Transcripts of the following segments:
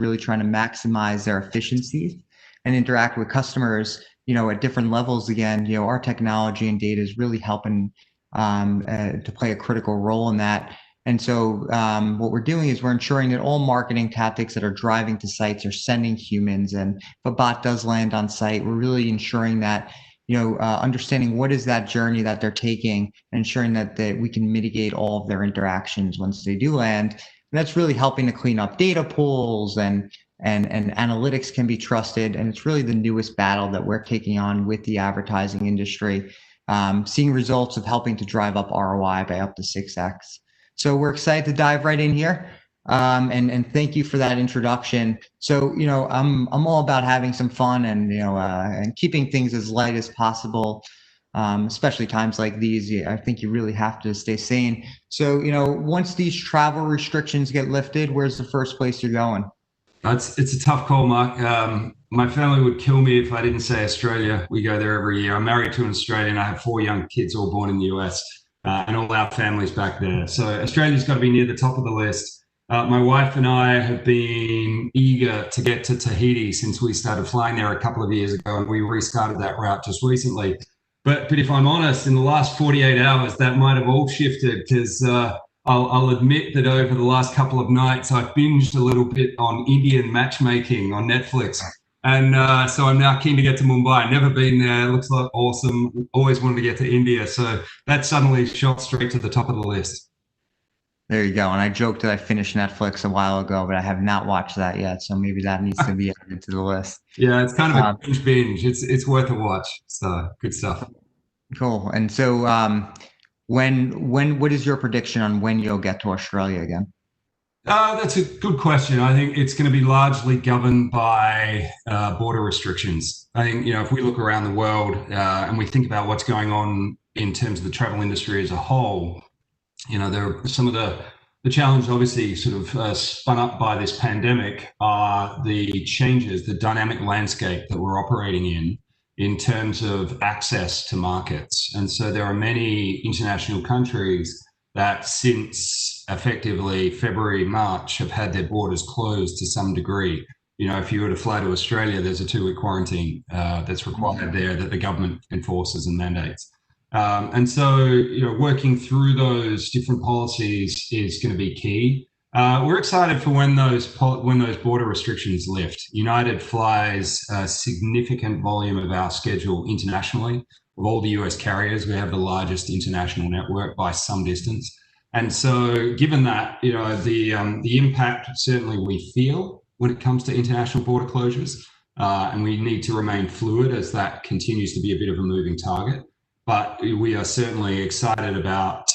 really trying to maximize their efficiencies and interact with customers, at different levels. Again, our technology and data is really helping to play a critical role in that. And so what we're doing is we're ensuring that all marketing tactics that are driving to sites are sending humans. And if a bot does land on site, we're really ensuring that, understanding what is that journey that they're taking, and ensuring that we can mitigate all of their interactions once they do land. And that's really helping to clean up data pools, and analytics can be trusted. And it's really the newest battle that we're taking on with the advertising industry, seeing results of helping to drive up ROI by up to 6x. So we're excited to dive right in here. And thank you for that introduction. So, I'm all about having some fun and keeping things as light as possible, especially times like these. I think you really have to stay sane. So, once these travel restrictions get lifted, where's the first place you're going? It's a tough call, Mark. My family would kill me if I didn't say Australia. We go there every year. I'm married to an Australian. I have 4 young kids, all born in the US, and all our families back there. So Australia's got to be near the top of the list. My wife and I have been eager to get to Tahiti since we started flying there a couple of years ago, and we restarted that route just recently. But if I'm honest, in the last 48 hours, that might have all shifted, because I'll admit that over the last couple of nights, I've binged a little bit on Indian matchmaking on Netflix. And so I'm now keen to get to Mumbai. Never been there. It looks like awesome. Always wanted to get to India. So that suddenly shot straight to the top of the list. There you go. And I joked that I finished Netflix a while ago, but I have not watched that yet. So maybe that needs to be added to the list. Yeah, it's kind of a binge. It's worth a watch. So good stuff. Cool. And so what is your prediction on when you'll get to Australia again? That's a good question. I think it's going to be largely governed by border restrictions. I think, if we look around the world and we think about what's going on in terms of the travel industry as a whole, there are some of the challenge, obviously, sort of spun up by this pandemic, are the changes, the dynamic landscape that we're operating in terms of access to markets. And so there are many international countries that since effectively February, March have had their borders closed to some degree. If you were to fly to Australia, there's a 2-week quarantine that's required there that the government enforces and mandates. And so, working through those different policies is going to be key. We're excited for when those border restrictions lift. United flies a significant volume of our schedule internationally. Of all the US carriers, we have the largest international network by some distance. And so given that, the impact certainly we feel when it comes to international border closures, and we need to remain fluid as that continues to be a bit of a moving target. But we are certainly excited about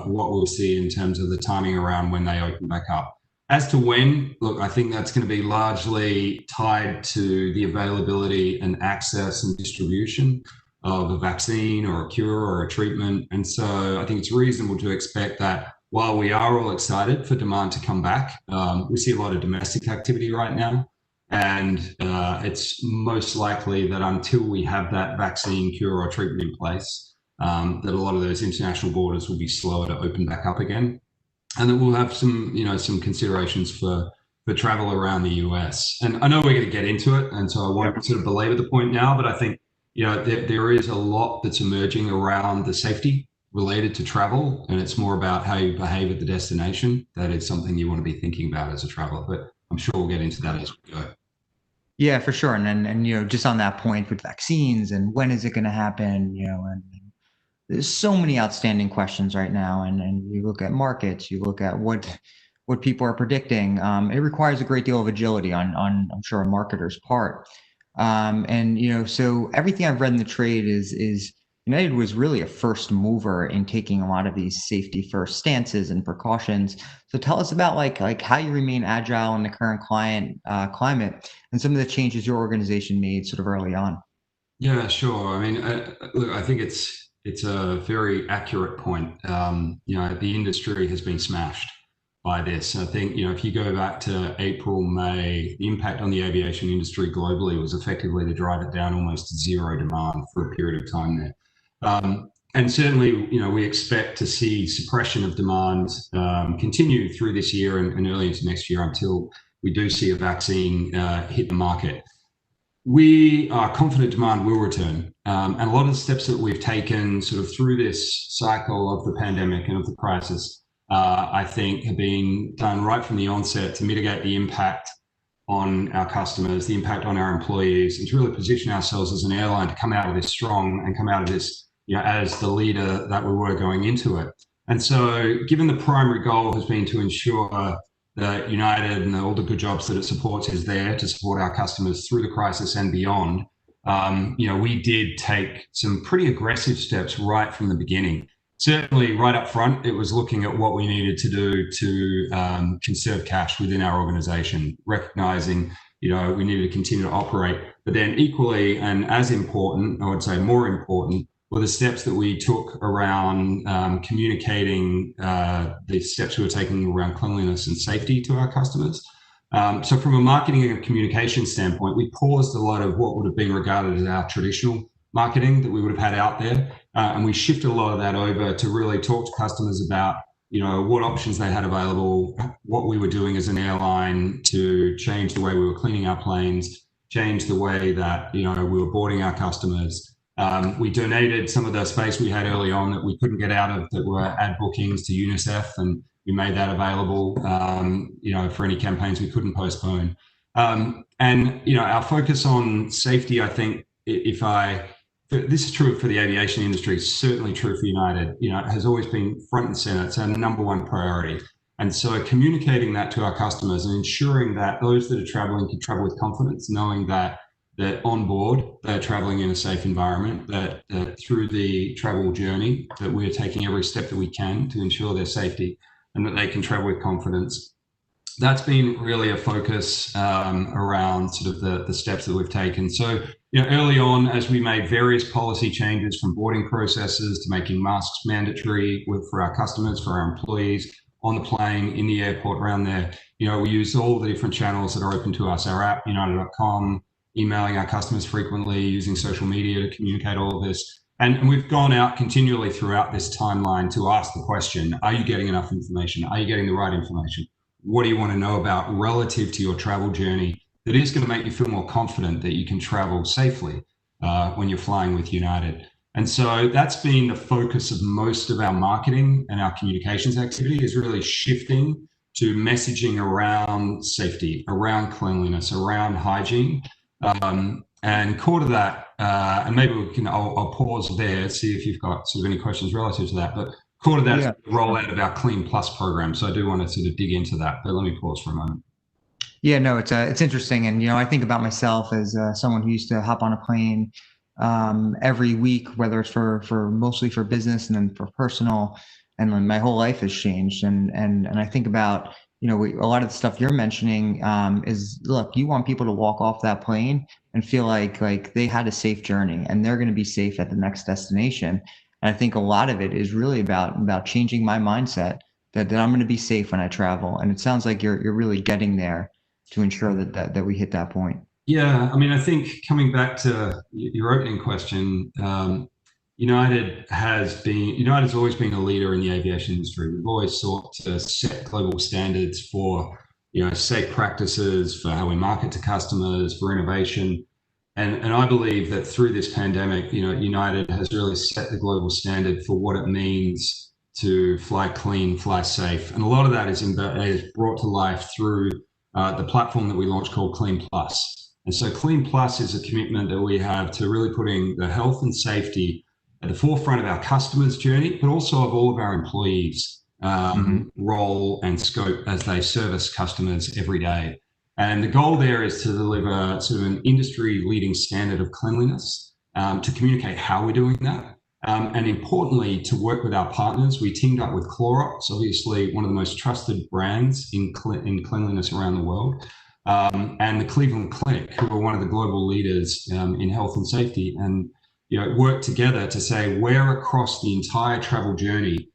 what we'll see in terms of the timing around when they open back up. As to when, look, I think that's going to be largely tied to the availability and access and distribution of a vaccine or a cure or a treatment. And so I think it's reasonable to expect that while we are all excited for demand to come back, we see a lot of domestic activity right now. And it's most likely that until we have that vaccine, cure, or treatment in place, that a lot of those international borders will be slower to open back up again. And that we'll have some considerations for travel around the US. And I know we're going to get into it, and so I won't sort of belabor the point now, but I think there is a lot that's emerging around the safety related to travel, and it's more about how you behave at the destination. That is something you want to be thinking about as a traveler, but I'm sure we'll get into that as we go. Yeah, for sure. And just on that point with vaccines and when is it going to happen, and there's so many outstanding questions right now. And you look at markets, you look at what people are predicting. It requires a great deal of agility on I'm sure a marketer's part. So everything I've read in the trade is United was really a first mover in taking a lot of these safety first stances and precautions. So tell us about like how you remain agile in the current climate and some of the changes your organization made sort of early on. Yeah, sure. I mean, look, I think it's a very accurate point. The industry has been smashed by this. I think, if you go back to April, May, the impact on the aviation industry globally was effectively to drive it down almost to zero demand for a period of time there. And certainly, we expect to see suppression of demand continue through this year and early into next year until we do see a vaccine hit the market. We are confident demand will return. And a lot of the steps that we've taken sort of through this cycle of the pandemic and of the crisis, I think have been done right from the onset to mitigate the impact on our customers, the impact on our employees, and to really position ourselves as an airline to come out of this strong and come out of this, as the leader that we were going into it. And so given the primary goal has been to ensure that United and all the good jobs that it supports is there to support our customers through the crisis and beyond. We did take some pretty aggressive steps right from the beginning. Certainly right up front, it was looking at what we needed to do to conserve cash within our organization, recognizing, we needed to continue to operate. But then equally and as important, I would say more important, were the steps that we took around communicating the steps we were taking around cleanliness and safety to our customers. So from a marketing and communication standpoint, we paused a lot of what would have been regarded as our traditional marketing that we would have had out there. And we shifted a lot of that over to really talk to customers about, what options they had available, what we were doing as an airline to change the way we were cleaning our planes, change the way that, we were boarding our customers. We donated some of the space we had early on that we couldn't get out of that were ad bookings to UNICEF, and we made that available, for any campaigns we couldn't postpone. Our focus on safety, I think, this is true for the aviation industry, certainly true for United, it has always been front and center. It's our number one priority. And so communicating that to our customers and ensuring that those that are traveling can travel with confidence, knowing that on board, they're traveling in a safe environment, that through the travel journey, that we're taking every step that we can to ensure their safety and that they can travel with confidence. That's been really a focus around sort of the steps that we've taken. So, early on, as we made various policy changes from boarding processes to making masks mandatory for our customers, for our employees, on the plane, in the airport, around there, we used all the different channels that are open to us, our app, united.com, emailing our customers frequently, using social media to communicate all of this. And we've gone out continually throughout this timeline to ask the question, are you getting enough information? Are you getting the right information? What do you want to know about relative to your travel journey that is going to make you feel more confident that you can travel safely when you're flying with United? And so that's been the focus of most of our marketing and our communications activity, is really shifting to messaging around safety, around cleanliness, around hygiene. And core to that, and maybe I'll pause there, see if you've got sort of any questions relative to that, but core to that is the rollout of our Clean Plus program. So I do want to sort of dig into that, but let me pause for a moment. Yeah, no, it's interesting. And, I think about myself as someone who used to hop on a plane every week, whether it's for mostly for business and then for personal, and then my whole life has changed. And I think about, a lot of the stuff you're mentioning is, look, you want people to walk off that plane and feel like they had a safe journey and they're going to be safe at the next destination. And I think a lot of it is really about changing my mindset that I'm going to be safe when I travel. And it sounds like you're really getting there to ensure that we hit that point. Yeah, I mean, I think coming back to your opening question, United has always been a leader in the aviation industry. We've always sought to set global standards for, safe practices, for how we market to customers, for innovation. And I believe that through this pandemic, United has really set the global standard for what it means to fly clean, fly safe. And a lot of that is brought to life through the platform that we launched called Clean Plus. And so Clean Plus is a commitment that we have to really putting the health and safety at the forefront of our customers' journey, but also of all of our employees' role and scope as they service customers every day. And the goal there is to deliver sort of an industry-leading standard of cleanliness, to communicate how we're doing that, and importantly, to work with our partners. We teamed up with Clorox, obviously one of the most trusted brands in cleanliness around the world, and the Cleveland Clinic, who are one of the global leaders in health and safety, and work together to say where across the entire travel journey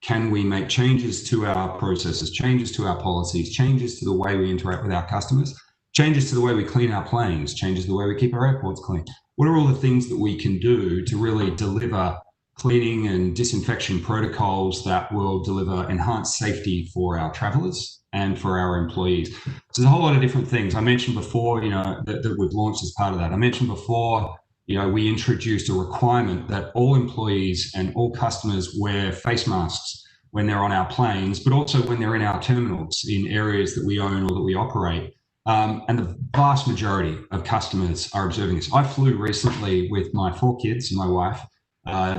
can we make changes to our processes, changes to our policies, changes to the way we interact with our customers, changes to the way we clean our planes, changes to the way we keep our airports clean. What are all the things that we can do to really deliver cleaning and disinfection protocols that will deliver enhanced safety for our travelers and for our employees. So there's a whole lot of different things. I mentioned before, that we've launched as part of that. I mentioned before, we introduced a requirement that all employees and all customers wear face masks when they're on our planes, but also when they're in our terminals in areas that we own or that we operate. And the vast majority of customers are observing this. I flew recently with my 4 kids and my wife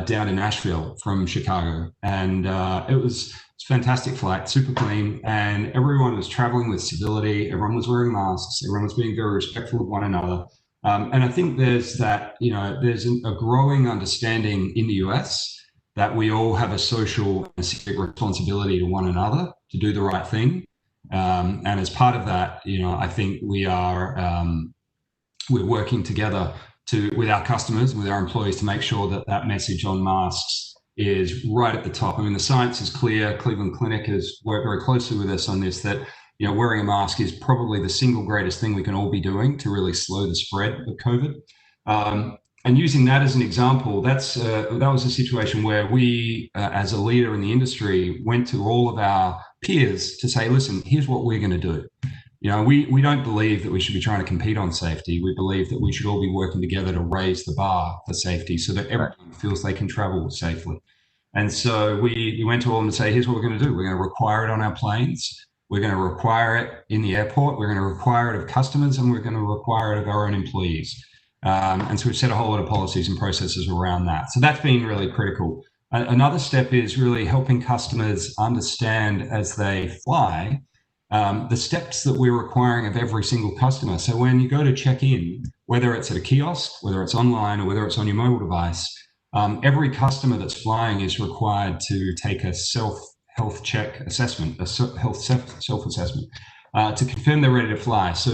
down to Nashville from Chicago, and it was a fantastic flight, super clean, and everyone was traveling with civility. Everyone was wearing masks. Everyone was being very respectful of one another. And I think there's that, there's a growing understanding in the US that we all have a social and civic responsibility to one another to do the right thing. And as part of that, I think we're working together with our customers and with our employees to make sure that message on masks is right at the top. I mean, the science is clear. Cleveland Clinic has worked very closely with us on this, that wearing a mask is probably the single greatest thing we can all be doing to really slow the spread of COVID. And using that as an example, that was a situation where we, as a leader in the industry, went to all of our peers to say, listen, here's what we're going to do. We don't believe that we should be trying to compete on safety. We believe that we should all be working together to raise the bar for safety so that everyone feels they can travel safely. And so we went to all of them and say, here's what we're going to do. We're going to require it on our planes. We're going to require it in the airport. We're going to require it of customers, and we're going to require it of our own employees. And so we've set a whole lot of policies and processes around that. So that's been really critical. Another step is really helping customers understand as they fly the steps that we're requiring of every single customer. So when you go to check in, whether it's at a kiosk, whether it's online, or whether it's on your mobile device, every customer that's flying is required to take a self-health check assessment, a health self-assessment. To confirm they're ready to fly. So,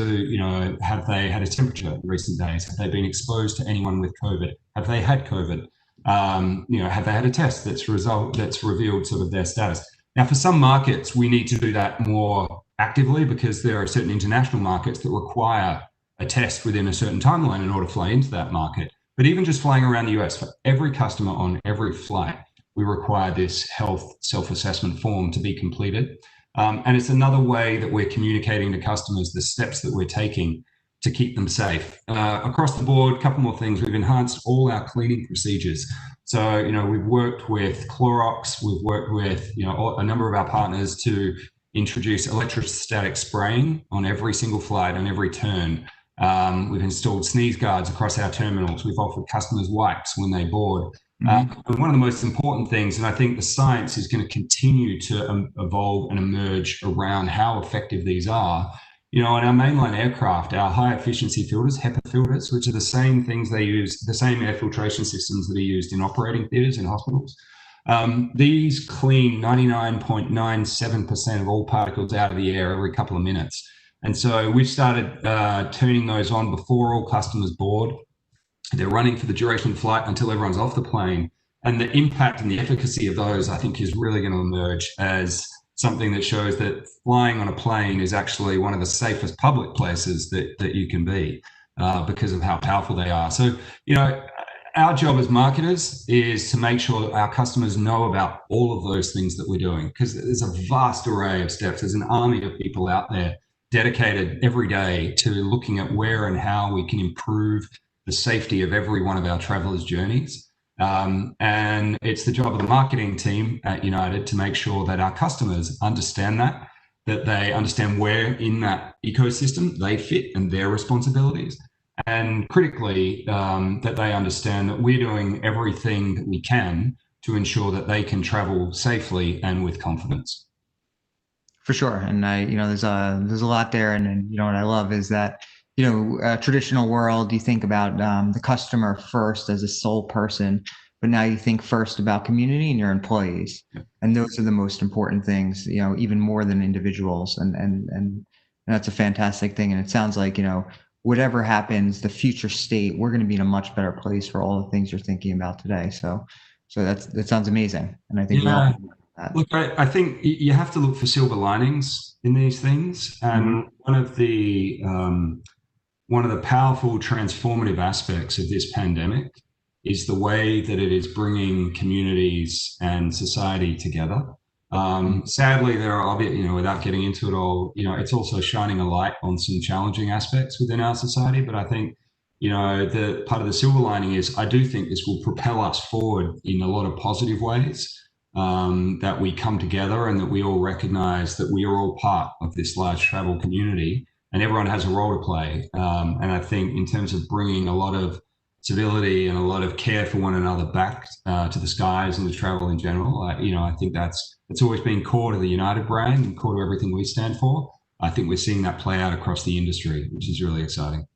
have they had a temperature in recent days? Have they been exposed to anyone with COVID? Have they had COVID? Have they had a test that's revealed sort of their status? Now, for some markets, we need to do that more actively because there are certain international markets that require a test within a certain timeline in order to fly into that market. But even just flying around the US, for every customer on every flight, we require this health self-assessment form to be completed. And it's another way that we're communicating to customers the steps that we're taking to keep them safe. Across the board, a couple more things. We've enhanced all our cleaning procedures. So, we've worked with Clorox, we've worked with, a number of our partners to introduce electrostatic spraying on every single flight, on every turn. We've installed sneeze guards across our terminals. We've offered customers wipes when they board. And one of the most important things, and I think the science is going to continue to evolve and emerge around how effective these are. On our mainline aircraft, our high efficiency filters, HEPA filters, which are the same things they use, the same air filtration systems that are used in operating theaters and hospitals. These clean 99.97% of all particles out of the air every couple of minutes. And so we've started turning those on before all customers board. They're running for the duration of the flight until everyone's off the plane. And the impact and the efficacy of those, I think, is really going to emerge as something that shows that flying on a plane is actually one of the safest public places that you can be because of how powerful they are. So, our job as marketers is to make sure that our customers know about all of those things that we're doing, because there's a vast array of steps. There's an army of people out there dedicated every day to looking at where and how we can improve the safety of every one of our travelers' journeys. And it's the job of the marketing team at United to make sure that our customers understand that they understand where in that ecosystem they fit and their responsibilities. And critically, that they understand that we're doing everything that we can to ensure that they can travel safely and with confidence. For sure. And there's a lot there. And what I love is that, traditional world, you think about the customer first as a sole person, but now you think first about community and your employees. And those are the most important things, even more than individuals. And that's a fantastic thing. And it sounds like, whatever happens, the future state, we're going to be in a much better place for all the things you're thinking about today. So that sounds amazing. And I think look, I think you have to look for silver linings in these things. And one of the powerful transformative aspects of this pandemic is the way that it is bringing communities and society together. Sadly, there are, without getting into it all, it's also shining a light on some challenging aspects within our society. But I think, the part of the silver lining is I do think this will propel us forward in a lot of positive ways, that we come together and that we all recognize that we are all part of this large travel community and everyone has a role to play. And I think in terms of bringing a lot of civility and a lot of care for one another back to the skies and to travel in general, I think that's always been core to the United brand and core to everything we stand for. I think we're seeing that play out across the industry, which is really exciting.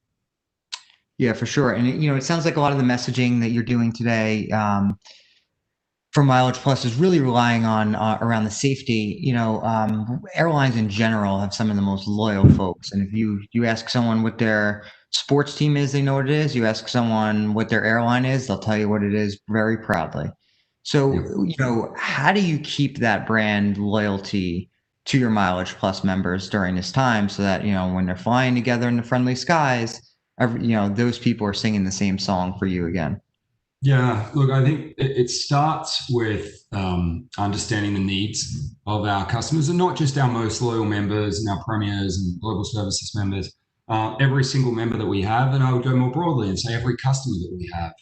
Yeah, for sure. And it sounds like a lot of the messaging that you're doing today for Mileage Plus is really relying on around the safety. Airlines in general have some of the most loyal folks, and if you ask someone what their sports team is, they know what it is. You ask someone what their airline is, they'll tell you what it is very proudly. So, how do you keep that brand loyalty to your Mileage Plus members during this time so that, when they're flying together in the friendly skies, those people are singing the same song for you again? Yeah, look, I think it starts with understanding the needs of our customers, and not just our most loyal members and our premiers and global services members, every single member that we have. And I would go more broadly and say every customer that we have.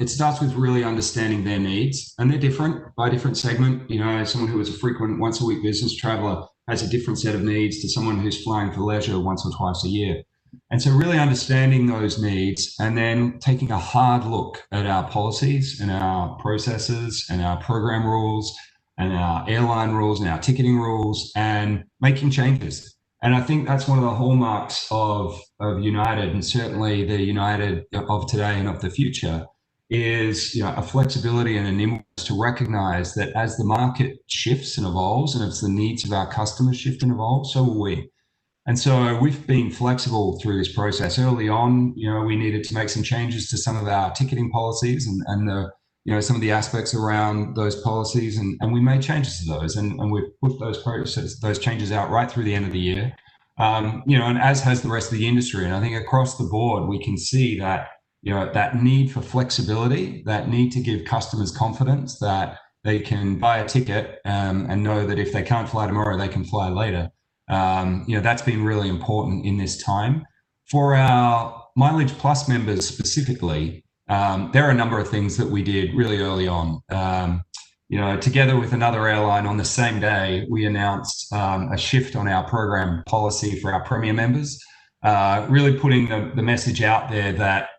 It starts with really understanding their needs, and they're different by different segment. Someone who is a frequent once a week business traveler has a different set of needs to someone who's flying for leisure once or twice a year. And so really understanding those needs and then taking a hard look at our policies and our processes and our program rules and our airline rules and our ticketing rules and making changes. And I think that's one of the hallmarks of United, and certainly the United of today and of the future, is a flexibility and a nimbleness to recognize that as the market shifts and evolves, and as the needs of our customers shift and evolve, so will we. And so we've been flexible through this process. Early on, we needed to make some changes to some of our ticketing policies and some of the aspects around those policies, and we made changes to those, and we've put those changes out right through the end of the year. And as has the rest of the industry. And I think across the board, we can see that, that need for flexibility, that need to give customers confidence that they can buy a ticket and know that if they can't fly tomorrow, they can fly later. That's been really important in this time. For our Mileage Plus members specifically, there are a number of things that we did really early on. Together with another airline on the same day, we announced a shift on our program policy for our Premier members, really putting the message out there that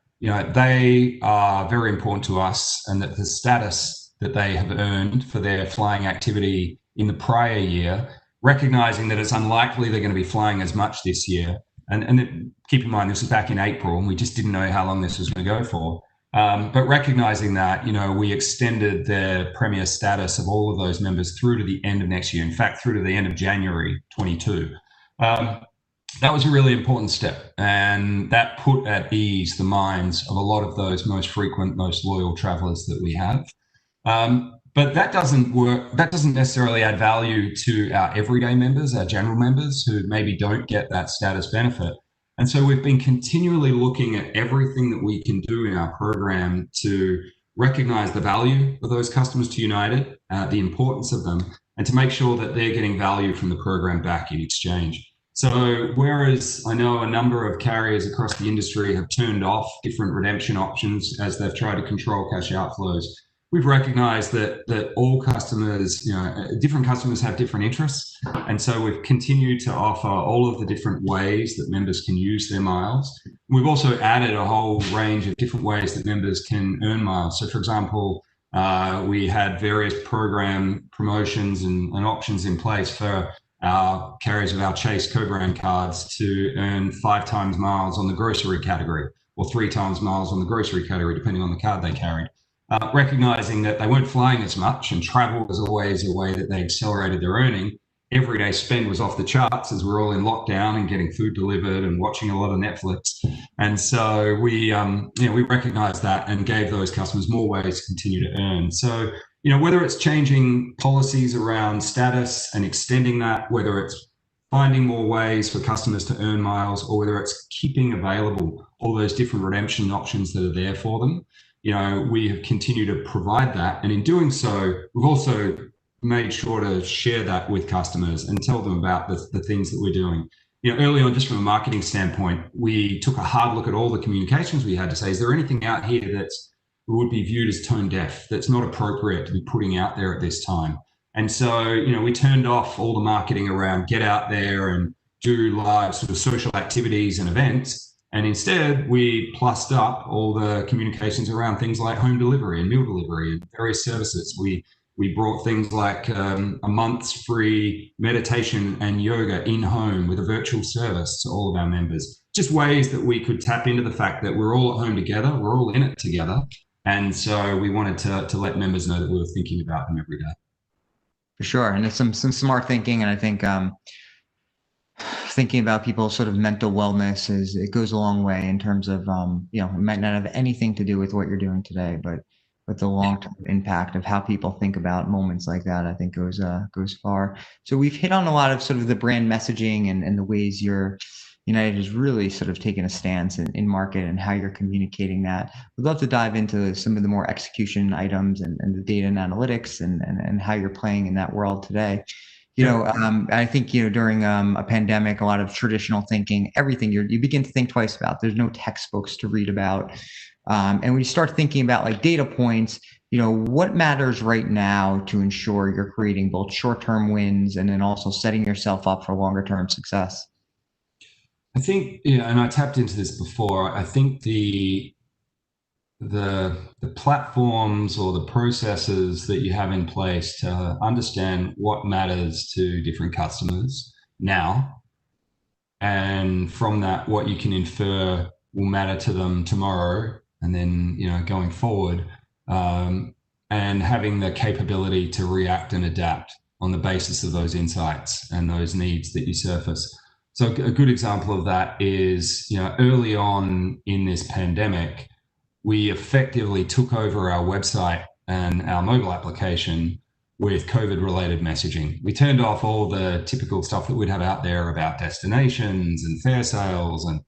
they are very important to us, and that the status that they have earned for their flying activity in the prior year, recognizing that it's unlikely they're going to be flying as much this year. And keep in mind, this was back in April, and we just didn't know how long this was going to go for. But recognizing that, we extended the Premier status of all of those members through to the end of next year. In fact, through to the end of January 22. That was a really important step, and that put at ease the minds of a lot of those most frequent, most loyal travelers that we have. But that doesn't work. That doesn't necessarily add value to our everyday members, our general members, who maybe don't get that status benefit. And so we've been continually looking at everything that we can do in our program to recognize the value of those customers to United, the importance of them, and to make sure that they're getting value from the program back in exchange. So whereas I know a number of carriers across the industry have turned off different redemption options as they've tried to control cash outflows, we've recognized that all customers, different customers have different interests. And so we've continued to offer all of the different ways that members can use their miles. We've also added a whole range of different ways that members can earn miles. So for example, we had various program promotions and options in place for our carriers of our Chase co-brand cards to earn 5 times miles on the grocery category, or 3 times miles on the grocery category, depending on the card they carried. Recognizing that they weren't flying as much, and travel was always a way that they accelerated their earning. Everyday spend was off the charts as we're all in lockdown and getting food delivered and watching a lot of Netflix. And so we recognized that and gave those customers more ways to continue to earn. So, whether it's changing policies around status and extending that, whether it's finding more ways for customers to earn miles, or whether it's keeping available all those different redemption options that are there for them, we have continued to provide that. And in doing so, we've also made sure to share that with customers and tell them about the things that we're doing. Early on, just from a marketing standpoint, we took a hard look at all the communications we had to say, is there anything out here that would be viewed as tone deaf, that's not appropriate to be putting out there at this time? And so, we turned off all the marketing around get out there and do live sort of social activities and events. And instead, we plussed up all the communications around things like home delivery and meal delivery and various services. We brought things like a month's free meditation and yoga in home with a virtual service to all of our members. Just ways that we could tap into the fact that we're all at home together, we're all in it together. And so we wanted to let members know that we were thinking about them every day. For sure. And it's some smart thinking. And I think thinking about people's sort of mental wellness it goes a long way in terms of, it might not have anything to do with what you're doing today, but the long-term impact of how people think about moments like that, I think goes far. So we've hit on a lot of sort of the brand messaging and the ways United has really sort of taken a stance in market and how you're communicating that. We'd love to dive into some of the more execution items and the data and analytics and how you're playing in that world today. I think, during a pandemic, a lot of traditional thinking, everything you begin to think twice about. There's no textbooks to read about. And when you start thinking about like data points, what matters right now to ensure you're creating both short-term wins and then also setting yourself up for longer-term success? I think, and I tapped into this before, I think the platforms or the processes that you have in place to understand what matters to different customers now, and from that, what you can infer will matter to them tomorrow, and then, going forward, and having the capability to react and adapt on the basis of those insights and those needs that you surface. So a good example of that is, early on in this pandemic, we effectively took over our website and our mobile application with COVID-related messaging. We turned off all the typical stuff that we'd have out there about destinations and fare sales and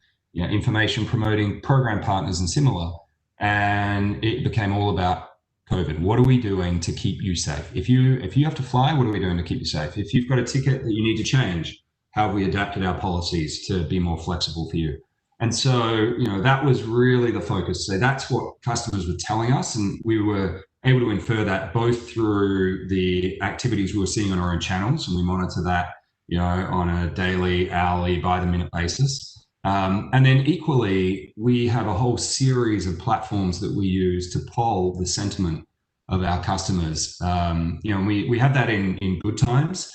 information promoting program partners and similar. And it became all about COVID. What are we doing to keep you safe? If you have to fly, what are we doing to keep you safe? If you've got a ticket that you need to change, how have we adapted our policies to be more flexible for you? And so, that was really the focus. So that's what customers were telling us. And we were able to infer that both through the activities we were seeing on our own channels. And we monitor that, on a daily, hourly, by the minute basis. And then equally, we have a whole series of platforms that we use to poll the sentiment of our customers. We have that in good times.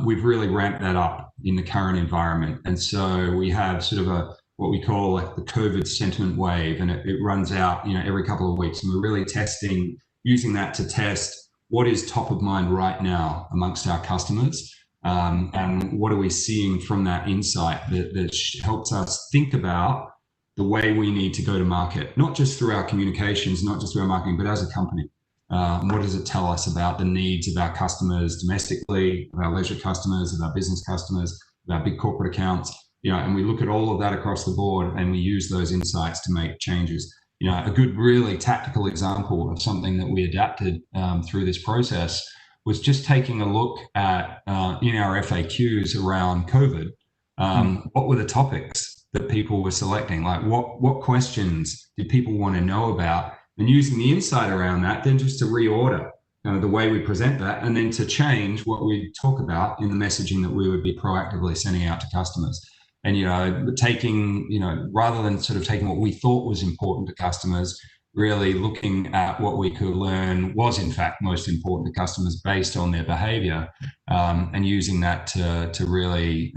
We've really ramped that up in the current environment. And so we have sort of what we call like the COVID sentiment wave, and it runs out, every couple of weeks. And we're really using that to test what is top of mind right now amongst our customers. And what are we seeing from that insight that helps us think about the way we need to go to market, not just through our communications, not just through our marketing, but as a company. What does it tell us about the needs of our customers domestically, of our leisure customers, of our business customers, of our big corporate accounts? And we look at all of that across the board, and we use those insights to make changes. A good, really tactical example of something that we adapted through this process was just taking a look at in our FAQs around COVID, what were the topics that people were selecting? Like what questions did people want to know about? And using the insight around that, then just to reorder the way we present that, and then to change what we talk about in the messaging that we would be proactively sending out to customers. And, taking, rather than sort of taking what we thought was important to customers, really looking at what we could learn was in fact most important to customers based on their behavior, and using that to really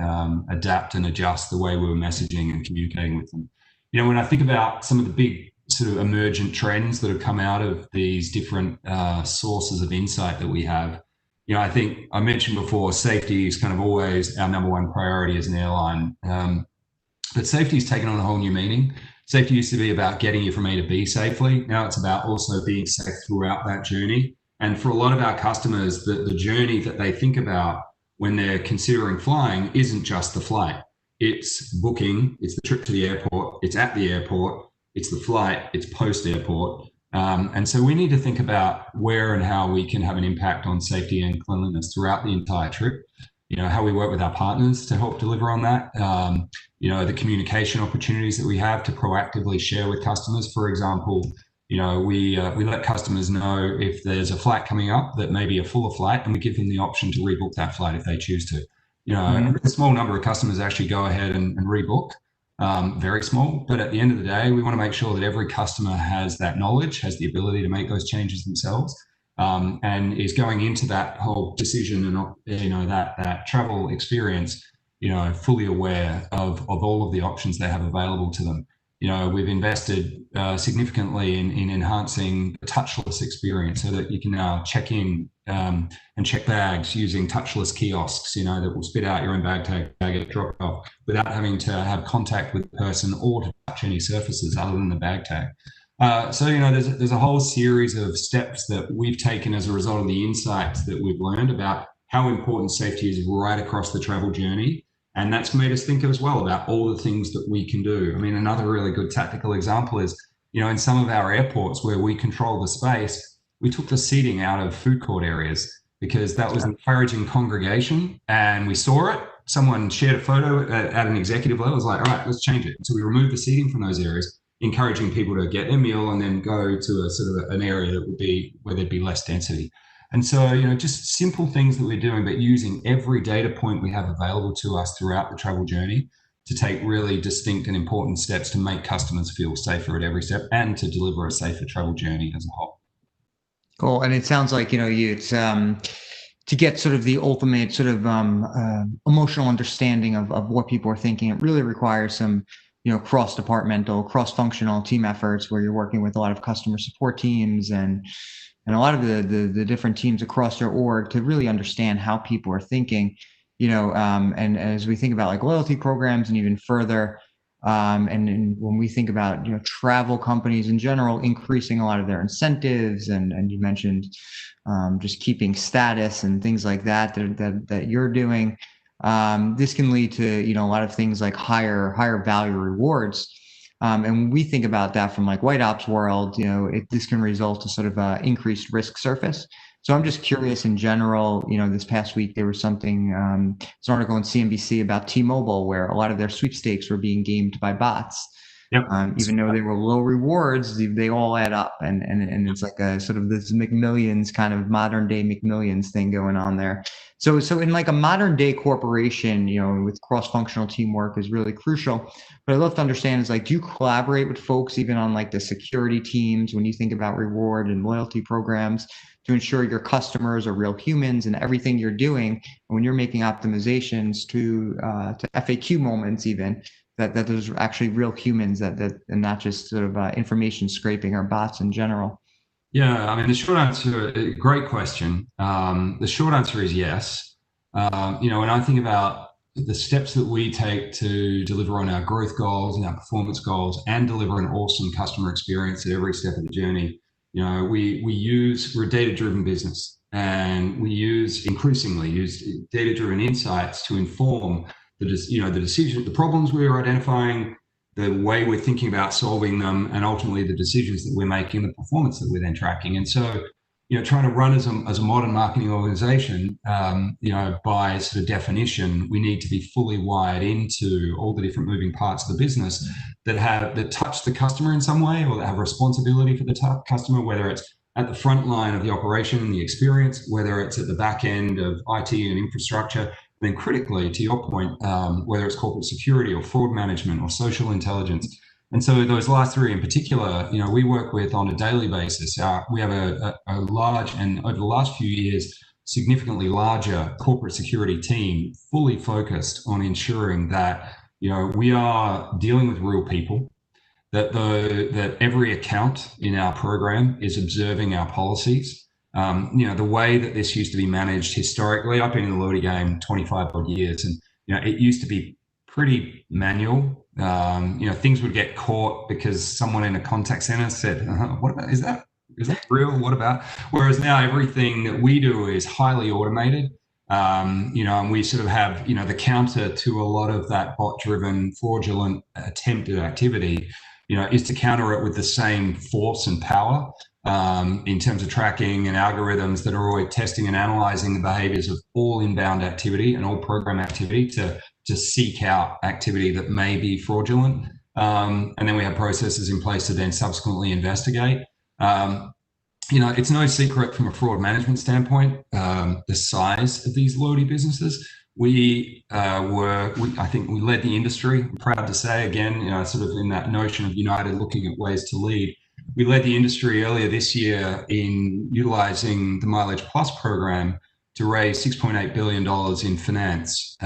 adapt and adjust the way we were messaging and communicating with them. When I think about some of the big sort of emergent trends that have come out of these different sources of insight that we have, I think I mentioned before, safety is kind of always our number one priority as an airline. But safety has taken on a whole new meaning. Safety used to be about getting you from A to B safely. Now it's about also being safe throughout that journey. And for a lot of our customers, the journey that they think about when they're considering flying isn't just the flight. It's booking, it's the trip to the airport, it's at the airport, it's the flight, it's post-airport. And so we need to think about where and how we can have an impact on safety and cleanliness throughout the entire trip. How we work with our partners to help deliver on that. The communication opportunities that we have to proactively share with customers. For example, we let customers know if there's a flight coming up that may be a fuller flight, and we give them the option to rebook that flight if they choose to. A small number of customers actually go ahead and rebook, very small. But at the end of the day, we want to make sure that every customer has that knowledge, has the ability to make those changes themselves, and is going into that whole decision and that travel experience, fully aware of all of the options they have available to them. We've invested significantly in enhancing the touchless experience so that you can now check in and check bags using touchless kiosks, that will spit out your own bag tag, get dropped off without having to have contact with the person or to touch any surfaces other than the bag tag. So there's a whole series of steps that we've taken as a result of the insights that we've learned about how important safety is right across the travel journey. And that's made us think as well about all the things that we can do. I mean, another really good tactical example is, in some of our airports where we control the space, we took the seating out of food court areas because that was encouraging congregation, and we saw it. Someone shared a photo at an executive level. It was like, all right, let's change it. So we removed the seating from those areas, encouraging people to get their meal and then go to a sort of an area that would be where there'd be less density. And so, just simple things that we're doing, but using every data point we have available to us throughout the travel journey to take really distinct and important steps to make customers feel safer at every step and to deliver a safer travel journey as a whole. Cool. And it sounds like, it's to get sort of the ultimate sort of emotional understanding of what people are thinking. It really requires some, cross-departmental, cross-functional team efforts where you're working with a lot of customer support teams and a lot of the different teams across your org to really understand how people are thinking, and as we think about like loyalty programs and even further, and when we think about, travel companies in general, increasing a lot of their incentives and you mentioned just keeping status and things like that you're doing, this can lead to, a lot of things like higher value rewards. And when we think about that from like White Ops world, this can result to sort of increased risk surface. So I'm just curious in general, this past week, there was something, it's an article on CNBC about T-Mobile where a lot of their sweepstakes were being gamed by bots. Yep. Even though they were low rewards, they all add up. And it's like a sort of this McMillions kind of modern day McMillions thing going on there. So in like a modern day corporation, with cross-functional teamwork is really crucial. But I'd love to understand is like, do you collaborate with folks even on like the security teams when you think about reward and loyalty programs to ensure your customers are real humans and everything you're doing, and when you're making optimizations to FAQ moments even, that there's actually real humans that and not just sort of information scraping or bots in general? Yeah, I mean, the short answer, great question. The short answer is yes. When I think about the steps that we take to deliver on our growth goals and our performance goals and deliver an awesome customer experience at every step of the journey, we're a data-driven business, and we increasingly use data-driven insights to inform the problems we're identifying, the way we're thinking about solving them, and ultimately the decisions that we're making, the performance that we're then tracking. And so, trying to run as a modern marketing organization, by sort of definition, we need to be fully wired into all the different moving parts of the business that touch the customer in some way, or that have responsibility for the customer, whether it's at the front line of the operation and the experience, whether it's at the back end of IT and infrastructure. Then critically, to your point, whether it's corporate security or fraud management or social intelligence. And so those last three in particular, we work with on a daily basis. We have a large, and over the last few years, significantly larger corporate security team fully focused on ensuring that, we are dealing with real people, that every account in our program is observing our policies. The way that this used to be managed historically, I've been in the loyalty game 25 odd years, and it used to be pretty manual. Things would get caught because someone in a contact center said, "What about, is that real? What about?" Whereas now everything that we do is highly automated. And we sort of have, the counter to a lot of that bot-driven, fraudulent attempted activity is to counter it with the same force and power in terms of tracking and algorithms that are always testing and analyzing the behaviors of all inbound activity and all program activity to seek out activity that may be fraudulent. And then we have processes in place to then subsequently investigate. It's no secret from a fraud management standpoint, the size of these loyalty businesses. I think we led the industry. I'm proud to say, again, sort of in that notion of United looking at ways to lead. We led the industry earlier this year in utilizing the Mileage Plus program to raise $6.8 billion in finance,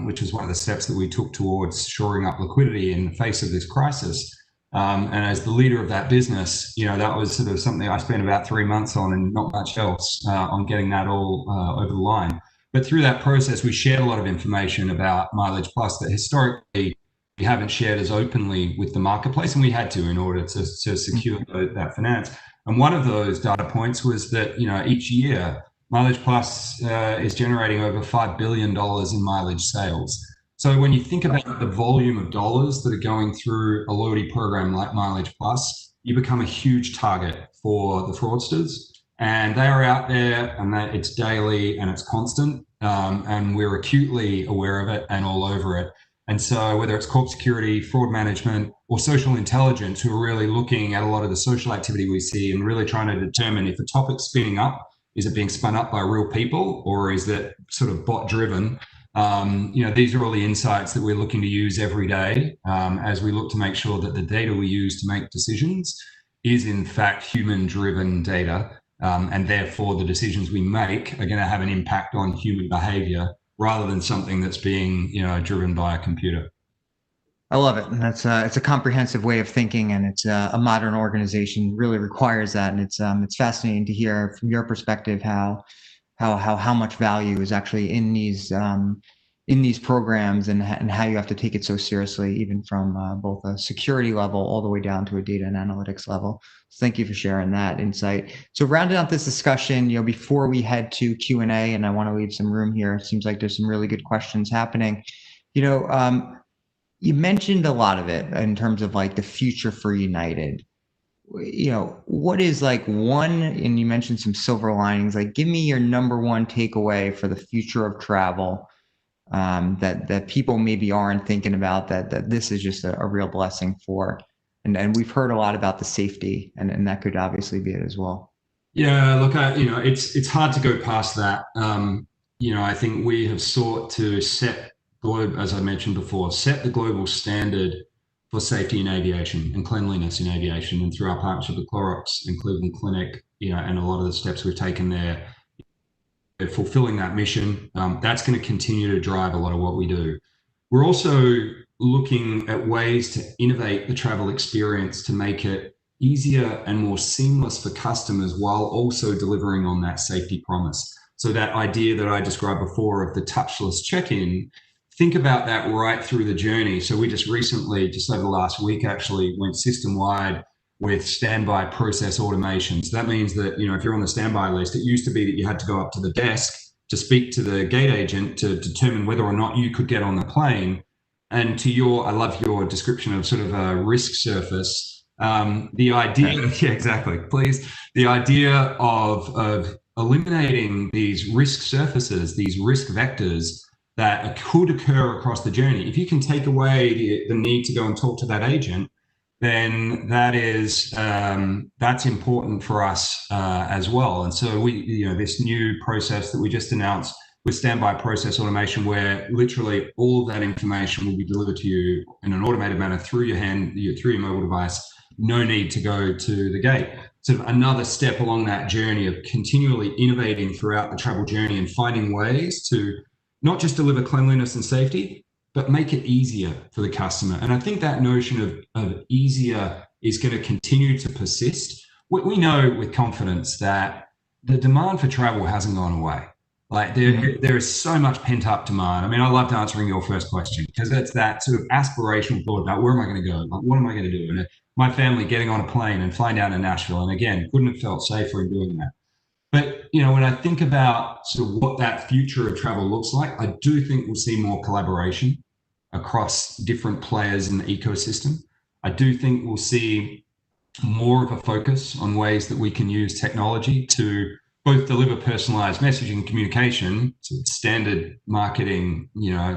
which was one of the steps that we took towards shoring up liquidity in the face of this crisis. And as the leader of that business, that was sort of something I spent about 3 months on and not much else on getting that all over the line. But through that process, we shared a lot of information about Mileage Plus that historically we haven't shared as openly with the marketplace, and we had to in order to secure that finance. And one of those data points was that, each year, Mileage Plus is generating over $5 billion in mileage sales. So when you think about the volume of dollars that are going through a loyalty program like Mileage Plus, you become a huge target for the fraudsters. And they are out there, and it's daily and it's constant, and we're acutely aware of it and all over it. And so whether it's corp security, fraud management, or social intelligence, who are really looking at a lot of the social activity we see and really trying to determine if a topic's spinning up, is it being spun up by real people, or is it sort of bot driven? These are all the insights that we're looking to use every day as we look to make sure that the data we use to make decisions is in fact human-driven data, and therefore the decisions we make are going to have an impact on human behavior rather than something that's being driven by a computer. I love it, and it's a comprehensive way of thinking, and it's a modern organization really requires that, and it's fascinating to hear from your perspective how much value is actually in these programs, and how you have to take it so seriously, even from both a security level all the way down to a data and analytics level. So thank you for sharing that insight. So rounding out this discussion, before we head to Q&A, and I want to leave some room here. It seems like there's some really good questions happening. You mentioned a lot of it in terms of like the future for United. What is like one, and you mentioned some silver linings, like give me your number one takeaway for the future of travel that people maybe aren't thinking about, that this is just a real blessing for. And we've heard a lot about the safety, and that could obviously be it as well. Yeah, look, it's hard to go past that. I think we have sought to as I mentioned before, set the global standard for safety in aviation and cleanliness in aviation, and through our partnership with Clorox and Cleveland Clinic, and a lot of the steps we've taken there, fulfilling that mission, that's going to continue to drive a lot of what we do. We're also looking at ways to innovate the travel experience to make it easier and more seamless for customers while also delivering on that safety promise. So that idea that I described before of the touchless check-in, think about that right through the journey. So we just recently, just over the last week actually, went system-wide with standby process automation. So that means that, if you're on the standby list, it used to be that you had to go up to the desk to speak to the gate agent to determine whether or not you could get on the plane. And I love your description of sort of a risk surface. The idea, yeah, exactly, please. The idea of eliminating these risk surfaces, these risk vectors that could occur across the journey. If you can take away the need to go and talk to that agent, then that's important for us as well. And so this new process that we just announced with standby process automation, where literally all of that information will be delivered to you in an automated manner through your mobile device. No need to go to the gate. Sort of another step along that journey of continually innovating throughout the travel journey and finding ways to not just deliver cleanliness and safety, but make it easier for the customer. And I think that notion of easier is going to continue to persist. We know with confidence that the demand for travel hasn't gone away. Like there is so much pent up demand. I mean, I loved answering your first question because that's that sort of aspirational thought about where am I going to go? Like, what am I going to do? And my family getting on a plane and flying down to Nashville. And again, couldn't have felt safer in doing that. But, when I think about sort of what that future of travel looks like, I do think we'll see more collaboration across different players in the ecosystem. I do think we'll see more of a focus on ways that we can use technology to both deliver personalized messaging communication, so standard marketing,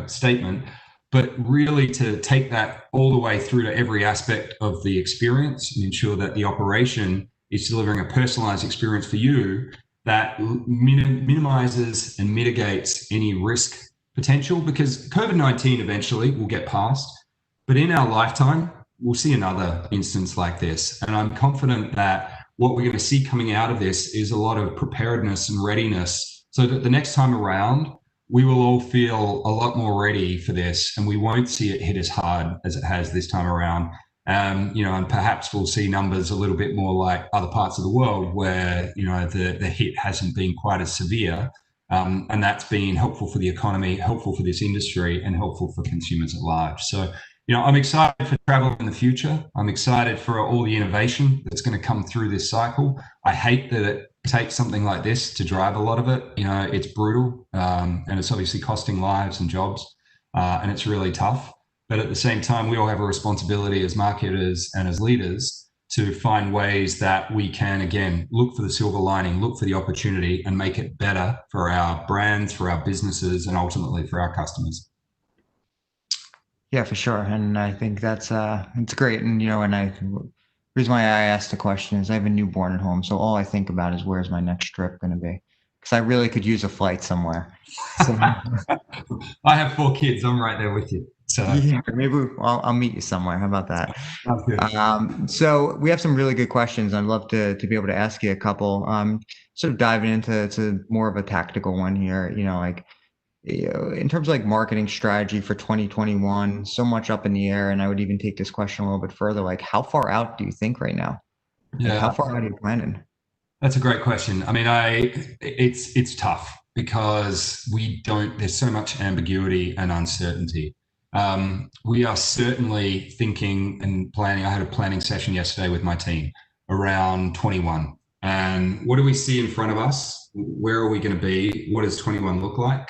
statement, but really to take that all the way through to every aspect of the experience and ensure that the operation is delivering a personalized experience for you that minimizes and mitigates any risk potential, because COVID-19 eventually will get past, but in our lifetime, we'll see another instance like this. And I'm confident that what we're going to see coming out of this is a lot of preparedness and readiness so that the next time around, we will all feel a lot more ready for this and we won't see it hit as hard as it has this time around. And perhaps we'll see numbers a little bit more like other parts of the world where, the hit hasn't been quite as severe. And that's been helpful for the economy, helpful for this industry, and helpful for consumers at large. So, I'm excited for travel in the future. I'm excited for all the innovation that's going to come through this cycle. I hate that it takes something like this to drive a lot of it. It's brutal, and it's obviously costing lives and jobs, and it's really tough. But at the same time, we all have a responsibility as marketers and as leaders to find ways that we can, again, look for the silver lining, look for the opportunity, and make it better for our brands, for our businesses, and ultimately for our customers. Yeah, for sure. And I think that's it's great. And the reason why I asked the question is I have a newborn at home, so all I think about is where's my next trip going to be? Because I really could use a flight somewhere. So I have 4 kids. I'm right there with you. So yeah, maybe I'll meet you somewhere. How about that? sounds good. So we have some really good questions. I'd love to be able to ask you a couple. Sort of diving into more of a tactical one here. In terms of like marketing strategy for 2021, so much up in the air. And I would even take this question a little bit further. Like, how far out do you think right now? Like, how Yeah, far out are you planning? that's a great question. I mean, it's tough because there's so much ambiguity and uncertainty. We are certainly thinking and planning. I had a planning session yesterday with my team around 21. And what do we see in front of us? Where are we going to be? What does 21 look like?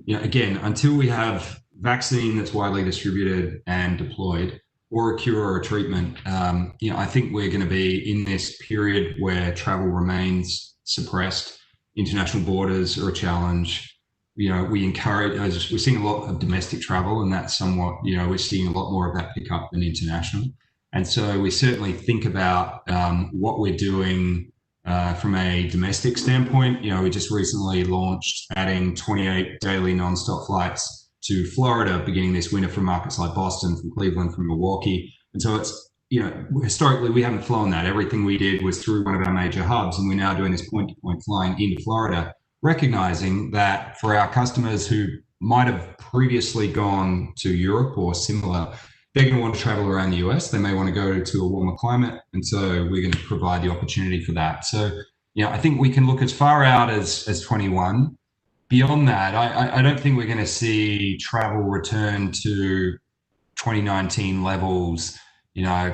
Again, until we have vaccine that's widely distributed and deployed, or a cure or a treatment, I think we're going to be in this period where travel remains suppressed. International borders are a challenge. We encourage, we're seeing a lot of domestic travel, and that's somewhat, we're seeing a lot more of that pick up than international. And so we certainly think about what we're doing from a domestic standpoint. We just recently launched adding 28 daily nonstop flights to Florida beginning this winter from markets like Boston, from Cleveland, from Milwaukee. And so it's, historically we haven't flown that. Everything we did was through one of our major hubs, and we're now doing this point-to-point flying into Florida, recognizing that for our customers who might have previously gone to Europe or similar, they're going to want to travel around the US. They may want to go to a warmer climate. And so we're going to provide the opportunity for that. So, I think we can look as far out as 21. Beyond that, I don't think we're going to see travel return to 2019 levels,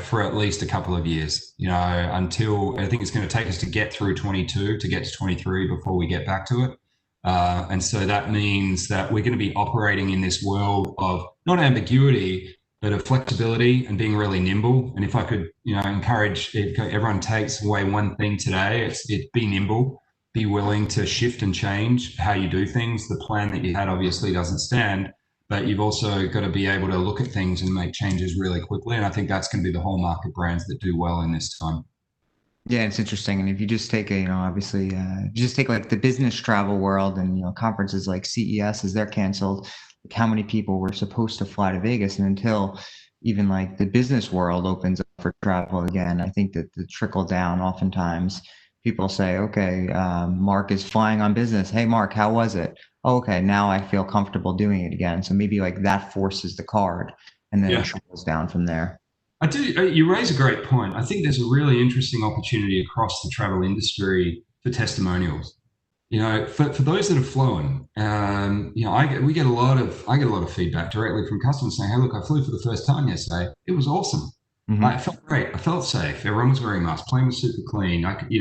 for at least a couple of years, until I think it's going to take us to get through 22 to get to 23 before we get back to it. And so that means that we're going to be operating in this world of not ambiguity, but of flexibility and being really nimble. And if I could, encourage, if everyone takes away one thing today, it's be nimble, be willing to shift and change how you do things. The plan that you had obviously doesn't stand, but you've also got to be able to look at things and make changes really quickly. And I think that's going to be the hallmark of brands that do well in this time. Yeah, it's interesting. And if you just take obviously, you just take like the business travel world and, conferences like CES, as they're canceled, like how many people were supposed to fly to Vegas, and until even like the business world opens up for travel again, I think that the trickle down, oftentimes people say, okay, Mark is flying on business. Hey, Mark, how was it? Oh, okay, now I feel comfortable doing it again. So maybe like that forces the card, and then it Yeah, trickles down from there. I do. You raise a great point. I think there's a really interesting opportunity across the travel industry for testimonials. For those that have flown, I get a lot of feedback directly from customers saying, "Hey, look, I flew for the first time yesterday. It was awesome. I Hmm. felt great. I felt safe. Everyone was wearing masks. Plane was super clean. I could,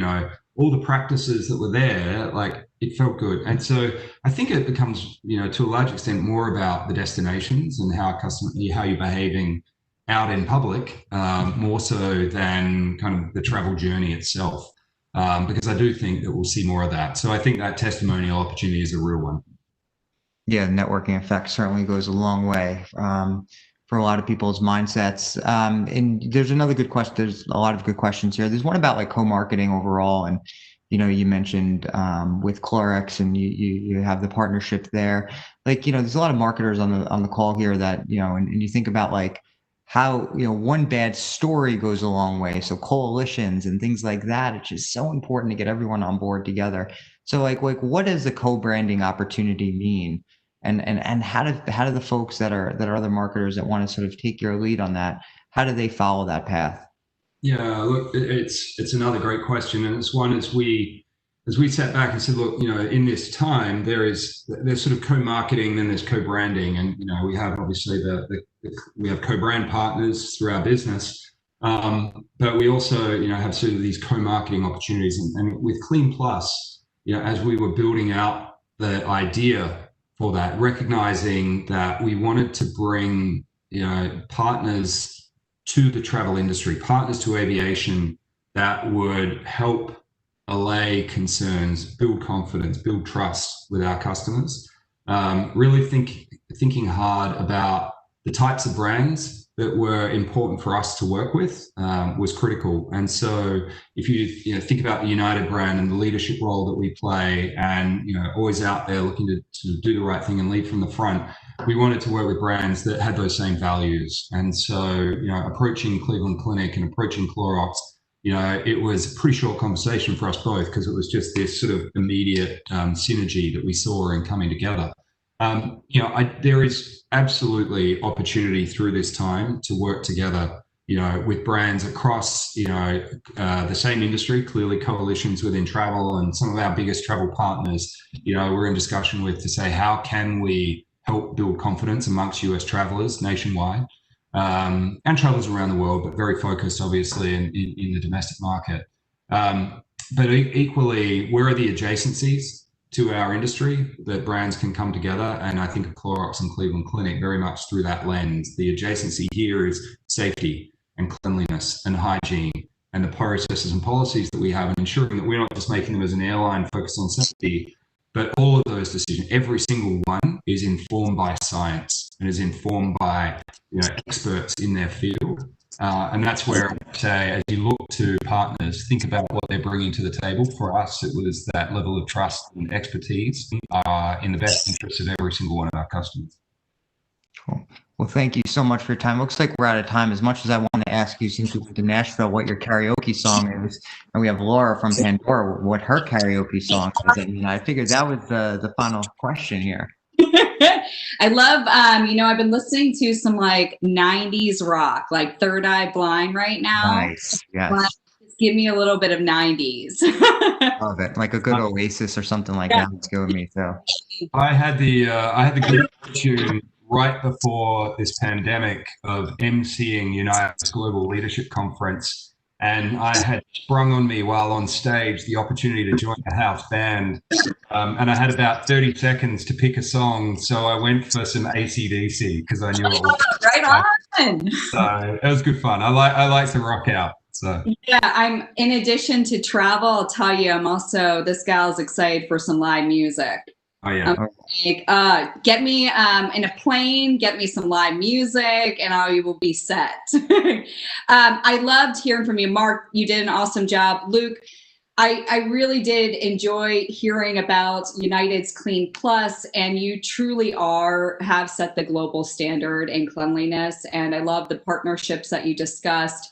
all the practices that were there, like it felt good." And so I think it becomes, to a large extent, more about the destinations and how you're behaving out in public, more so than kind of the travel journey itself. Because I do think that we'll see more of that. So I think that testimonial opportunity is a real one. Yeah, networking effect certainly goes a long way for a lot of people's mindsets. And there's another good question. There's a lot of good questions here. There's one about like co-marketing overall, and you mentioned with Clorox, and you have the partnership there. Like, there's a lot of marketers on the call here that and you think about like how one bad story goes a long way. So coalitions and things like that. It's just so important to get everyone on board together. So like what does the co-branding opportunity mean? And how do the folks that are other marketers that want to sort of take your lead on that, how do they follow that path? Yeah, look, it's another great question, and it's one as we sat back and said, look, in this time there's sort of co-marketing, then there's co-branding, and we have obviously we have co-brand partners through our business, but we also have sort of these co-marketing opportunities, and with Clean Plus, as we were building out the idea for that, recognizing that we wanted to bring partners to the travel industry, partners to aviation that would help allay concerns, build confidence, build trust with our customers. Really thinking hard about the types of brands that were important for us to work with was critical. And so if you think about the United brand and the leadership role that we play, and always out there looking to do the right thing and lead from the front, we wanted to work with brands that had those same values. And so approaching Cleveland Clinic and approaching Clorox, it was a pretty short conversation for us both, because it was just this sort of immediate synergy that we saw in coming together. There is absolutely opportunity through this time to work together, with brands across, the same industry, clearly coalitions within travel, and some of our biggest travel partners, we're in discussion with to say, how can we help build confidence amongst US travelers nationwide, and travelers around the world, but very focused obviously in the domestic market. But equally, where are the adjacencies to our industry that brands can come together? And I think of Clorox and Cleveland Clinic very much through that lens. The adjacency here is safety and cleanliness and hygiene and the processes and policies that we have, and ensuring that we're not just making them as an airline focused on safety, but all of those decisions, every single one, is informed by science and is informed by experts in their field. And that's where I would say, as you look to partners, think about what they're bringing to the table. For us, it was that level of trust and expertise in the best interest of every single one of our customers. Cool. Well, thank you so much for your time. Looks like we're out of time. As much as I want to ask you, since we went to Nashville, what your karaoke song is, and we have Laura from Pandora, what her karaoke song is. And I figured that was the final question here. I love, I've been listening to some like 90s rock, like Third Eye Blind right now. Nice. Yes. Give me a little bit of 90s. Love it. Like a good Oasis or something like that. Let's go with me too. I had the good fortune right before this pandemic of emceeing United's Global Leadership Conference. And I had sprung on me while on stage the opportunity to join a house band. And I had about 30 seconds to pick a song. So I went for some AC/DC because I knew it was right on. So it was good fun. I like to rock out. So yeah, I'm in addition to travel, I'll tell you, I'm also, this gal's excited for some live music. Oh yeah. Get me in a plane, get me some live music, and I will be set. I loved hearing from you, Mark. You did an awesome job. Luke, I really did enjoy hearing about United's Clean Plus, and you truly have set the global standard in cleanliness. And I love the partnerships that you discussed.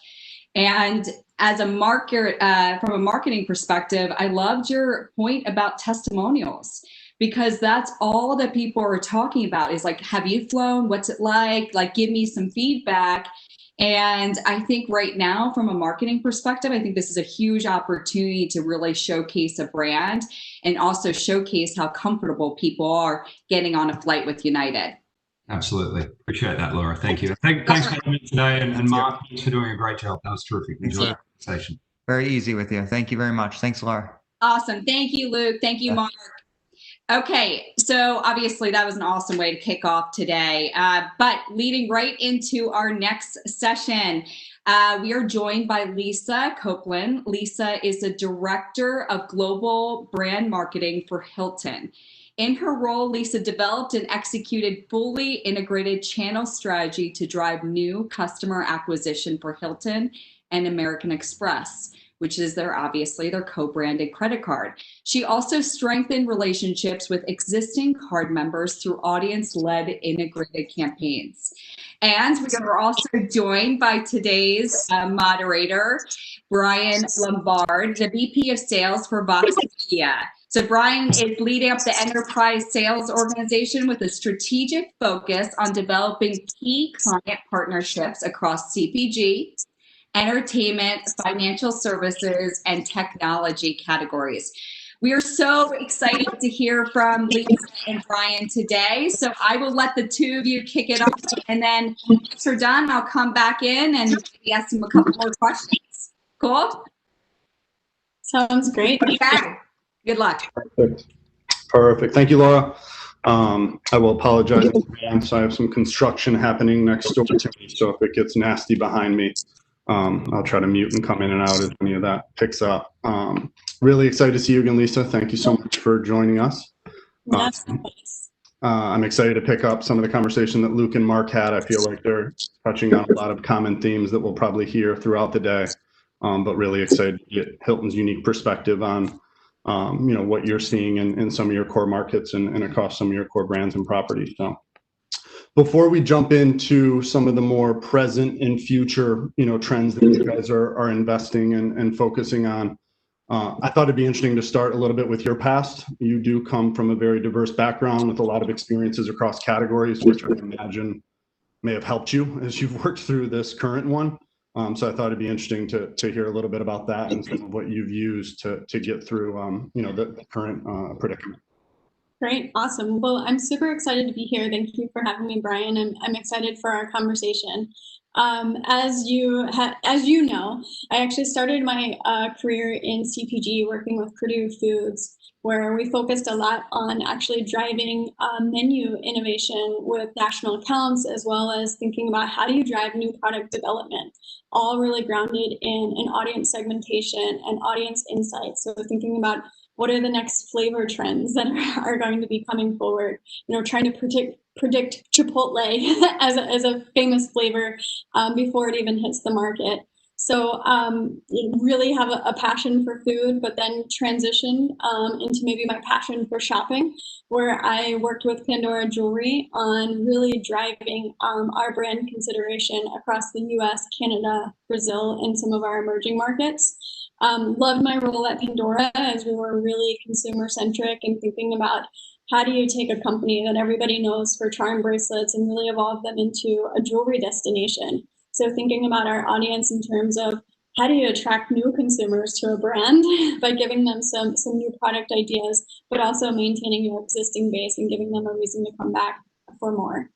And as a market, from a marketing perspective, I loved your point about testimonials, because that's all that people are talking about is like, have you flown? What's it like? Like, give me some feedback. And I think right now, from a marketing perspective, I think this is a huge opportunity to really showcase a brand and also showcase how comfortable people are getting on a flight with United. Absolutely. Appreciate that, Laura. Thank you. Thanks for having me today. And Mark, thanks for doing a great job. That was terrific. Enjoy the conversation. Very easy with you. Thank you very much. Thanks, Laura. Awesome. Thank you, Luke. Thank you, Mark. Okay, so obviously that was an awesome way to kick off today. But leading right into our next session, we are joined by Lisa Copeland. Lisa is the Director of Global Brand Marketing for Hilton. In her role, Lisa developed and executed fully integrated channel strategy to drive new customer acquisition for Hilton and American Express, which is obviously their co-branded credit card. She also strengthened relationships with existing card members through audience-led integrated campaigns. And we are also joined by today's moderator, Brian Lombard, the VP of Sales for Vox Media. So Brian is leading up the enterprise sales organization with a strategic focus on developing key client partnerships across CPG, entertainment, financial services, and technology categories. We are so excited to hear from Lisa and Brian today. So I will let the two of you kick it off, and then once we're done, I'll come back in and maybe ask them a couple more questions. Cool? Sounds great. Okay. Good luck. Perfect. Thank you, Laura. I will apologize in advance. I have some construction happening next door to me, so if it gets nasty behind me, I'll try to mute and come in and out as any of that picks up. Really excited to see you again, Lisa. Thank you so much for joining us. I'm excited to pick up some of the conversation that Luke and Mark had. I feel like they're touching on a lot of common themes that we'll probably hear throughout the day, but really excited to get Hilton's unique perspective on what you're seeing in some of your core markets and across some of your core brands and properties. So before we jump into some of the more present and future, trends that you guys are investing and focusing on, I thought it'd be interesting to start a little bit with your past. You do come from a very diverse background with a lot of experiences across categories, which I imagine may have helped you as you've worked through this current one. So I thought it'd be interesting to hear a little bit about that and some of what you've used to get through, the current predicament. Great. Awesome. Well, I'm super excited to be here. Thank you for having me, Brian. I'm excited for our conversation. As you know, I actually started my career in CPG working with Purdue Foods, where we focused a lot on actually driving menu innovation with national accounts, as well as thinking about how do you drive new product development, all really grounded in an audience segmentation and audience insights. So thinking about what are the next flavor trends that are going to be coming forward, trying to predict Chipotle as a famous flavor before it even hits the market. So really have a passion for food, but then transition into maybe my passion for shopping, where I worked with Pandora Jewelry on really driving our brand consideration across the US, Canada, Brazil, and some of our emerging markets. Loved my role at Pandora as we were really consumer centric and thinking about how do you take a company that everybody knows for charm bracelets and really evolve them into a jewelry destination. So thinking about our audience in terms of how do you attract new consumers to a brand by giving them some new product ideas, but also maintaining your existing base and giving them a reason to come back for more.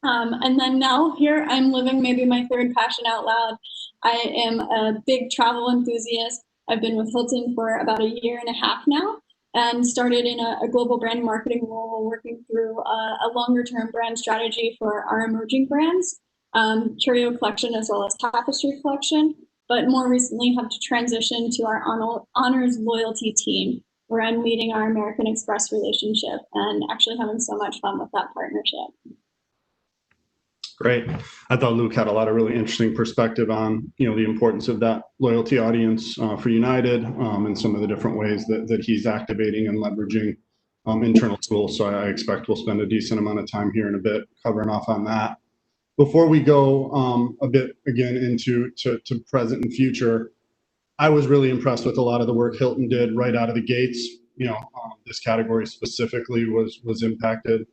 And then now here I'm living maybe my third passion out loud. I am a big travel enthusiast. I've been with Hilton for about a year and a half now, and started in a global brand marketing role, working through a longer term brand strategy for our emerging brands, Curio Collection as well as Tapestry Collection, but more recently have to transition to our Honors Loyalty team, where I'm leading our American Express relationship and actually having so much fun with that partnership. Great. I thought Luke had a lot of really interesting perspective on, the importance of that loyalty audience for United and some of the different ways that he's activating and leveraging internal tools. So I expect we'll spend a decent amount of time here in a bit covering off on that. Before we go a bit again into present and future, I was really impressed with a lot of the work Hilton did right out of the gates. This category specifically was impacted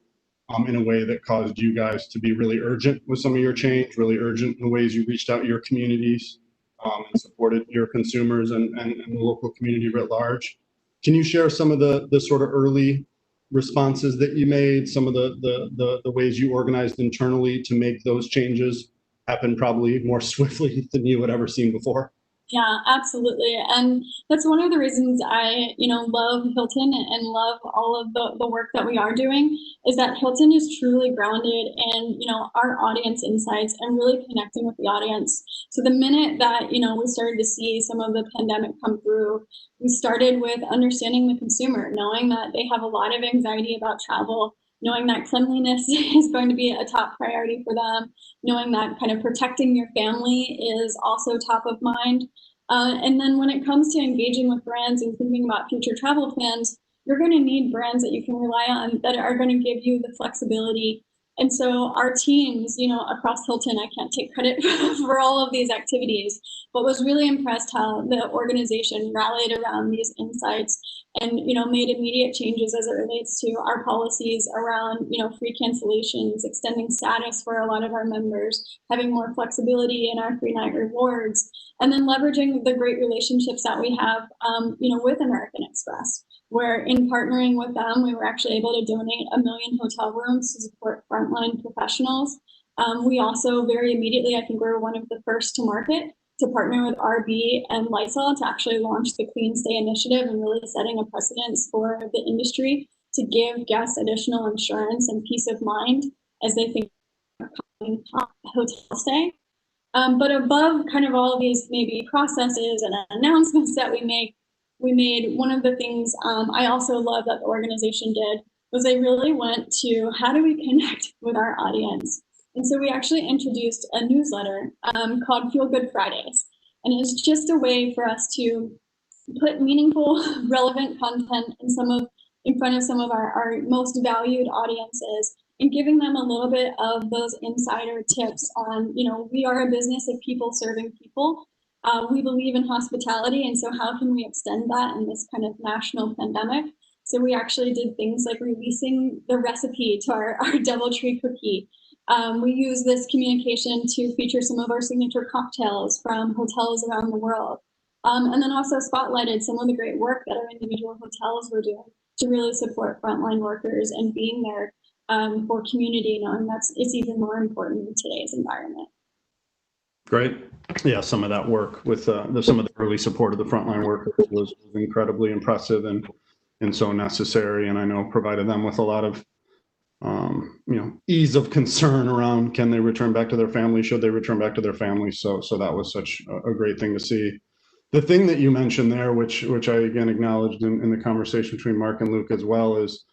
in a way that caused you guys to be really urgent with some of your change, really urgent in the ways you reached out to your communities and supported your consumers and the local community writ large. Can you share some of the sort of early responses that you made, some of the ways you organized internally to make those changes happen probably more swiftly than you had ever seen before? Yeah, absolutely. And that's one of the reasons I, love Hilton and love all of the work that we are doing is that Hilton is truly grounded in, our audience insights and really connecting with the audience. So the minute that, we started to see some of the pandemic come through, we started with understanding the consumer, knowing that they have a lot of anxiety about travel, knowing that cleanliness is going to be a top priority for them, knowing that kind of protecting your family is also top of mind. And then when it comes to engaging with brands and thinking about future travel plans, you're going to need brands that you can rely on that are going to give you the flexibility. And so our teams, across Hilton, I can't take credit for all of these activities, but was really impressed how the organization rallied around these insights and, made immediate changes as it relates to our policies around, free cancellations, extending status for a lot of our members, having more flexibility in our free night rewards, and then leveraging the great relationships that we have, with American Express, where in partnering with them, we were actually able to donate 1 million hotel rooms to support frontline professionals. We also very immediately, I think we were one of the first to market to partner with RB and Lysol to actually launch the Clean Stay initiative and really setting a precedence for the industry to give guests additional insurance and peace of mind as they think about hotel stay. But above kind of all of these maybe processes and announcements that we made one of the things I also love that the organization did was they really went to how do we connect with our audience. And so we actually introduced a newsletter called Feel Good Fridays. And it's just a way for us to put meaningful, relevant content in front of some of our most valued audiences and giving them a little bit of those insider tips on, we are a business of people serving people. We believe in hospitality, and so how can we extend that in this kind of national pandemic? So we actually did things like releasing the recipe to our DoubleTree cookie. We use this communication to feature some of our signature cocktails from hotels around the world. And then also spotlighted some of the great work that our individual hotels were doing to really support frontline workers and being there for community, knowing it's even more important in today's environment. Great. Yeah, some of that work with some of the early support of the frontline workers was incredibly impressive and so necessary. And I know provided them with a lot of ease of concern around can they return back to their family, should they return back to their family. So that was such a great thing to see. The thing that you mentioned there, which I again acknowledged in the conversation between Mark and Luke as well, is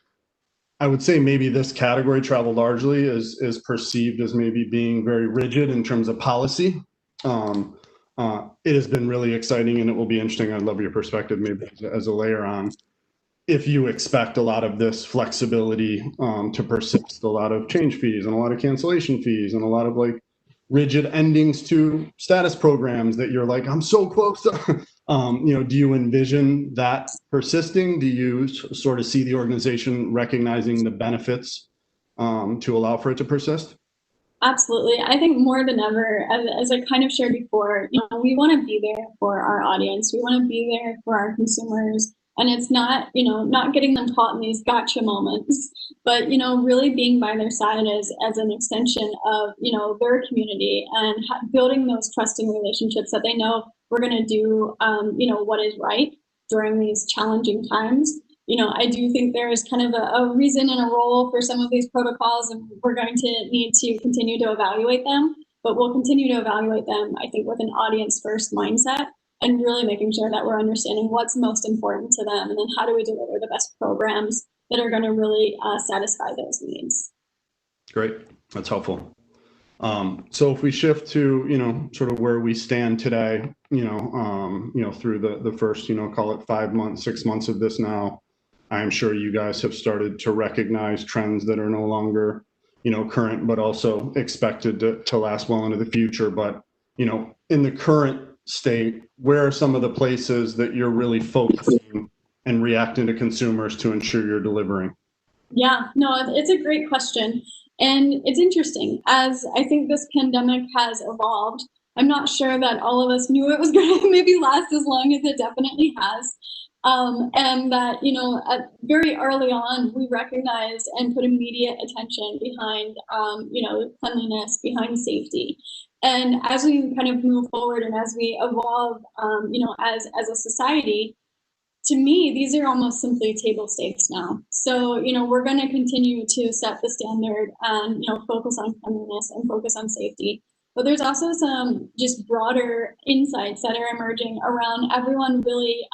I would say maybe this category, travel largely, is perceived as maybe being very rigid in terms of policy. It has been really exciting, and it will be interesting. I'd love your perspective maybe as a layer on if you expect a lot of this flexibility to persist, a lot of change fees and a lot of cancellation fees and a lot of like rigid endings to status programs that you're like, I'm so close to. Do you envision that persisting? Do you sort of see the organization recognizing the benefits to allow for it to persist? Absolutely. I think more than ever, as I kind of shared before, we want to be there for our audience. We want to be there for our consumers. And it's not, not getting them caught in these gotcha moments, but, really being by their side as an extension of, their community and building those trusting relationships that they know we're going to do, what is right during these challenging times. I do think there is kind of a reason and a role for some of these protocols, and we're going to need to continue to evaluate them, but we'll continue to evaluate them, I think, with an audience first mindset and really making sure that we're understanding what's most important to them and then how do we deliver the best programs that are going to really satisfy those needs. Great. That's helpful. So if we shift to, sort of where we stand today, through the first, call it 5 months, 6 months of this now, I'm sure you guys have started to recognize trends that are no longer, current, but also expected to last well into the future. But, in the current state, where are some of the places that you're really focusing and reacting to consumers to ensure you're delivering? Yeah, no, it's a great question. And it's interesting, as I think this pandemic has evolved. I'm not sure that all of us knew it was going to maybe last as long as it definitely has. And that, you know, very early on, we recognized and put immediate attention behind, you know, cleanliness, behind safety. And as we kind of move forward and as we evolve, you know, as a society, to me, these are almost simply table stakes now. So, you know, we're going to continue to set the standard and, you know, focus on cleanliness and focus on safety. But there's also some just broader insights that are emerging around everyone really,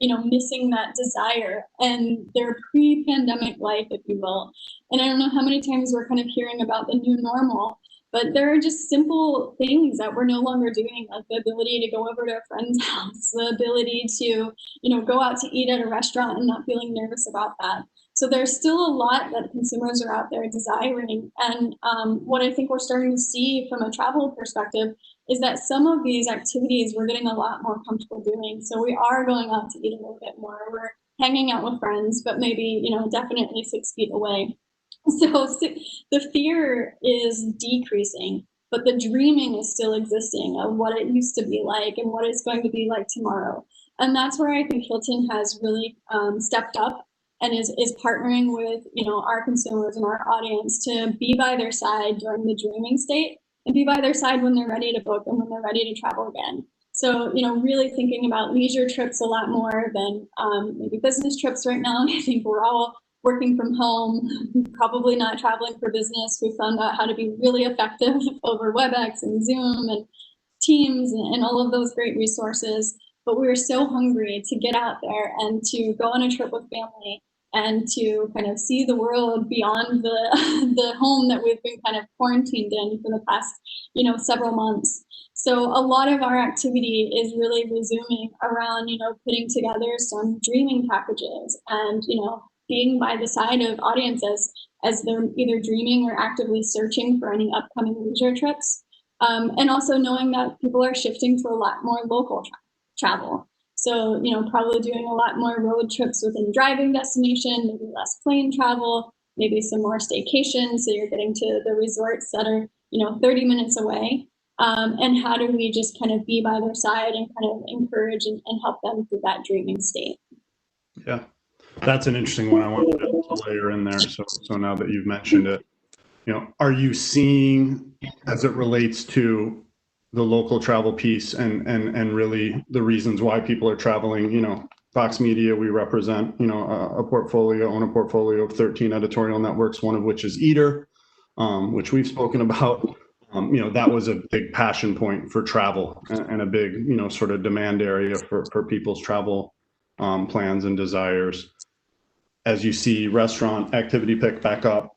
you know, missing that desire and their pre-pandemic life, if you will. And I don't know how many times we're kind of hearing about the new normal, but there are just simple things that we're no longer doing, like the ability to go over to a friend's house, the ability to, you know, go out to eat at a restaurant and not feeling nervous about that. So there's still a lot that consumers are out there desiring. And what I think we're starting to see from a travel perspective is that some of these activities we're getting a lot more comfortable doing. So we are going out to eat a little bit more. We're hanging out with friends, but maybe, you know, definitely 6 feet away. So the fear is decreasing, but the dreaming is still existing of what it used to be like and what it's going to be like tomorrow. And that's where I think Hilton has really stepped up and is partnering with, you know, our consumers and our audience to be by their side during the dreaming state and be by their side when they're ready to book and when they're ready to travel again. So, you know, really thinking about leisure trips a lot more than maybe business trips right now. I think we're all working from home, probably not traveling for business. We found out how to be really effective over WebEx and Zoom and Teams and all of those great resources. But we were so hungry to get out there and to go on a trip with family and to kind of see the world beyond the the home that we've been kind of quarantined in for the past, you know, several months. So a lot of our activity is really resuming around, you know, putting together some dreaming packages and, you know, being by the side of audiences as they're either dreaming or actively searching for any upcoming leisure trips. And also knowing that people are shifting to a lot more local travel. So, you know, probably doing a lot more road trips within driving destination, maybe less plane travel, maybe some more staycations. So you're getting to the resorts that are, you know, 30 minutes away. And how do we just kind of be by their side and kind of encourage and help them through that dreaming state? Yeah, that's an interesting one I wanted to layer in there. So now that you've mentioned it, you know, are you seeing as it relates to the local travel piece and really the reasons why people are traveling, you know, Fox Media, we represent, you know, own a portfolio of 13 editorial networks, one of which is Eater, which we've spoken about. You know, that was a big passion point for travel and a big, you know, sort of demand area for people's travel plans and desires. As you see restaurant activity pick back up,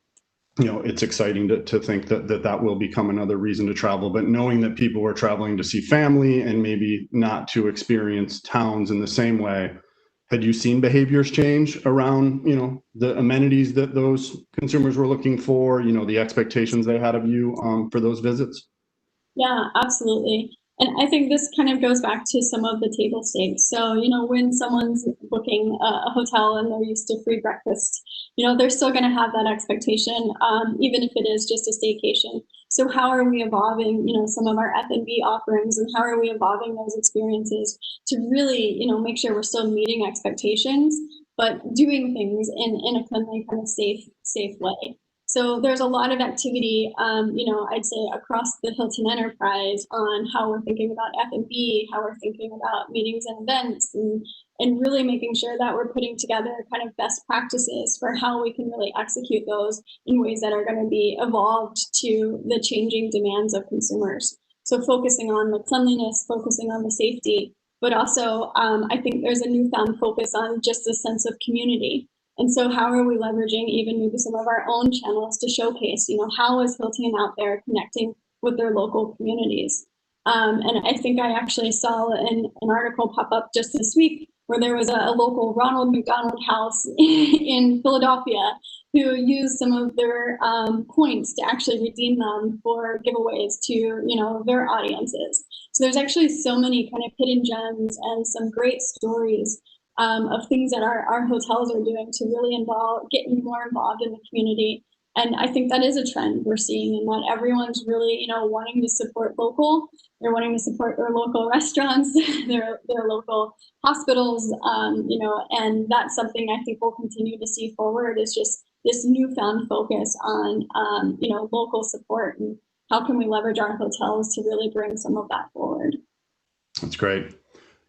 you know, it's exciting to think that will become another reason to travel. But knowing that people were traveling to see family and maybe not to experience towns in the same way, had you seen behaviors change around, you know, the amenities that those consumers were looking for, you know, the expectations they had of you for those visits? Yeah, absolutely. And I think this kind of goes back to some of the table stakes. So, you know, when someone's booking a hotel and they're used to free breakfast, you know, they're still going to have that expectation, even if it is just a staycation. So how are we evolving, you know, some of our F&B offerings and how are we evolving those experiences to really, you know, make sure we're still meeting expectations, but doing things in a cleanly, kind of safe way. So there's a lot of activity, you know, I'd say across the Hilton enterprise on how we're thinking about F&B, how we're thinking about meetings and events, and really making sure that we're putting together kind of best practices for how we can really execute those in ways that are going to be evolved to the changing demands of consumers. So focusing on the cleanliness, focusing on the safety, but also I think there's a newfound focus on just a sense of community. And so how are we leveraging even maybe some of our own channels to showcase, you know, how is Hilton out there connecting with their local communities? And I think I actually saw an article pop up just this week where there was a local Ronald McDonald House in Philadelphia who used some of their points to actually redeem them for giveaways to, you know, their audiences. So there's actually so many kind of hidden gems and some great stories of things that our hotels are doing to really getting more involved in the community And I think that is a trend we're seeing, in that everyone's really, wanting to support local. They're wanting to support their local restaurants, their local hospitals, and that's something I think we'll continue to see forward, is just this newfound focus on, local support, and how can we leverage our hotels to really bring some of that forward. That's great.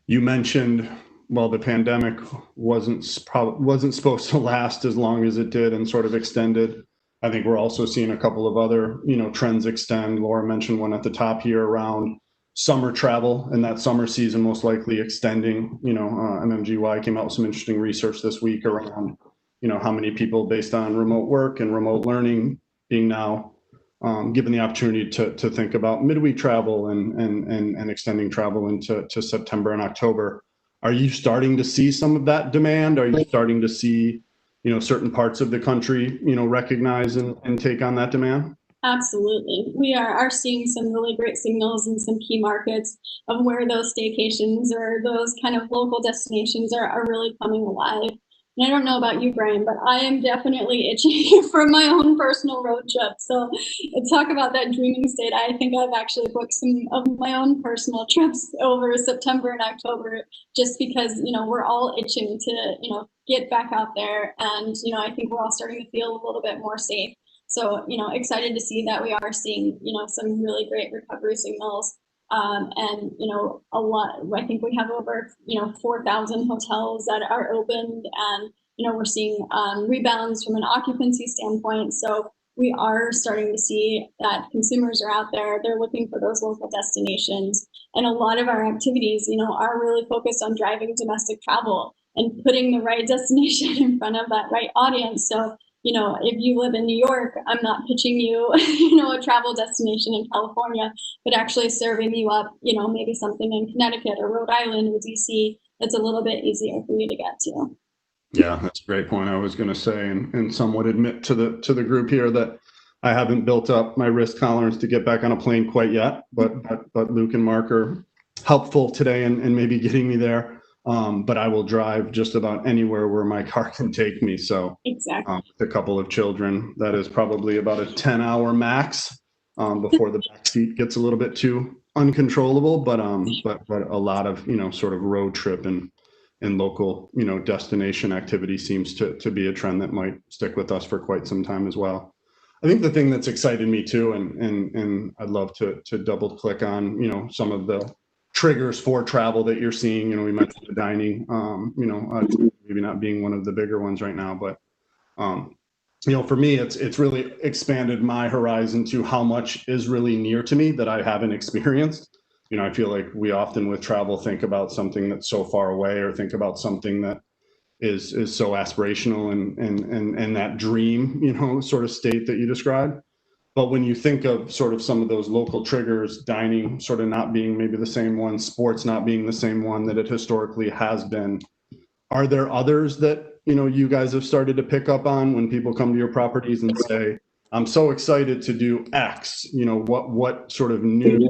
You mentioned, well, the pandemic wasn't supposed to last as long as it did and sort of extended. I think we're also seeing a couple of other, trends extend. Laura mentioned one at the top here around summer travel, and that summer season most likely extending. MMGY came out with some interesting research this week around, how many people, based on remote work and remote learning, being now given the opportunity to think about midweek travel and extending travel into September and October. Are you starting to see some of that demand? Are you starting to see, certain parts of the country, recognize and take on that demand? Absolutely. We are seeing some really great signals in some key markets of where those staycations or those kind of local destinations are really coming alive. And I don't know about you, Brian, but I am definitely itching for my own personal road trip. So talk about that dreaming state. I think I've actually booked some of my own personal trips over September and October, just because, we're all itching to, get back out there. And, I think we're all starting to feel a little bit more safe. So, excited to see that we are seeing, some really great recovery signals. And, a lot, I think we have over, 4,000 hotels that are opened, and, we're seeing rebounds from an occupancy standpoint. So we are starting to see that consumers are out there, they're looking for those local destinations. And a lot of our activities, are really focused on driving domestic travel and putting the right destination in front of that right audience. So, if you live in New York, I'm not pitching you, a travel destination in California, but actually serving you up, maybe something in Connecticut or Rhode Island or DC that's a little bit easier for you to get to. Yeah, that's a great point. I was going to say, and some would admit to the group here that I haven't built up my risk tolerance to get back on a plane quite yet, but Luke and Mark are helpful today and maybe getting me there. But I will drive just about anywhere where my car can take me. So exactly. With a couple of children, that is probably about a 10-hour max before the back seat gets a little bit too uncontrollable. But a lot of, sort of road trip and local, destination activity seems to be a trend that might stick with us for quite some time as well. I think the thing that's excited me too, and I'd love to double click on, some of the triggers for travel that you're seeing. We mentioned the dining, maybe not being one of the bigger ones right now, but for me, it's really expanded my horizon to how much is really near to me that I haven't experienced. I feel like we often with travel think about something that's so far away, or think about something that is so aspirational and that dream, sort of state that you described. But when you think of sort of some of those local triggers, dining sort of not being maybe the same one, sports not being the same one that it historically has been, are there others that, you guys have started to pick up on when people come to your properties and say, I'm so excited to do X, what sort of new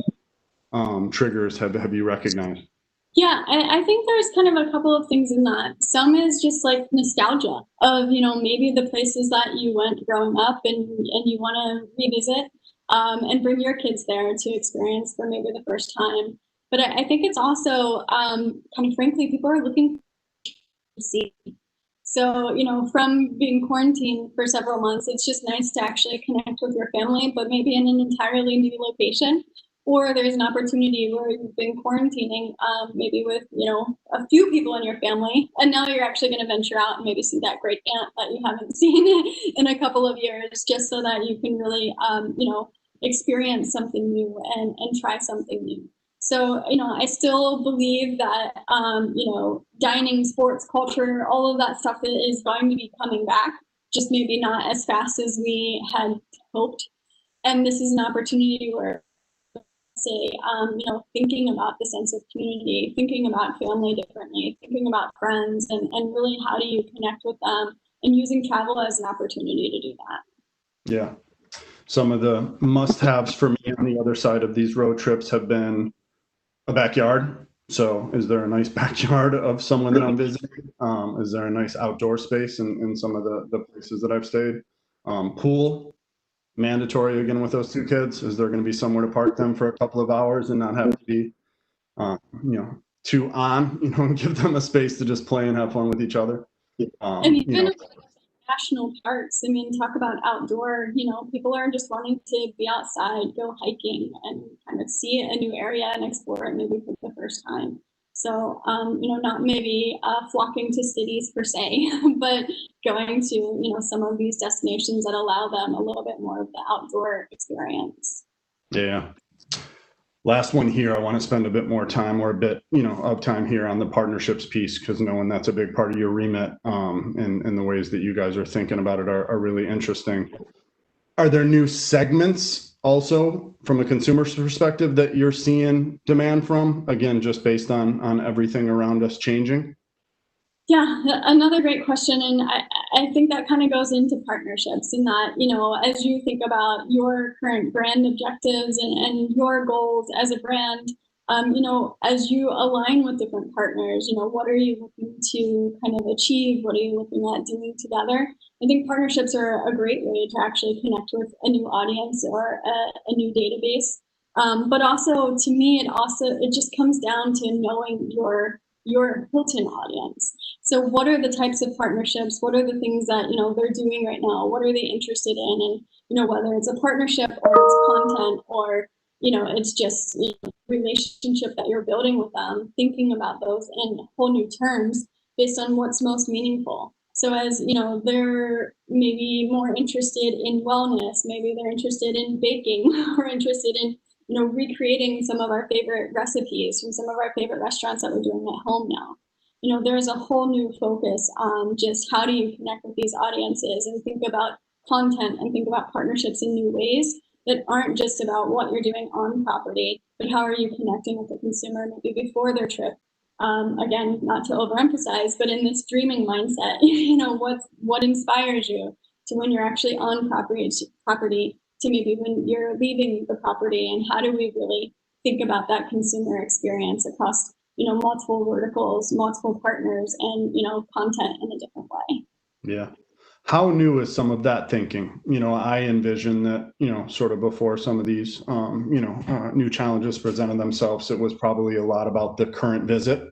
triggers have you recognized? Yeah, I think there's kind of a couple of things in that. Some is just like nostalgia of, maybe the places that you went growing up and you want to revisit and bring your kids there to experience for maybe the first time. But I think it's also kind of frankly, people are looking to see. So, from being quarantined for several months, it's just nice to actually connect with your family, but maybe in an entirely new location. Or there's an opportunity where you've been quarantining maybe with, a few people in your family, and now you're actually going to venture out and maybe see that great aunt that you haven't seen in a couple of years, just so that you can really, experience something new and try something new. So, I still believe that, dining, sports, culture, all of that stuff is going to be coming back, just maybe not as fast as we had hoped. And this is an opportunity where, say, thinking about the sense of community, thinking about family differently, thinking about friends, and really how do you connect with them, and using travel as an opportunity to do that. Yeah. Some of the must-haves for me on the other side of these road trips have been a backyard. So is there a nice backyard of someone that I'm visiting? Is there a nice outdoor space in some of the places that I've stayed? Pool, mandatory again with those two kids. Is there going to be somewhere to park them for a couple of hours and not have to be, too on, and give them a space to just play and have fun with each other? And even national parks, I mean, talk about outdoor, people are just wanting to be outside, go hiking and kind of see a new area and explore it maybe for the first time. So, not maybe flocking to cities per se, but going to, some of these destinations that allow them a little bit more of the outdoor experience. Yeah. Last one here, I want to spend a bit more time or a bit, of time here on the partnerships piece, because knowing that's a big part of your remit, and the ways that you guys are thinking about it are really interesting. Are there new segments also from a consumer's perspective that you're seeing demand from, again, just based on everything around us changing? Yeah, another great question. And I think that kind of goes into partnerships in that, as you think about your current brand objectives and your goals as a brand, as you align with different partners, what are you looking to kind of achieve? What are you looking at doing together? I think partnerships are a great way to actually connect with a new audience or a new database. But also, to me, it just comes down to knowing your Hilton audience. So what are the types of partnerships? What are the things that, they're doing right now? What are they interested in? And, whether it's a partnership or it's content or, it's just relationship that you're building with them, thinking about those in whole new terms based on what's most meaningful. So as, they're maybe more interested in wellness, maybe they're interested in baking or interested in, recreating some of our favorite recipes from some of our favorite restaurants that we're doing at home now. There's a whole new focus on just how do you connect with these audiences and think about content and think about partnerships in new ways that aren't just about what you're doing on property, but how are you connecting with the consumer maybe before their trip. Again, not to overemphasize, but in this dreaming mindset, what inspires you to when you're actually on property to maybe when you're leaving the property, and how do we really think about that consumer experience across multiple verticals, multiple partners, and content in a different way. Yeah. How new is some of that thinking? I envision that, sort of before some of these, new challenges presented themselves, it was probably a lot about the current visit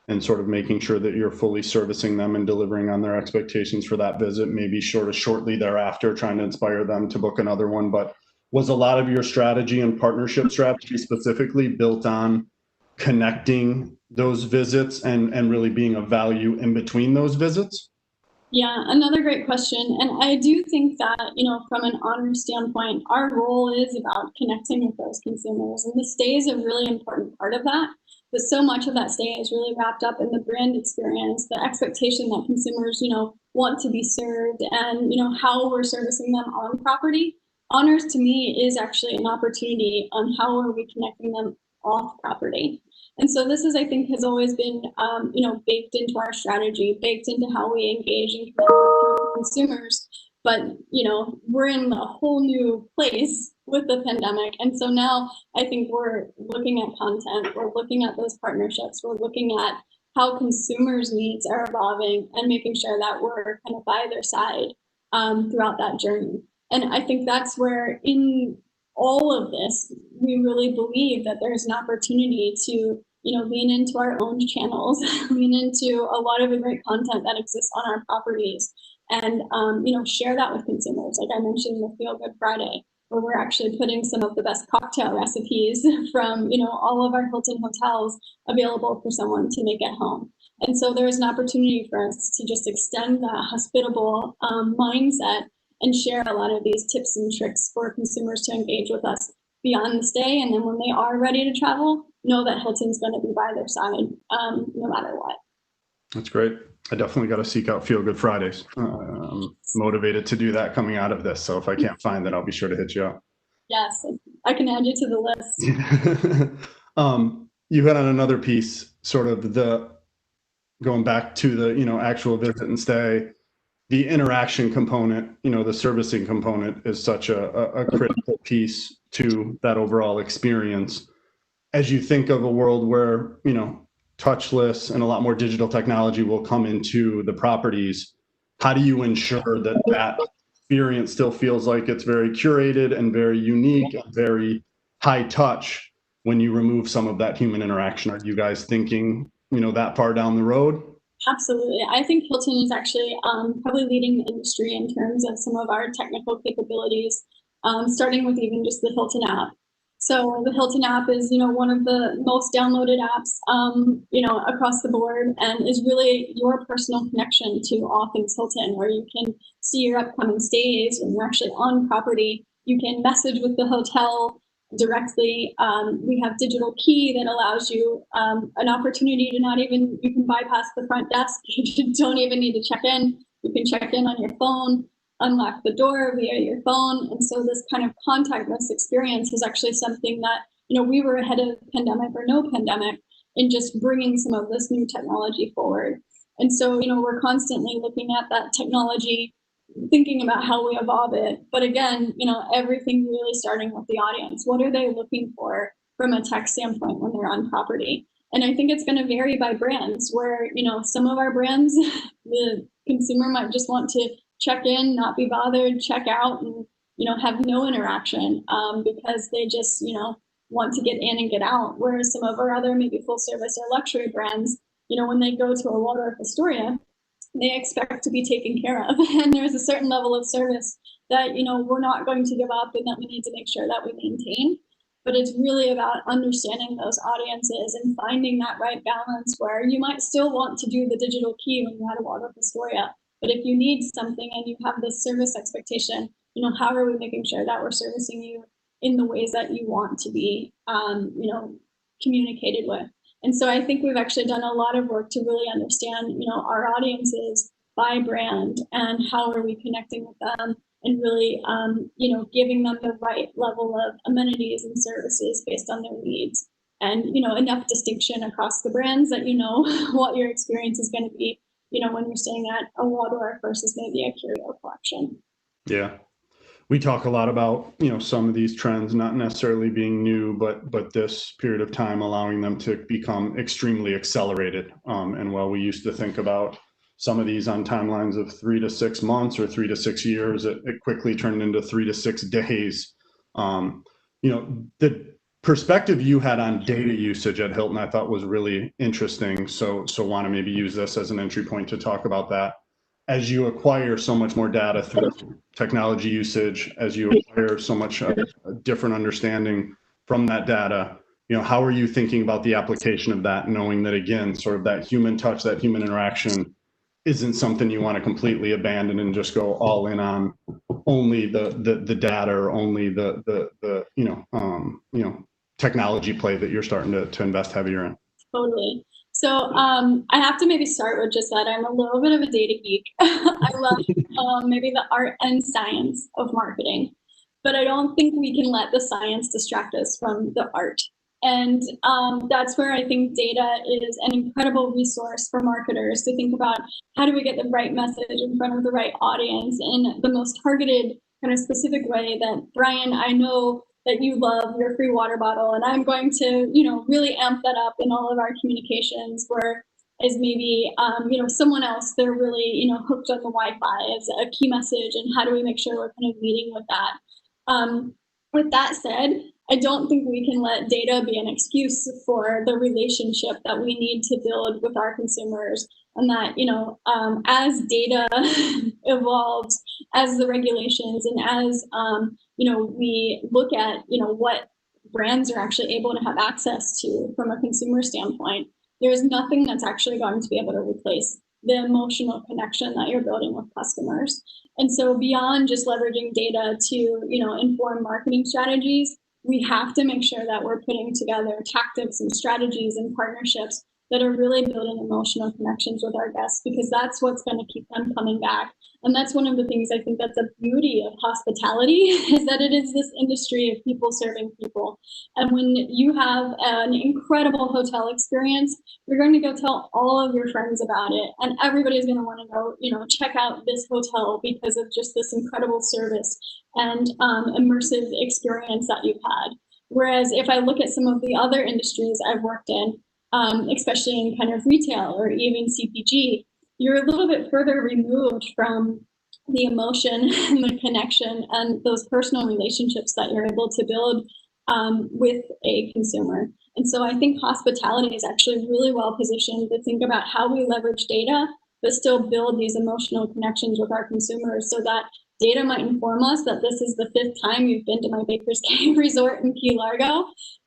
and sort of making sure that you're fully servicing them and delivering on their expectations for that visit, maybe shortly thereafter, trying to inspire them to book another one. But was a lot of your strategy and partnership strategy specifically built on connecting those visits and really being of value in between those visits? Yeah, another great question. And I do think that, from an honor standpoint, our role is about connecting with those consumers. And the stay is a really important part of that. But so much of that stay is really wrapped up in the brand experience, the expectation that consumers, want to be served, and, how we're servicing them on property. Honors to me is actually an opportunity on how are we connecting them off property. And so this I think, has always been, baked into our strategy, baked into how we engage and connect with consumers. But, we're in a whole new place with the pandemic. And so now I think we're looking at content, we're looking at those partnerships, we're looking at how consumers' needs are evolving and making sure that we're kind of by their side throughout that journey. And I think that's where in all of this, we really believe that there's an opportunity to, lean into our own channels, lean into a lot of the great content that exists on our properties, and, share that with consumers. Like I mentioned, the Feel Good Friday, where we're actually putting some of the best cocktail recipes from, all of our Hilton hotels available for someone to make at home. And so there's an opportunity for us to just extend that hospitable mindset and share a lot of these tips and tricks for consumers to engage with us beyond the stay. And then when they are ready to travel, know that Hilton's going to be by their side no matter what. That's great. I definitely got to seek out Feel Good Fridays. Motivated to do that coming out of this. So if I can't find it, I'll be sure to hit you up. Yes, I can add you to the list. You hit on another piece, sort of going back to the, actual visit and stay. The interaction component, the servicing component is such a critical piece to that overall experience. As you think of a world where, touchless and a lot more digital technology will come into the properties, how do you ensure that experience still feels like it's very curated and very unique and very high touch when you remove some of that human interaction. Are you guys thinking, that far down the road? Absolutely. I think Hilton is actually probably leading the industry in terms of some of our technical capabilities, starting with even just the Hilton app. So the Hilton app is, one of the most downloaded apps, across the board, and is really your personal connection to all things Hilton, where you can see your upcoming stays when you're actually on property. You can message with the hotel directly. We have digital key that allows you an opportunity to you can bypass the front desk. You don't even need to check in. You can check in on your phone, unlock the door via your phone. And so this kind of contactless experience is actually something that, we were ahead of pandemic or no pandemic in just bringing some of this new technology forward. And so, we're constantly looking at that technology, thinking about how we evolve it. But again, everything really starting with the audience. What are they looking for from a tech standpoint when they're on property? And I think it's going to vary by brands where, some of our brands, the consumer might just want to check in, not be bothered, check out, and, have no interaction because they just, want to get in and get out. Whereas some of our other maybe full service or luxury brands, when they go to a Waldorf Astoria, they expect to be taken care of. And there's a certain level of service that, we're not going to give up and that we need to make sure that we maintain. But it's really about understanding those audiences and finding that right balance where you might still want to do the digital key when you're at a Waldorf Astoria. But if you need something and you have this service expectation, how are we making sure that we're servicing you in the ways that you want to be, communicated with? And so I think we've actually done a lot of work to really understand, our audiences by brand and how are we connecting with them and really, giving them the right level of amenities and services based on their needs. And, enough distinction across the brands that what your experience is going to be, when you're staying at a Waldorf versus maybe a Curio Collection. Yeah. We talk a lot about, some of these trends not necessarily being new, but this period of time allowing them to become extremely accelerated. And while we used to think about some of these on timelines of 3 to 6 months or 3 to 6 years, it quickly turned into 3 to 6 days. The perspective you had on data usage at Hilton, I thought was really interesting. So want to maybe use this as an entry point to talk about that. As you acquire so much more data through technology usage, as you acquire so much different understanding from that data, how are you thinking about the application of that, knowing that, again, sort of that human touch, that human interaction isn't something you want to completely abandon and just go all in on only the data or only the technology play that you're starting to invest heavier in? Totally. So I have to maybe start with just that I'm a little bit of a data geek. I love maybe the art and science of marketing, but I don't think we can let the science distract us from the art. And that's where I think data is an incredible resource for marketers to think about how do we get the right message in front of the right audience in the most targeted kind of specific way that, Brian, I know that you love your free water bottle, and I'm going to, really amp that up in all of our communications where as maybe, someone else, they're really, hooked on the Wi-Fi as a key message, and how do we make sure we're kind of leading with that? With that said, I don't think we can let data be an excuse for the relationship that we need to build with our consumers. And that, as data evolves, as the regulations and as, we look at, what brands are actually able to have access to from a consumer standpoint, there's nothing that's actually going to be able to replace the emotional connection that you're building with customers. And so beyond just leveraging data to, inform marketing strategies, we have to make sure that we're putting together tactics and strategies and partnerships that are really building emotional connections with our guests, because that's what's going to keep them coming back. And that's one of the things I think that's the beauty of hospitality is that it is this industry of people serving people. And when you have an incredible hotel experience, you're going to go tell all of your friends about it. And everybody's going to want to go, check out this hotel because of just this incredible service and immersive experience that you've had. Whereas if I look at some of the other industries I've worked in, especially in kind of retail or even CPG, you're a little bit further removed from the emotion and the connection and those personal relationships that you're able to build with a consumer. And so I think hospitality is actually really well positioned to think about how we leverage data, but still build these emotional connections with our consumers, so that data might inform us that this is the 5th time you've been to my Baker's Cave Resort in Key Largo.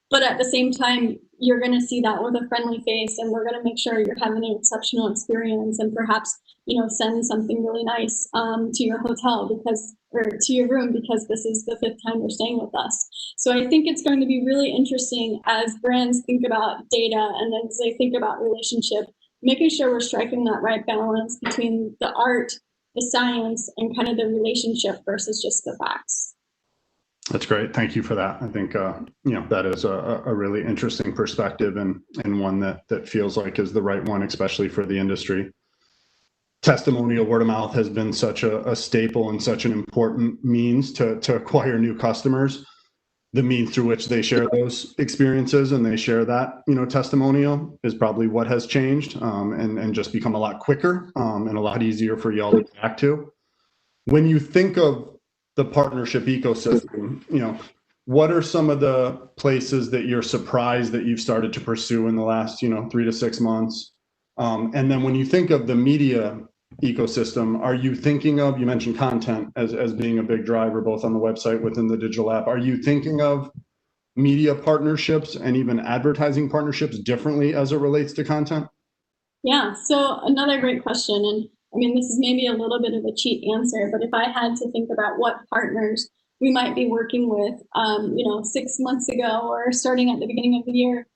But at the same time, you're going to see that with a friendly face, and we're going to make sure you're having an exceptional experience, and perhaps, you know, send something really nice to your hotel or to your room, because this is the 5th time you're staying with us. So I think it's going to be really interesting as brands think about data and as they think about relationship, making sure we're striking that right balance between the art, the science, and kind of the relationship versus just the facts. That's great. Thank you for that. I think, that is a really interesting perspective, and one that feels like is the right one, especially for the industry. Testimonial word of mouth has been such a staple and such an important means to acquire new customers. The means through which they share those experiences and they share that, testimonial is probably what has changed, and just become a lot quicker and a lot easier for y'all to react to. When you think of the partnership ecosystem, what are some of the places that you're surprised that you've started to pursue in the last, 3 to 6 months? And then when you think of the media ecosystem, are you thinking of, you mentioned content as being a big driver, both on the website, within the digital app. Are you thinking of media partnerships and even advertising partnerships differently as it relates to content? Yeah, so another great question. And I mean, this is maybe a little bit of a cheat answer, but if I had to think about what partners we might be working with, 6 months ago or starting at the beginning of the year,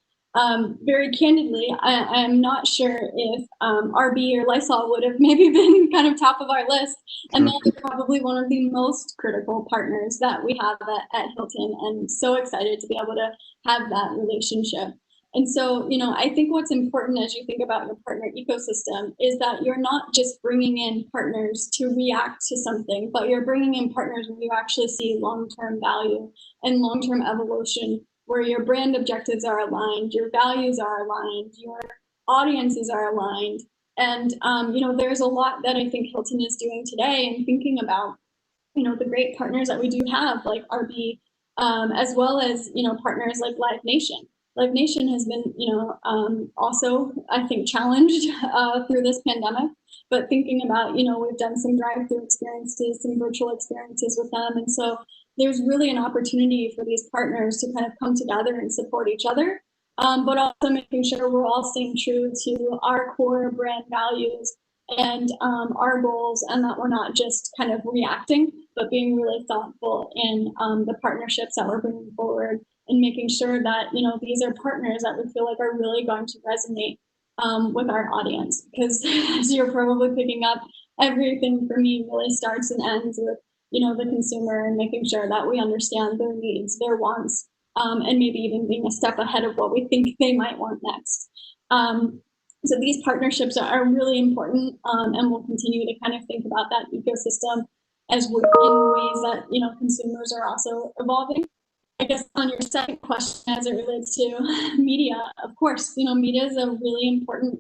very candidly, I am not sure if RB or Lysol would have maybe been kind of top of our list. And they're probably one of the most critical partners that we have at Hilton, and so excited to be able to have that relationship. And so, I think what's important as you think about your partner ecosystem is that you're not just bringing in partners to react to something, but you're bringing in partners where you actually see long-term value and long-term evolution, where your brand objectives are aligned, your values are aligned, your audiences are aligned. And, there's a lot that I think Hilton is doing today and thinking about, the great partners that we do have, like RB, as well as, partners like Live Nation. Live Nation has been, also, I think, challenged through this pandemic, but thinking about, we've done some drive-through experiences, some virtual experiences with them. And so there's really an opportunity for these partners to kind of come together and support each other, but also making sure we're all staying true to our core brand values and our goals, and that we're not just kind of reacting, but being really thoughtful in the partnerships that we're bringing forward, and making sure that, these are partners that we feel like are really going to resonate with our audience. Because as you're probably picking up, everything for me really starts and ends with, the consumer, and making sure that we understand their needs, their wants, and maybe even being a step ahead of what we think they might want next. So these partnerships are really important, and we'll continue to kind of think about that ecosystem as we're in ways that, consumers are also evolving. I guess on your second question, as it relates to media, of course, media is a really important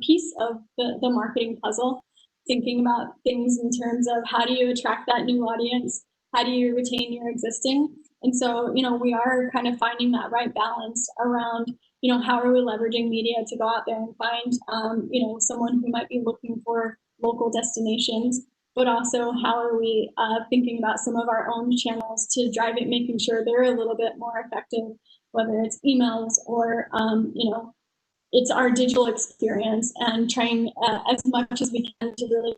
piece of the marketing puzzle. Thinking about things in terms of how do you attract that new audience? How do you retain your existing? And so, we are kind of finding that right balance around, how are we leveraging media to go out there and find, someone who might be looking for local destinations, but also how are we thinking about some of our own channels to drive it, making sure they're a little bit more effective, whether it's emails or, it's our digital experience, and trying as much as we can to really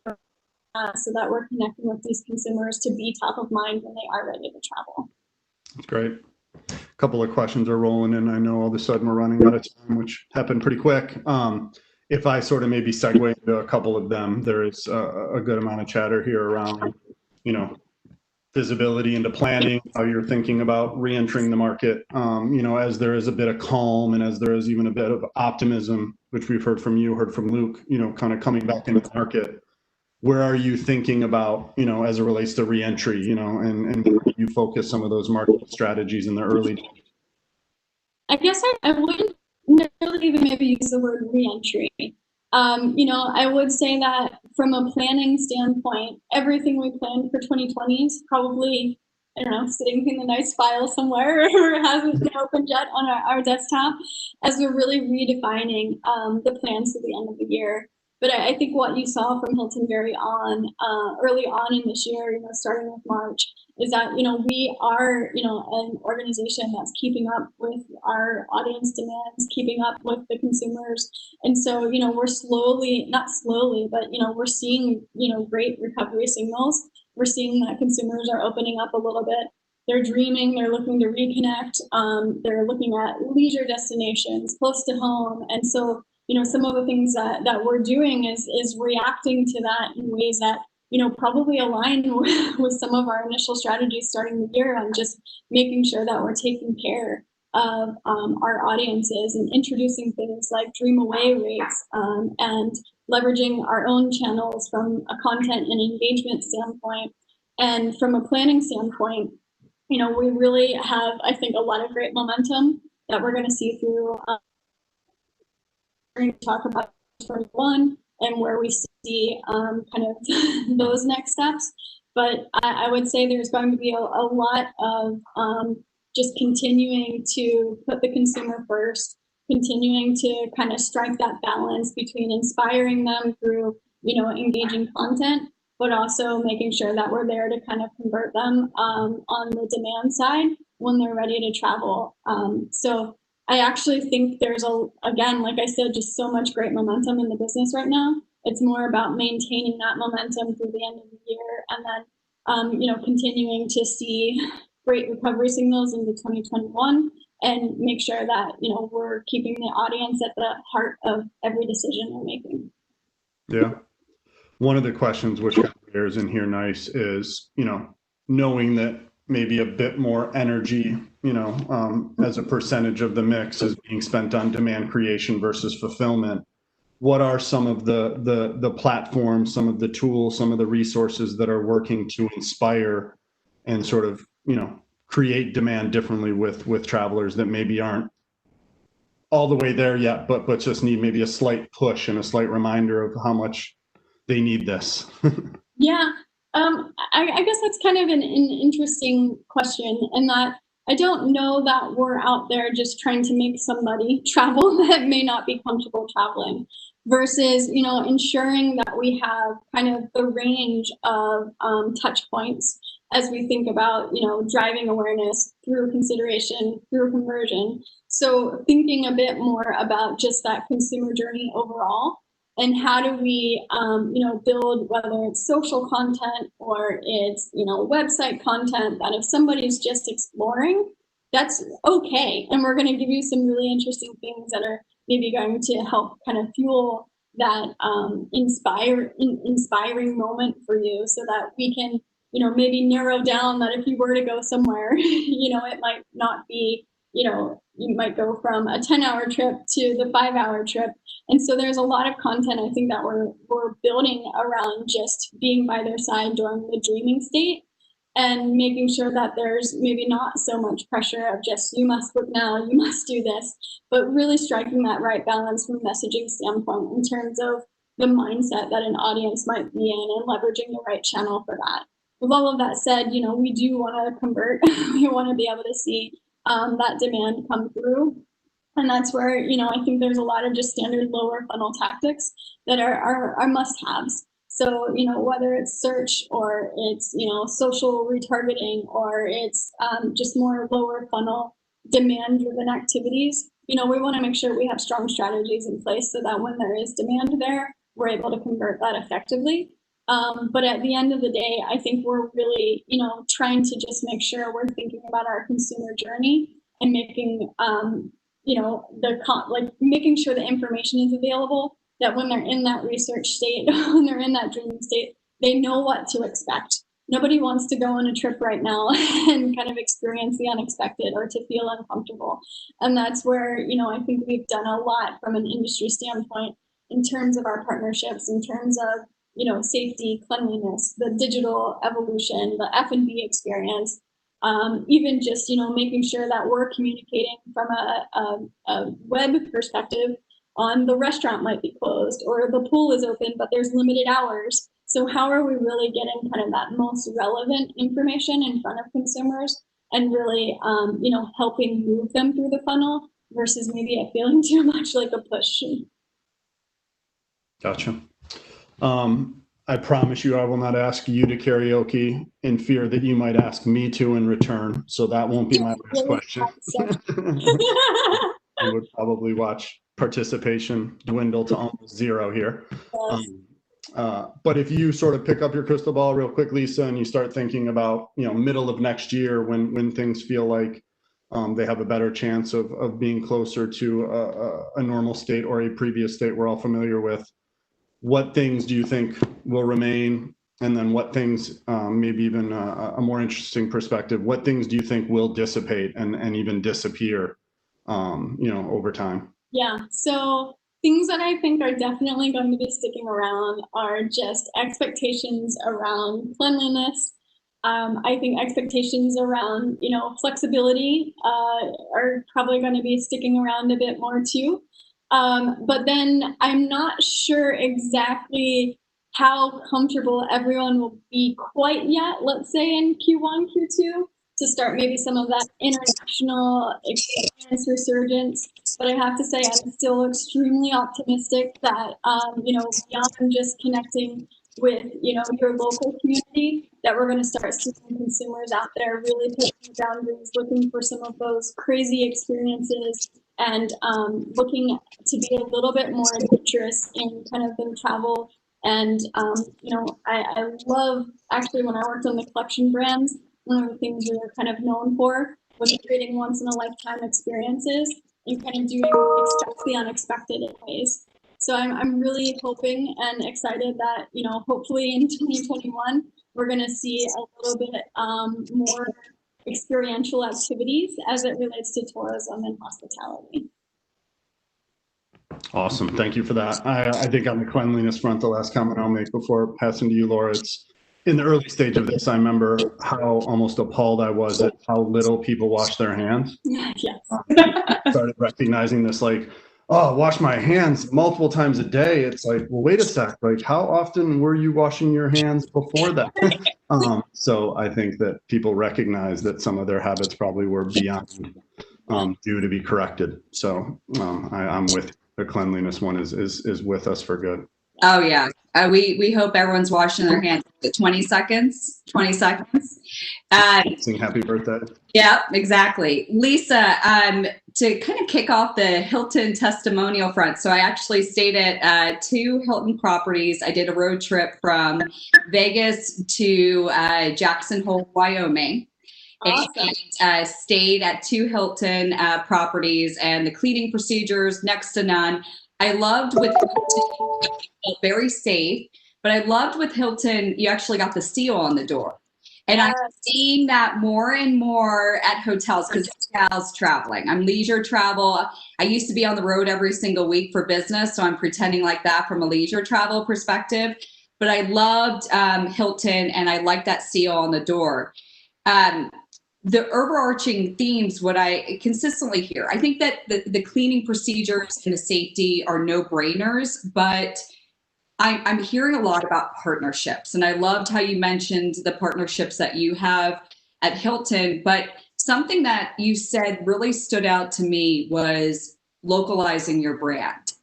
so that we're connecting with these consumers to be top of mind when they are ready to travel. That's great. A couple of questions are rolling in. I know all of a sudden we're running out of time, which happened pretty quick. If I sort of maybe segue into a couple of them, there is a good amount of chatter here around, visibility into planning, how you're thinking about re-entering the market, as there is a bit of calm and as there is even a bit of optimism, which we've heard from you, heard from Luke, kind of coming back into the market. Where are you thinking about, as it relates to re-entry, and you focus some of those market strategies in the early days? I guess I wouldn't necessarily even maybe use the word re-entry. I would say that from a planning standpoint, everything we planned for 2020 is probably, I don't know, sitting in a nice file somewhere or hasn't been opened yet on our desktop, as we're really redefining the plans for the end of the year. But I think what you saw from Hilton early on in this year, starting with March, is that, we are, an organization that's keeping up with our audience demands, keeping up with the consumers. And so, we're not slowly, but, we're seeing, great recovery signals. We're seeing that consumers are opening up a little bit. They're dreaming, they're looking to reconnect, they're looking at leisure destinations close to home. And so, some of the things that we're doing is reacting to that in ways that, probably align with some of our initial strategies starting the year on just making sure that we're taking care of our audiences and introducing things like dream away rates and leveraging our own channels from a content and engagement standpoint. And from a planning standpoint, we really have, I think, a lot of great momentum that we're going to see through. We're going to talk about 21 and where we see kind of those next steps. But I would say there's going to be a lot of just continuing to put the consumer first, continuing to kind of strike that balance between inspiring them through, engaging content, but also making sure that we're there to kind of convert them on the demand side when they're ready to travel. So I actually think there's again, like I said, just so much great momentum in the business right now. It's more about maintaining that momentum through the end of the year and then, continuing to see great recovery signals into 2021 and make sure that, we're keeping the audience at the heart of every decision we're making. Yeah. One of the questions which bears in here nice is, knowing that maybe a bit more energy, as a percentage of the mix is being spent on demand creation versus fulfillment. What are some of the platforms, some of the tools, some of the resources that are working to inspire and sort of, create demand differently with travelers that maybe aren't all the way there yet, but just need maybe a slight push and a slight reminder of how much they need this? Yeah. I guess that's kind of an interesting question, and that I don't know that we're out there just trying to make somebody travel that may not be comfortable traveling versus, ensuring that we have kind of the range of touch points as we think about, driving awareness through consideration, through conversion. So thinking a bit more about just that consumer journey overall. And how do we, build, whether it's social content or it's, website content, that if somebody's just exploring, that's okay. And we're going to give you some really interesting things that are maybe going to help kind of fuel that inspiring moment for you, so that we can, maybe narrow down that if you were to go somewhere, it might not be, you might go from a 10-hour trip to the 5-hour trip. And so there's a lot of content, I think, that we're building around just being by their side during the dreaming state and making sure that there's maybe not so much pressure of just, you must book now, you must do this, but really striking that right balance from a messaging standpoint in terms of the mindset that an audience might be in and leveraging the right channel for that. With all of that said, we do want to convert. We want to be able to see that demand come through. And that's where, I think there's a lot of just standard lower funnel tactics that are must-haves. So, whether it's search or it's, social retargeting or it's just more lower funnel demand-driven activities, we want to make sure we have strong strategies in place so that when there is demand there, we're able to convert that effectively. But at the end of the day, I think we're really, trying to just make sure we're thinking about our consumer journey and making, making sure the information is available, that when they're in that research state, when they're in that dreaming state, they know what to expect. Nobody wants to go on a trip right now and kind of experience the unexpected or to feel uncomfortable. And that's where, I think we've done a lot from an industry standpoint in terms of our partnerships, in terms of, safety, cleanliness, the digital evolution, the F&B experience, even just, making sure that we're communicating from a web perspective on the restaurant might be closed, or the pool is open, but there's limited hours. So how are we really getting kind of that most relevant information in front of consumers and really, helping move them through the funnel versus maybe it feeling too much like a push? Gotcha. I promise you I will not ask you to karaoke in fear that you might ask me to in return. So that won't be my last question. I would probably watch participation dwindle to almost zero here. But if you sort of pick up your crystal ball real quick, Lisa, and you start thinking about, middle of next year when things feel like they have a better chance of being closer to a normal state or a previous state we're all familiar with, what things do you think will remain? And then what things, maybe even a more interesting perspective, what things do you think will dissipate and even disappear, over time? Yeah, so things that I think are definitely going to be sticking around are just expectations around cleanliness. I think expectations around, flexibility are probably going to be sticking around a bit more too. But then I'm not sure exactly how comfortable everyone will be quite yet, let's say in Q1, Q2, to start maybe some of that international experience resurgence. But I have to say, I'm still extremely optimistic that, beyond just connecting with, your local community, that we're going to start seeing consumers out there really pushing boundaries, looking for some of those crazy experiences, and looking to be a little bit more adventurous in kind of the travel. And, I love, actually, when I worked on the collection brands, one of the things we were kind of known for was creating once in a lifetime experiences and kind of doing the unexpected in ways. So I'm really hoping and excited that, hopefully in 2021, we're going to see a little bit more experiential activities as it relates to tourism and hospitality. Awesome. Thank you for that. I think on the cleanliness front, the last comment I'll make before passing to you, Laura, it's in the early stage of this, I remember how almost appalled I was at how little people wash their hands. Yes. Started recognizing this, like, oh, wash my hands multiple times a day. It's like, well, wait a sec. Like, how often were you washing your hands before that? So I think that people recognize that some of their habits probably were beyond due to be corrected. So I'm with the cleanliness one is with us for good. Oh yeah. We hope everyone's washing their hands. 20 seconds. 20 seconds. Sing happy birthday. Yeah, exactly. Lisa, to kind of kick off the Hilton testimonial front. So I actually stayed at 2 Hilton properties. I did a road trip from Vegas to Jackson Hole, Wyoming. Awesome. And stayed at 2 Hilton properties, and the cleaning procedures next to none. I loved with Hilton, very safe, but I loved with Hilton, you actually got the seal on the door. And I'm seeing that more and more at hotels because hotels traveling. I'm leisure travel. I used to be on the road every single week for business, so I'm pretending like that from a leisure travel perspective. But I loved Hilton, and I liked that seal on the door. The overarching themes, what I consistently hear, I think that the cleaning procedures and the safety are no-brainers, but I'm hearing a lot about partnerships. And I loved how you mentioned the partnerships that you have at Hilton, but something that you said really stood out to me was localizing your brand.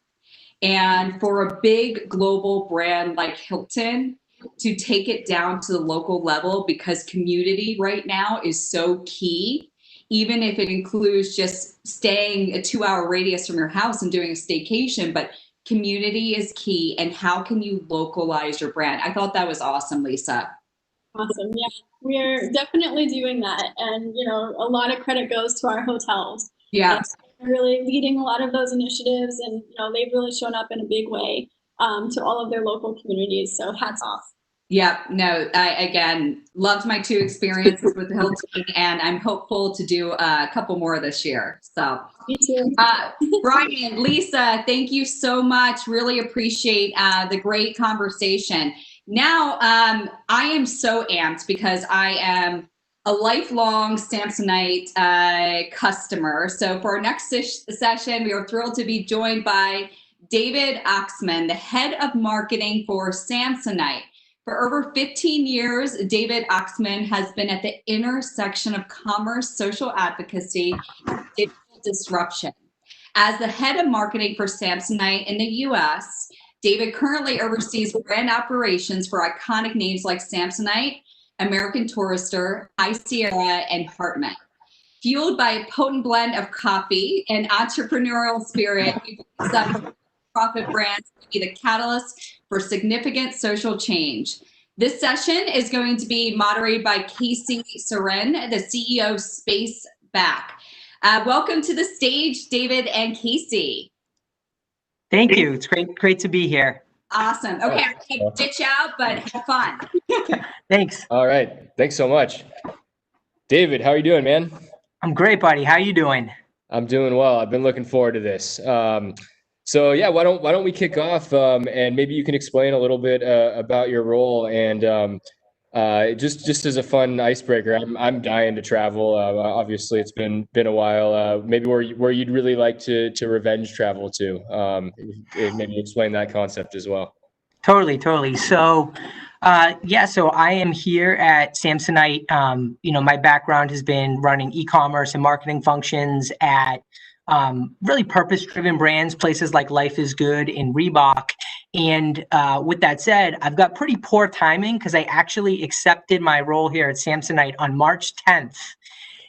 And for a big global brand like Hilton, to take it down to the local level, because community right now is so key, even if it includes just staying a 2-hour radius from your house and doing a staycation, but community is key. And how can you localize your brand? I thought that was awesome, Lisa. Awesome. Yeah, we're definitely doing that. And, a lot of credit goes to our hotels. Yeah. Really leading a lot of those initiatives, and, they've really shown up in a big way to all of their local communities. So hats off. Yeah, no, I, again, loved my 2 experiences with Hilton, and I'm hopeful to do a couple more this year. So, me too. Brian, Lisa, thank you so much. Really appreciate the great conversation. Now, I am so amped because I am a lifelong Samsonite customer. So for our next session, we are thrilled to be joined by David Oxman, the head of marketing for Samsonite. For over 15 years, David Oxman has been at the intersection of commerce, social advocacy, and digital disruption. As the head of marketing for Samsonite in the US, David currently oversees brand operations for iconic names like Samsonite, American Tourister, High Sierra, and Hartmann. Fueled by a potent blend of coffee and entrepreneurial spirit, some profit brands to be the catalyst for significant social change. This session is going to be moderated by Casey Soren, the CEO of Spaceback. Welcome to the stage, David and Casey. Thank you. It's great to be here. Awesome. Okay, I'm gonna ditch out, but have fun. Thanks. All right. Thanks so much. David, how are you doing, man? I'm great, buddy. How are you doing? I'm doing well. I've been looking forward to this. So yeah, why don't we kick off and maybe you can explain a little bit about your role and just as a fun icebreaker. I'm dying to travel. Obviously, it's been a while. Maybe where you'd really like to revenge travel to. Maybe explain that concept as well. Totally. So, so I am here at Samsonite. My background has been running e-commerce and marketing functions at really purpose-driven brands, places like Life is Good and Reebok. And with that said, I've got pretty poor timing because I actually accepted my role here at Samsonite on March 10th.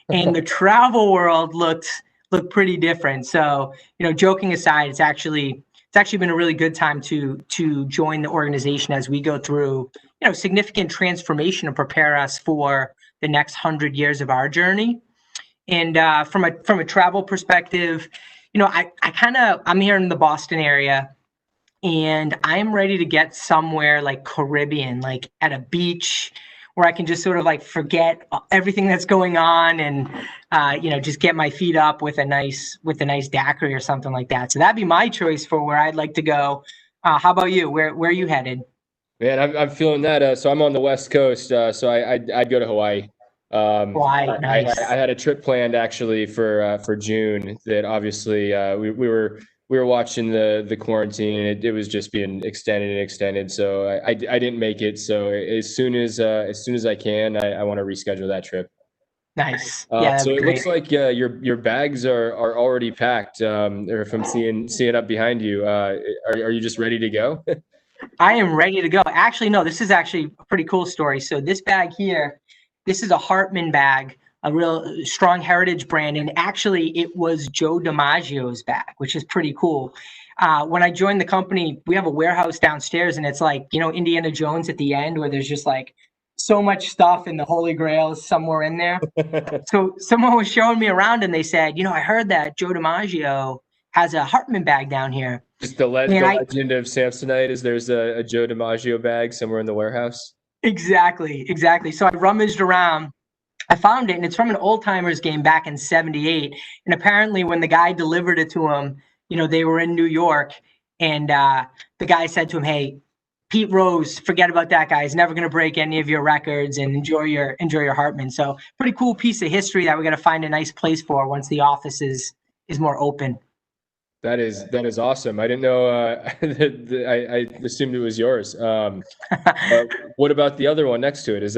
And the travel world looked pretty different. So, joking aside, it's actually been a really good time to join the organization as we go through, significant transformation to prepare us for the next 100 years of our journey. And from a travel perspective, I'm here in the Boston area, and I'm ready to get somewhere like Caribbean, like at a beach where I can just sort of like forget everything that's going on and just get my feet up with a nice daiquiri or something like that. So that'd be my choice for where I'd like to go. How about you? Where are you headed? Man, I'm feeling that. So I'm on the West Coast. So I'd go to Hawaii. Hawaii, nice. I had a trip planned actually for June that obviously we were watching the quarantine and it was just being extended. So I didn't make it. So as soon as I can, I want to reschedule that trip. Nice. So it looks like your bags are already packed. Or if I'm seeing up behind you, are you just ready to go? I am ready to go. Actually, no, this is actually a pretty cool story. So this bag here, this is a Hartmann bag, a real strong heritage brand. And actually it was Joe DiMaggio's bag, which is pretty cool. When I joined the company, we have a warehouse downstairs and it's like, Indiana Jones at the end where there's just like so much stuff and the Holy Grail is somewhere in there. So someone was showing me around and they said, I heard that Joe DiMaggio has a Hartmann bag down here. Just the legend of Samsonite is there's a Joe DiMaggio bag somewhere in the warehouse. Exactly. So I rummaged around, I found it, and it's from an old timers game back in '78. And apparently when the guy delivered it to him, they were in New York, and the guy said to him, "Hey, Pete Rose, forget about that guy. He's never going to break any of your records, and enjoy your Hartmann." So pretty cool piece of history that we got to find a nice place for once the office is more open. That is awesome. I didn't know. I assumed it was yours. What about the other one next to it? Is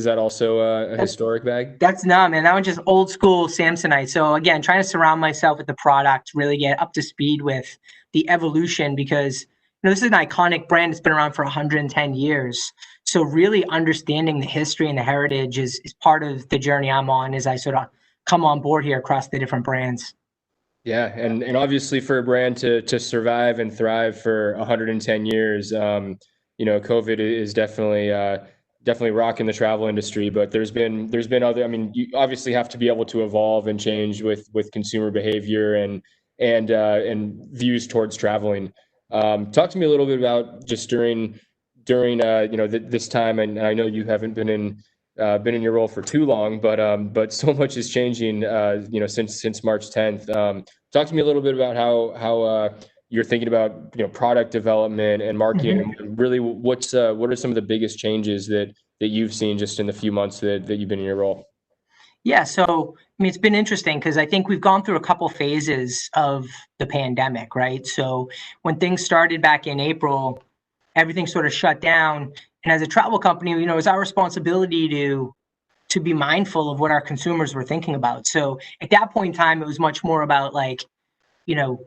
that also a historic bag? Man. That one's just old school Samsonite. So again, trying to surround myself with the product, really get up to speed with the evolution because this is an iconic brand. It's been around for 110 years. So really understanding the history and the heritage is part of the journey I'm on as I sort of come on board here across the different brands. Yeah, and obviously for a brand to survive and thrive for 110 years, COVID is definitely rocking the travel industry. But there's been other. I mean, you obviously have to be able to evolve and change with consumer behavior and views towards traveling. Talk to me a little bit about just during this time, and I know you haven't been in your role for too long, but so much is changing, since March 10th. Talk to me a little bit about how you're thinking about, product development and marketing, and really what are some of the biggest changes that that you've seen just in the few months that you've been in your role? Yeah, so I mean, it's been interesting because I think we've gone through a couple phases of the pandemic, right? So when things started back in April, everything sort of shut down. And as a travel company, you know, it's our responsibility to be mindful of what our consumers were thinking about. So at that point in time, it was much more about like, you know,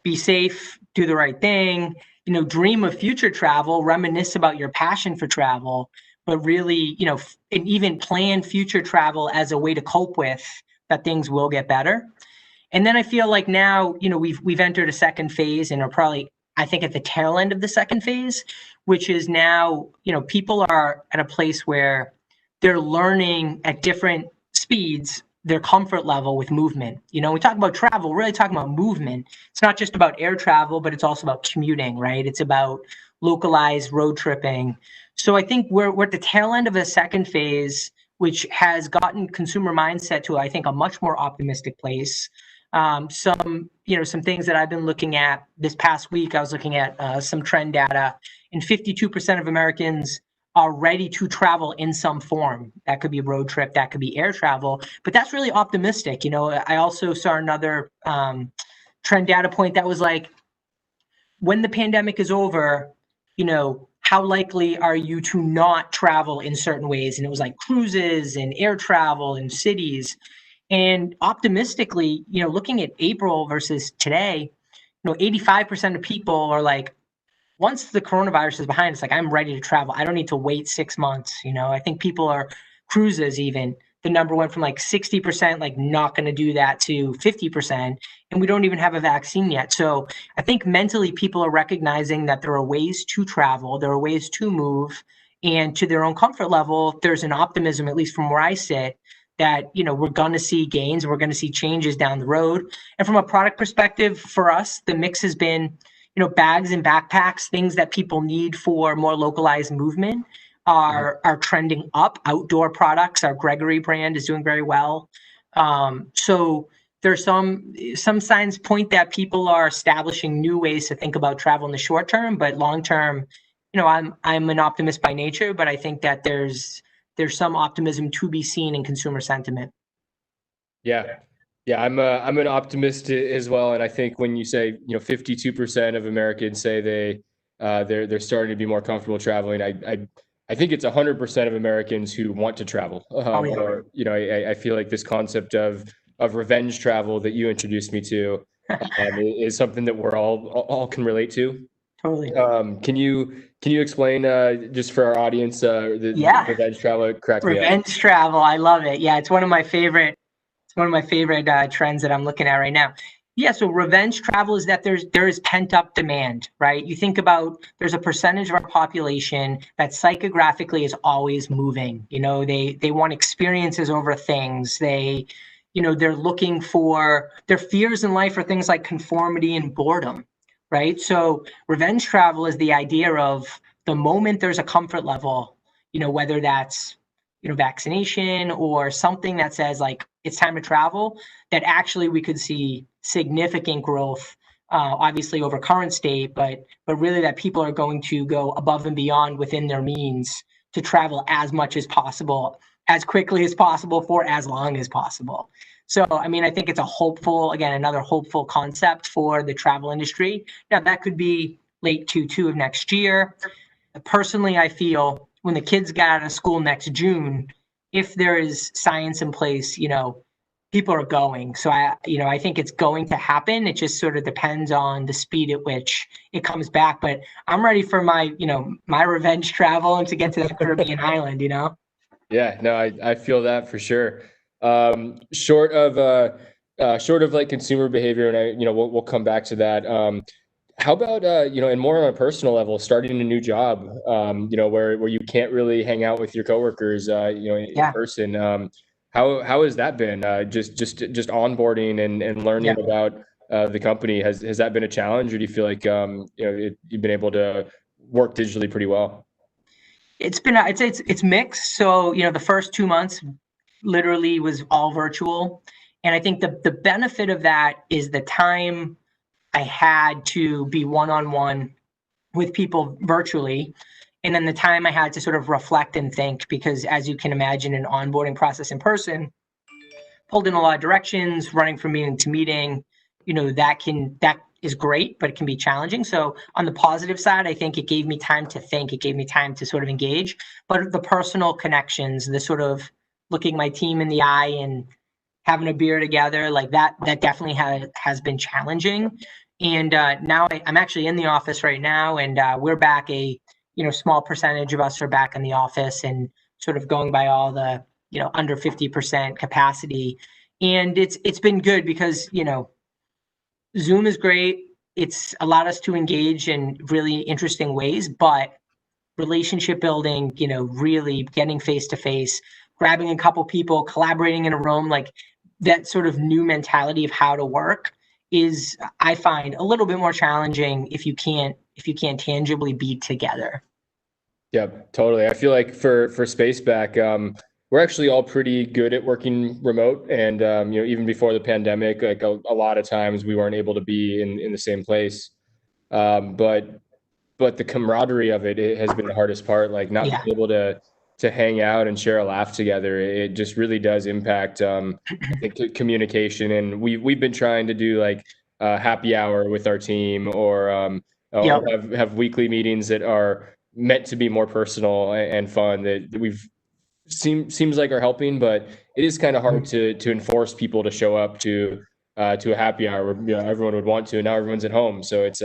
be safe, do the right thing, you know, dream of future travel, reminisce about your passion for travel, but really, you know, and even plan future travel as a way to cope with that things will get better. And then I feel like now, you know, we've entered a second phase and are probably, I think, at the tail end of the second phase, which is now, you know, people are at a place where they're learning at different speeds their comfort level with movement. You know, we talk about travel, we're really talking about movement. It's not just about air travel, but it's also about commuting, right? It's about localized road tripping. So I think we're at the tail end of a second phase, which has gotten consumer mindset to, I think, a much more optimistic place. Some things that I've been looking at this past week, I was looking at some trend data, and 52% of Americans are ready to travel in some form. That could be road trip, that could be air travel, but that's really optimistic. You know, I also saw another trend data point that was like, when the pandemic is over, you know, how likely are you to not travel in certain ways? And it was like cruises and air travel and cities. And optimistically, you know, looking at April versus today, you know, 85% of people are like, once the coronavirus is behind us, like, I'm ready to travel. I don't need to wait 6 months. You know, I think people are cruises, even the number went from like 60%, like not going to do that, to 50%. And we don't even have a vaccine yet. So I think mentally people are recognizing that there are ways to travel, there are ways to move, and to their own comfort level, there's an optimism, at least from where I sit, that, you know, we're going to see gains, we're going to see changes down the road. And from a product perspective, for us, the mix has been, you know, bags and backpacks, things that people need for more localized movement are trending up. Outdoor products, our Gregory brand is doing very well. So there's some signs point that people are establishing new ways to think about travel in the short term, but long term, you know, I'm an optimist by nature, but I think that there's some optimism to be seen in consumer sentiment. Yeah. Yeah, I'm an optimist as well, and I think when you say, you know, 52% of Americans say they're starting to be more comfortable traveling, I think it's 100% of Americans who want to travel. Or, you know, I feel like this concept of revenge travel that you introduced me to is something that we're all can relate to. Totally. Can you explain just for our audience the revenge travel? Revenge travel, I love it. Yeah, it's one of my favorite trends that I'm looking at right now. Yeah, so revenge travel is that there is pent up demand, right? You think about, there's a percentage of our population that psychographically is always moving. You know, they want experiences over things. They're looking for, their fears in life are things like conformity and boredom, right? So revenge travel is the idea of the moment there's a comfort level, you know, whether that's, you know, vaccination or something that says like it's time to travel, that actually we could see significant growth, obviously over current state, but really that people are going to go above and beyond within their means to travel as much as possible, as quickly as possible, for as long as possible. So, I mean, I think it's another hopeful concept for the travel industry. Now, that could be late Q2 of next year. Personally, I feel when the kids get out of school next June, if there is science in place, you know, people are going. So I think it's going to happen. It just sort of depends on the speed at which it comes back. But I'm ready for my revenge travel and to get to that Caribbean island, you know? Yeah, no, I feel that for sure. Short of like consumer behavior, and we'll come back to that. How about and more on a personal level, starting a new job, where you can't really hang out with your coworkers, in person. How has that been? Just onboarding and learning about the company. Has that been a challenge, or do you feel like you've been able to work digitally pretty well? It's been, I'd say it's mixed. So, you know, the first 2 months literally was all virtual. And I think the benefit of that is the time I had to be one-on-one with people virtually. And then the time I had to sort of reflect and think, because as you can imagine, an onboarding process in person, pulled in a lot of directions, running from meeting to meeting, that is great, but it can be challenging. So on the positive side, I think it gave me time to think, it gave me time to sort of engage, but the personal connections, the sort of looking my team in the eye and having a beer together, like that definitely has been challenging. And now I'm actually in the office right now, and we're back small percentage of us are back in the office and sort of going by all the, under 50% capacity. And it's been good because, Zoom is great. It's allowed us to engage in really interesting ways, but relationship building, really getting face to face, grabbing a couple people, collaborating in a room, like that sort of new mentality of how to work is, I find, a little bit more challenging if you can't tangibly be together. Yeah, totally. I feel like for Spaceback, we're actually all pretty good at working remote, and even before the pandemic, like a lot of times we weren't able to be in the same place. But the camaraderie of it has been the hardest part. Like not being able to hang out and share a laugh together. It just really does impact I think communication. And we've been trying to do like happy hour with our team, or have weekly meetings that are meant to be more personal and fun, that we've seems like are helping, but it is kind of hard to enforce people to show up to a happy hour where everyone would want to, and now everyone's at home, so it's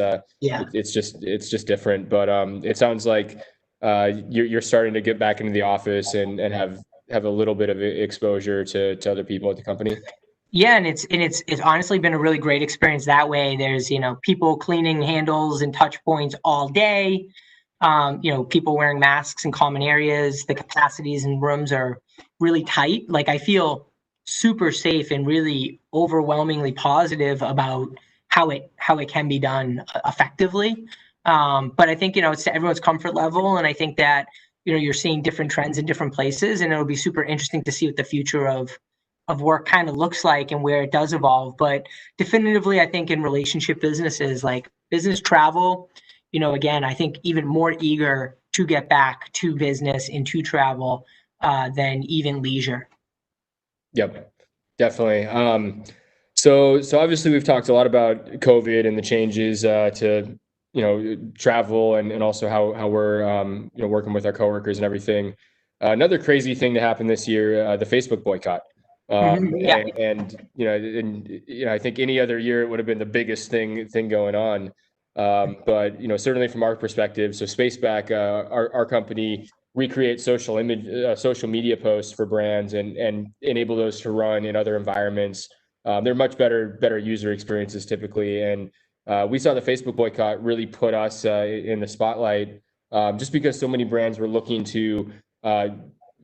just different. But it sounds like you're starting to get back into the office and have a little bit of exposure to other people at the company. Yeah, and it's honestly been a really great experience that way. There's people cleaning handles and touch points all day. People wearing masks in common areas. The capacities in rooms are really tight. Like I feel super safe and really overwhelmingly positive about how it can be done effectively. But I think it's to everyone's comfort level, and I think that you're seeing different trends in different places, and it'll be super interesting to see what the future of work kind of looks like and where it does evolve. But definitively, I think in relationship businesses like business travel, again, I think even more eager to get back to business and to travel than even leisure. Yep, definitely. So obviously we've talked a lot about COVID and the changes to travel and also how we're working with our coworkers and everything. Another crazy thing to happen this year, the Facebook boycott. And I think any other year it would have been the biggest thing going on. But certainly from our perspective, so Spaceback, our company recreates social media posts for brands and enable those to run in other environments. They're much better user experiences typically, and we saw the Facebook boycott really put us in the spotlight, just because so many brands were looking to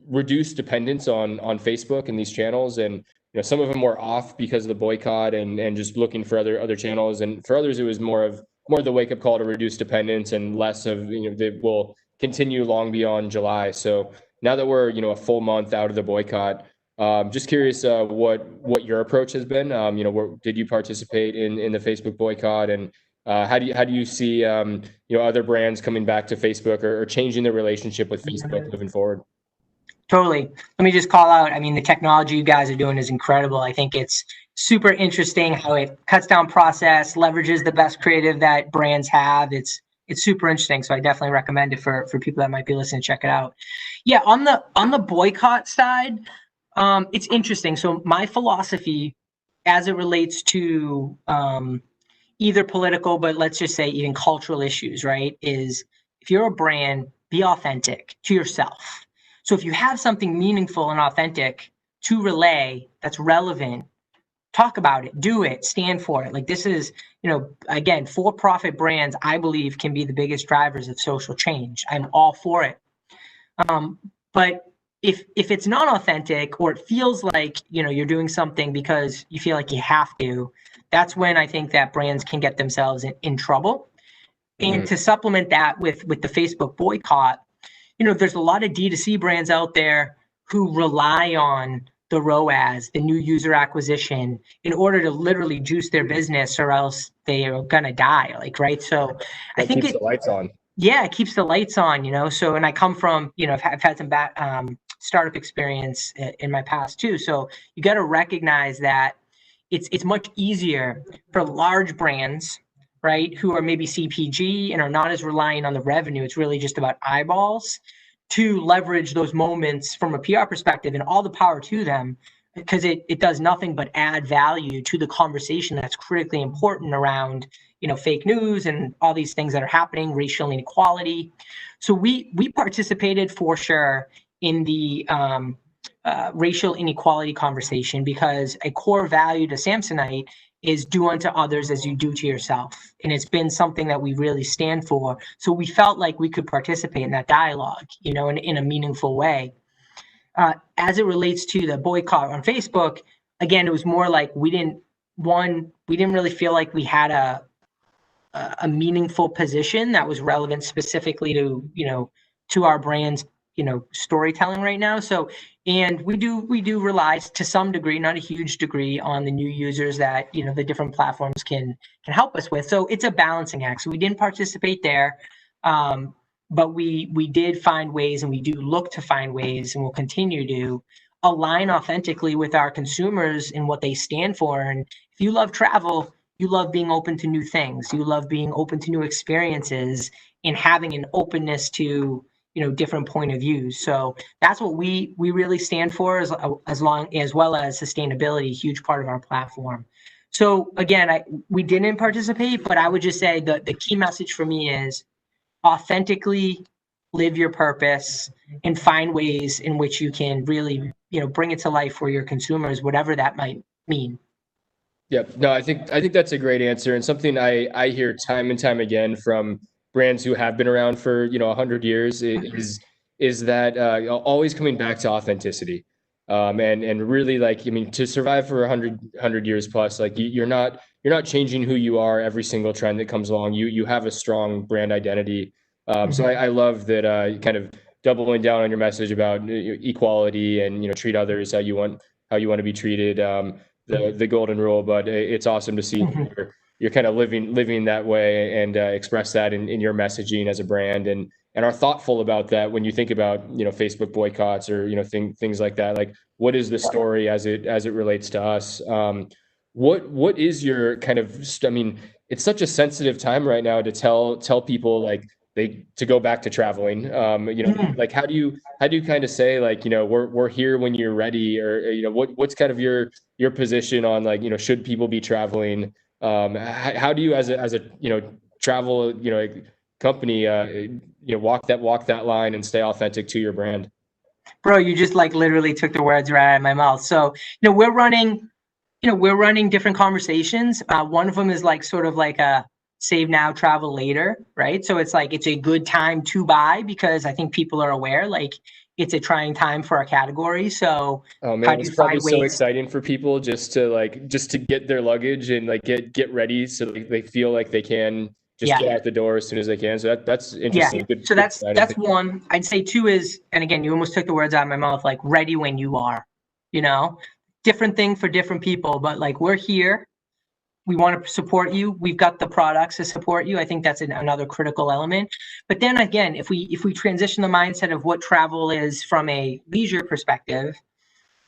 reduce dependence on Facebook and these channels, and some of them were off because of the boycott and just looking for other channels, and for others it was more of the wake up call to reduce dependence and less of they will continue long beyond July. So now that we're a full month out of the boycott, just curious what your approach has been. Did you participate in the Facebook boycott, and how do you see other brands coming back to Facebook or changing their relationship with Facebook moving forward? Totally. Let me just call out, the technology you guys are doing is incredible. I think it's super interesting how it cuts down process, leverages the best creative that brands have. It's super interesting. So I definitely recommend it for people that might be listening. Check it out. Yeah, on the boycott side, it's interesting. So my philosophy as it relates to either political, but let's just say even cultural issues, right, is if you're a brand, be authentic to yourself. So if you have something meaningful and authentic to relay that's relevant, talk about it, do it, stand for it. Like this is, again, for-profit brands, I believe, can be the biggest drivers of social change. I'm all for it. But if it's not authentic, or it feels like, you're doing something because you feel like you have to, that's when I think that brands can get themselves in trouble. And to supplement that with the Facebook boycott, there's a lot of D2C brands out there who rely on the ROAS, the new user acquisition, in order to literally juice their business, or else they are gonna die. Like, right? So I think keeps the lights on. Yeah, it keeps the lights on, So, and I come from, I've had some startup experience in my past too. So you got to recognize that it's much easier for large brands, right, who are maybe CPG and are not as reliant on the revenue. It's really just about eyeballs to leverage those moments from a PR perspective, and all the power to them, because it does nothing but add value to the conversation that's critically important around fake news and all these things that are happening, racial inequality. So we participated for sure in the racial inequality conversation, because a core value to Samsonite is do unto others as you do to yourself. And it's been something that we really stand for. So we felt like we could participate in that dialogue, in a meaningful way. As it relates to the boycott on Facebook, again, it was more like we didn't really feel like we had a meaningful position that was relevant specifically to our brand's storytelling right now. So, and we do rely to some degree, not a huge degree, on the new users that the different platforms can help us with. So it's a balancing act. So we didn't participate there, but we did find ways, and we do look to find ways, and we'll continue to align authentically with our consumers and what they stand for. And if you love travel, you love being open to new things. You love being open to new experiences and having an openness to different point of views. So that's what we really stand for, as well as sustainability, a huge part of our platform. So again, we didn't participate, but I would just say the key message for me is authentically live your purpose and find ways in which you can really bring it to life for your consumers, whatever that might mean. Yep. No, I think that's a great answer, and something I hear time and time again from brands who have been around for 100 years is that always coming back to authenticity, and really, like, I mean, to survive for 100 years plus, like you're not changing who you are every single trend that comes along. You have a strong brand identity. So I love that you kind of doubling down on your message about equality and treat others how you want to be treated. The golden rule, but it's awesome to see you're kind of living that way and express that in your messaging as a brand, and are thoughtful about that when you think about Facebook boycotts or things like that. Like, what is the story as it relates to us? What is your kind of I mean, it's such a sensitive time right now to tell people like to go back to traveling. Like how do you kind of say, like, we're here when you're ready, or what's kind of your position on, like, should people be traveling? How do you as a travel company walk that line and stay authentic to your brand? Bro, you just like literally took the words right out of my mouth. So we're running different conversations. One of them is like sort of like a save now, travel later, right? So it's like, it's a good time to buy, because I think people are aware, like, it's a trying time for our category. So oh man, it's probably so exciting for people just to get their luggage and like get ready, so they feel like they can just get out the door as soon as they can. So that's interesting. Yeah. So that's one. I'd say two is, and again, you almost took the words out of my mouth, like ready when you are, different thing for different people, but like, we're here. We want to support you. We've got the products to support you. I think that's another critical element. But then again, if we transition the mindset of what travel is from a leisure perspective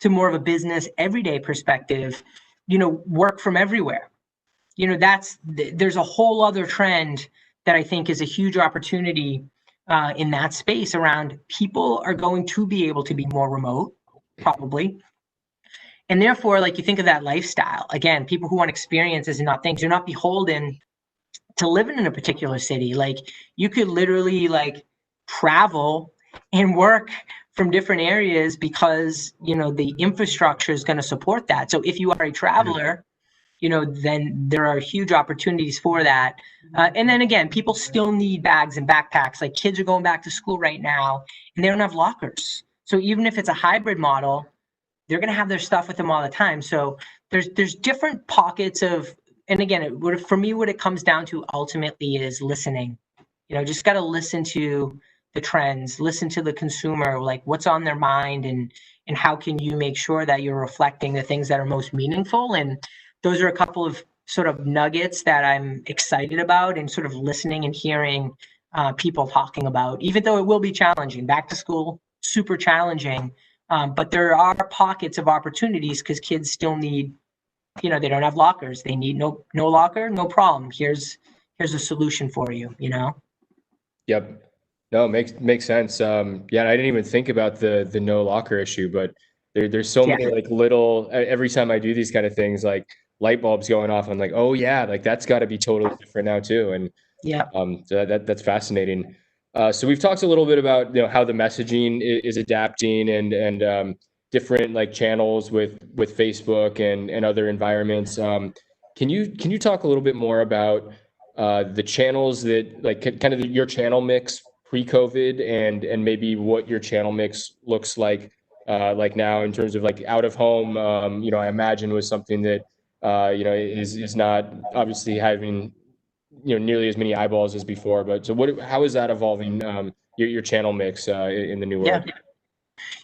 to more of a business everyday perspective, work from everywhere. There's a whole other trend that I think is a huge opportunity in that space around people are going to be able to be more remote, probably. And therefore, like, you think of that lifestyle, again, people who want experiences and not things, you're not beholden to living in a particular city. Like, you could literally like travel and work from different areas because, the infrastructure is going to support that. So if you are a traveler, then there are huge opportunities for that. And then again, people still need bags and backpacks. Like, kids are going back to school right now and they don't have lockers. So even if it's a hybrid model, they're going to have their stuff with them all the time. So there's different pockets of, and again, for me, what it comes down to ultimately is listening. Just got to listen to the trends, listen to the consumer, like what's on their mind, and how can you make sure that you're reflecting the things that are most meaningful. And those are a couple of sort of nuggets that I'm excited about, and sort of listening and hearing people talking about, even though it will be challenging. Back to school, super challenging, but there are pockets of opportunities because kids still need, they don't have lockers. They need no locker, no problem. Here's a solution for you, Yep. No, makes sense. Yeah, and I didn't even think about the no locker issue, but there's so many like little, every time I do these kind of things, like light bulbs going off, I'm like, oh yeah, like that's got to be totally different now too. And so that's fascinating. So we've talked a little bit about how the messaging is adapting and different like channels with Facebook and other environments. Can you talk a little bit more about the channels that like kind of your channel mix pre-COVID and maybe what your channel mix looks like now in terms of like out of home, I imagine was something that is not obviously having nearly as many eyeballs as before, but so how is that evolving your channel mix in the new world?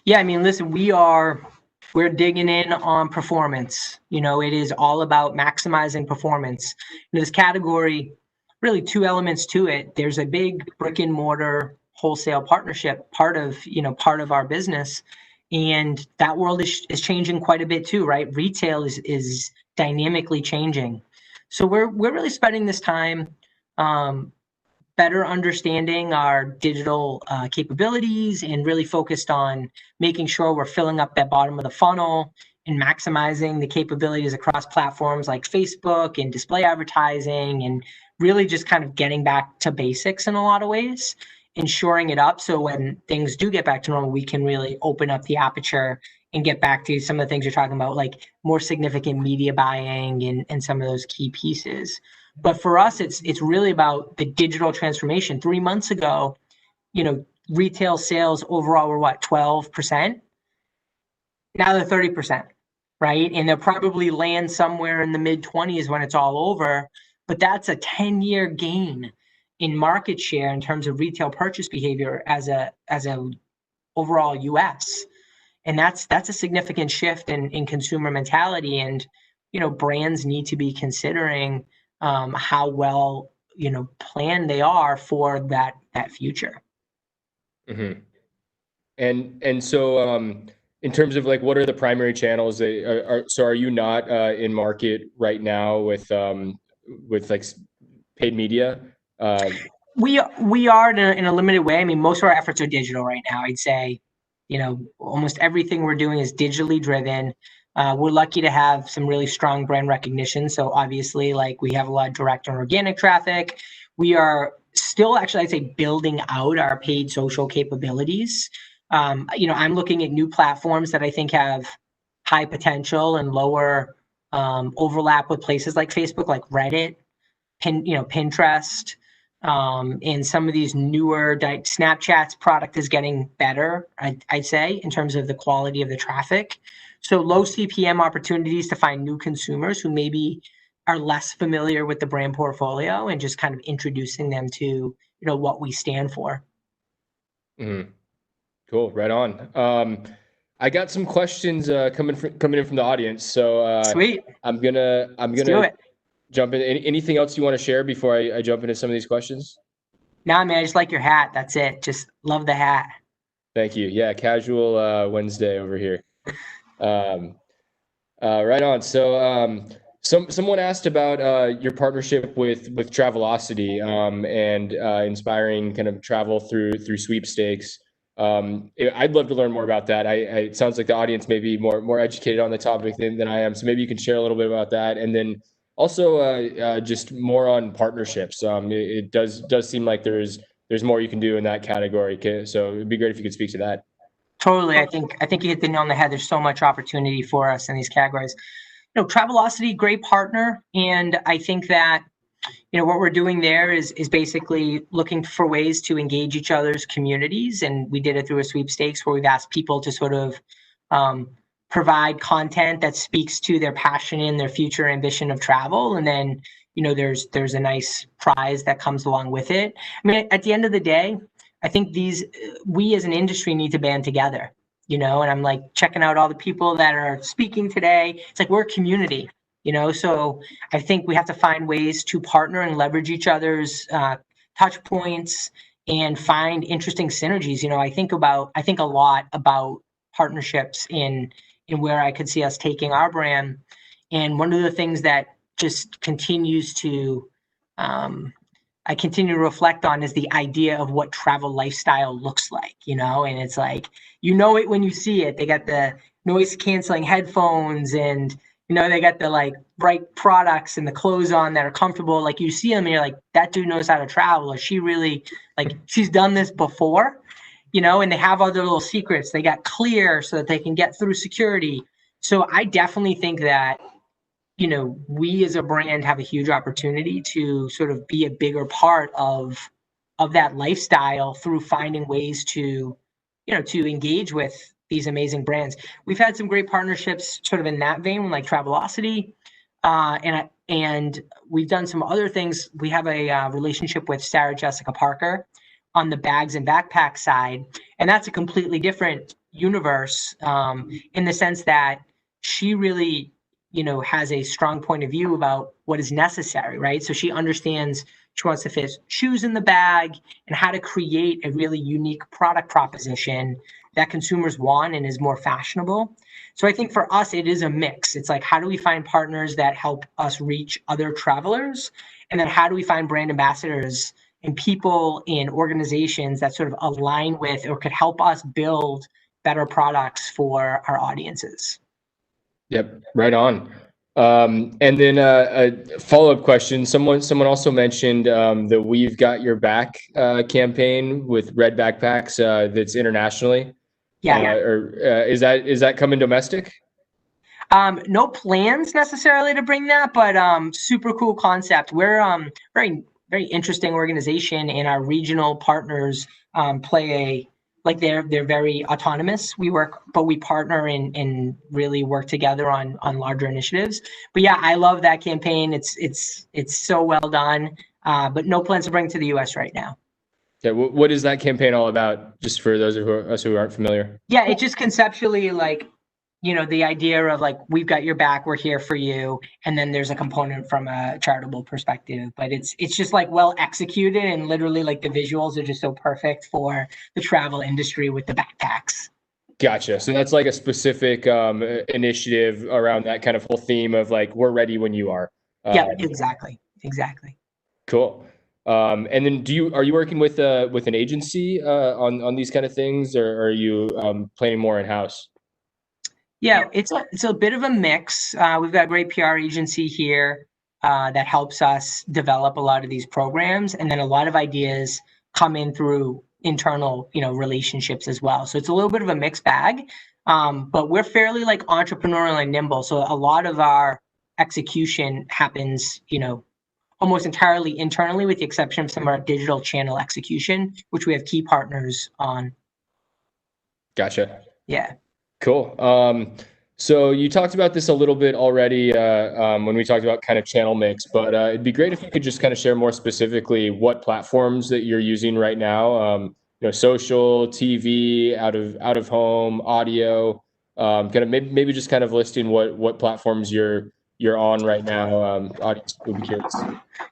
I mean, listen, we're digging in on performance. It is all about maximizing performance. This category, really two elements to it. There's a big brick and mortar wholesale partnership part of our business, and that world is changing quite a bit too, right? Retail is dynamically changing. So we're really spending this time better understanding our digital capabilities and really focused on making sure we're filling up that bottom of the funnel and maximizing the capabilities across platforms like Facebook and display advertising, and really just kind of getting back to basics in a lot of ways, and shoring it up so when things do get back to normal, we can really open up the aperture and get back to some of the things you're talking about, like more significant media buying and some of those key pieces. But for us, it's really about the digital transformation. 3 months ago, retail sales overall were what, 12%? Now they're 30%, right? And they'll probably land somewhere in the mid-20s when it's all over. But that's a 10-year gain in market share in terms of retail purchase behavior as a overall US. And that's a significant shift in consumer mentality. And brands need to be considering how well planned they are for that future. Mm-hmm. And so in terms of like what are the primary channels that are you not in market right now with like paid media? We are in a limited way. I mean, most of our efforts are digital right now. I'd say almost everything we're doing is digitally driven. We're lucky to have some really strong brand recognition. So obviously, like, we have a lot of direct and organic traffic. We are still actually, I'd say, building out our paid social capabilities. I'm looking at new platforms that I think have high potential and lower overlap with places like Facebook, like Reddit, Pinterest, and some of these newer Snapchat's product is getting better, I'd say, in terms of the quality of the traffic. So low CPM opportunities to find new consumers who maybe are less familiar with the brand portfolio, and just kind of introducing them to what we stand for. Mm-hmm. Cool, right on. I got some questions coming in from the audience, so sweet. I'm gonna do it. Jump in. Anything else you want to share before I jump into some of these questions? Nah, man, I just like your hat. That's it. Just love the hat. Thank you. Yeah, casual Wednesday over here. Right on. So someone asked about your partnership with Travelocity and inspiring kind of travel through sweepstakes. I'd love to learn more about that. It sounds like the audience may be more educated on the topic than I am. So maybe you can share a little bit about that, and then also just more on partnerships. It does seem like there's more you can do in that category. So it'd be great if you could speak to that. Totally. I think you hit the nail on the head. There's so much opportunity for us in these categories. Travelocity, great partner. And I think that, what we're doing there is basically looking for ways to engage each other's communities. And we did it through a sweepstakes where we've asked people to sort of provide content that speaks to their passion and their future ambition of travel. And then, there's a nice prize that comes along with it. I mean, at the end of the day, I think we as an industry need to band together, and I'm like checking out all the people that are speaking today. It's like we're a community, so I think we have to find ways to partner and leverage each other's touch points and find interesting synergies. I think a lot about partnerships in where I could see us taking our brand. And one of the things that just continues to I continue to reflect on is the idea of what travel lifestyle looks like, and it's like, it when you see it. They got the noise canceling headphones and, they got the like bright products and the clothes on that are comfortable. Like you see them and you're like, that dude knows how to travel. Or she really, like, she's done this before, and they have other little secrets. They got clear so that they can get through security. So I definitely think that, we as a brand have a huge opportunity to sort of be a bigger part of that lifestyle through finding ways to, to engage with these amazing brands. We've had some great partnerships sort of in that vein, like Travelocity, and we've done some other things. We have a relationship with Sarah Jessica Parker on the bags and backpack side, and that's a completely different universe in the sense that she really has a strong point of view about what is necessary, right? So she understands, she wants to fit shoes in the bag and how to create a really unique product proposition that consumers want and is more fashionable. So I think for us, it is a mix. It's like, how do we find partners that help us reach other travelers? And then how do we find brand ambassadors and people in organizations that sort of align with or could help us build better products for our audiences? Yep, right on. And then a follow-up question. Someone also mentioned the We've Got Your Back campaign with Red Backpacks that's internationally. Yeah. Is that coming domestic? No plans necessarily to bring that, but super cool concept. We're very, very interesting organization, and our regional partners play they're very autonomous. We partner and really work together on larger initiatives. But yeah, I love that campaign. It's so well done. But no plans to bring to the US right now. Yeah, what is that campaign all about? Just for those of us who aren't familiar. Yeah, it's just conceptually the idea of like, we've got your back, we're here for you. And then there's a component from a charitable perspective, but it's just like well executed, and literally like the visuals are just so perfect for the travel industry with the backpacks. Gotcha. So that's like a specific initiative around that kind of whole theme of like, we're ready when you are. Yeah, exactly. Cool. And then are you working with an agency on these kind of things, or are you planning more in-house? Yeah, it's a bit of a mix. We've got a great PR agency here that helps us develop a lot of these programs, and then a lot of ideas come in through internal, relationships as well. So it's a little bit of a mixed bag, but we're fairly like entrepreneurial and nimble. So a lot of our execution happens, almost entirely internally, with the exception of some of our digital channel execution, which we have key partners on. Gotcha. Yeah. Cool. So you talked about this a little bit already when we talked about kind of channel mix, but it'd be great if you could just kind of share more specifically what platforms that you're using right now. Social, TV, out of home, audio. Kind of maybe just kind of listing what platforms you're on right now. Audience would be curious.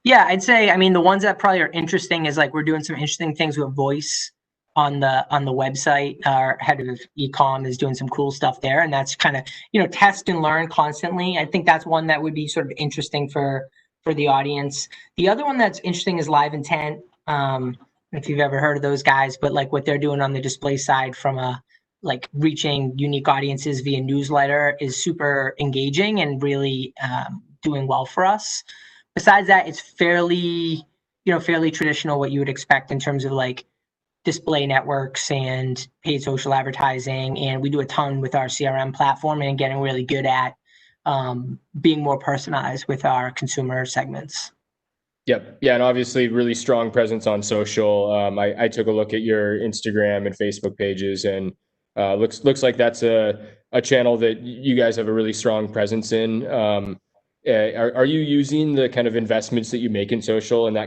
Yeah, I'd say, the ones that probably are interesting is like we're doing some interesting things with voice on the website. Our head of e-com is doing some cool stuff there, and that's kind of test and learn constantly. I think that's one that would be sort of interesting for the audience. The other one that's interesting is Live Intent. If you've ever heard of those guys, but like what they're doing on the display side from like reaching unique audiences via newsletter is super engaging and really doing well for us. Besides that, it's fairly traditional, what you would expect in terms of like display networks and paid social advertising. And we do a ton with our CRM platform and getting really good at being more personalized with our consumer segments. Yep. Yeah. And obviously really strong presence on social. I took a look at your Instagram and Facebook pages, and looks like that's a channel that you guys have a really strong presence in. Are you using the kind of investments that you make in social and the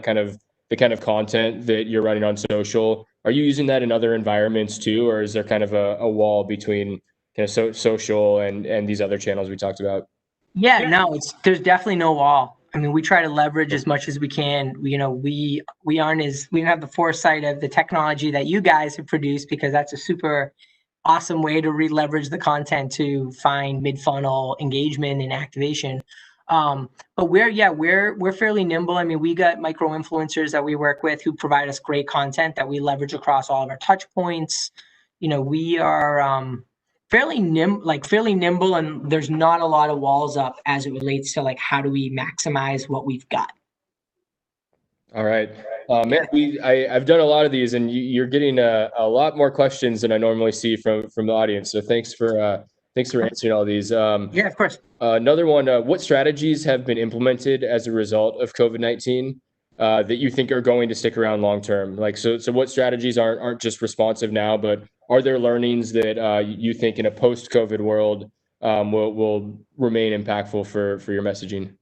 kind of content that you're running on social? Are you using that in other environments too, or is there kind of a wall between kind of social and these other channels we talked about? Yeah, no, there's definitely no wall. I mean, we try to leverage as much as we can. We don't have the foresight of the technology that you guys have produced, because that's a super awesome way to re-leverage the content to find mid-funnel engagement and activation. But we're fairly nimble. I mean, we got micro influencers that we work with who provide us great content that we leverage across all of our touch points. We are fairly nimble, and there's not a lot of walls up as it relates to like how do we maximize what we've got. All right, man. I've done a lot of these, and you're getting a lot more questions than I normally see from the audience. So thanks for answering all these. Yeah, of course. Another one. What strategies have been implemented as a result of COVID-19 that you think are going to stick around long term? Like, so what strategies aren't just responsive now, but are there learnings that you think in a post-COVID world will remain impactful for your messaging?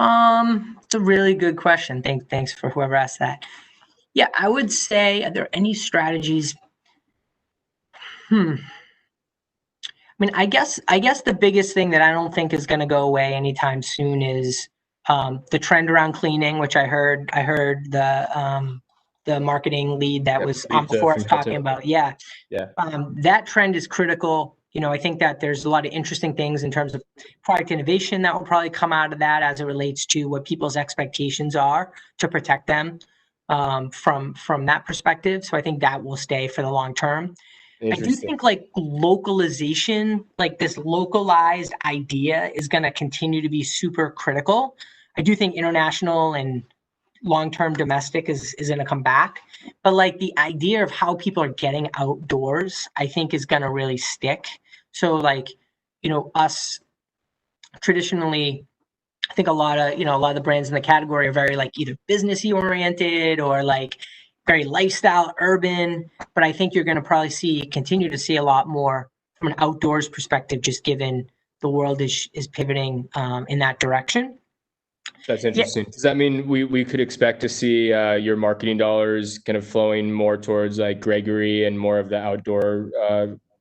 It's a really good question. Thanks for whoever asked that. Yeah, I would say, are there any strategies? I mean, I guess the biggest thing that I don't think is going to go away anytime soon is the trend around cleaning, which I heard the marketing lead that was on before us talking about. Yeah. That trend is critical. I think that there's a lot of interesting things in terms of product innovation that will probably come out of that as it relates to what people's expectations are to protect them from that perspective. So I think that will stay for the long term. I do think like localization, like this localized idea is going to continue to be super critical. I do think international and long-term domestic is going to come back, but like the idea of how people are getting outdoors, I think is going to really stick. So like, us traditionally, I think a lot of the brands in the category are very like either businessy oriented or like very lifestyle urban, but I think you're going to probably continue to see a lot more from an outdoors perspective, just given the world is pivoting in that direction. That's interesting. Yeah. Does that mean we could expect to see your marketing dollars kind of flowing more towards like Gregory and more of the outdoor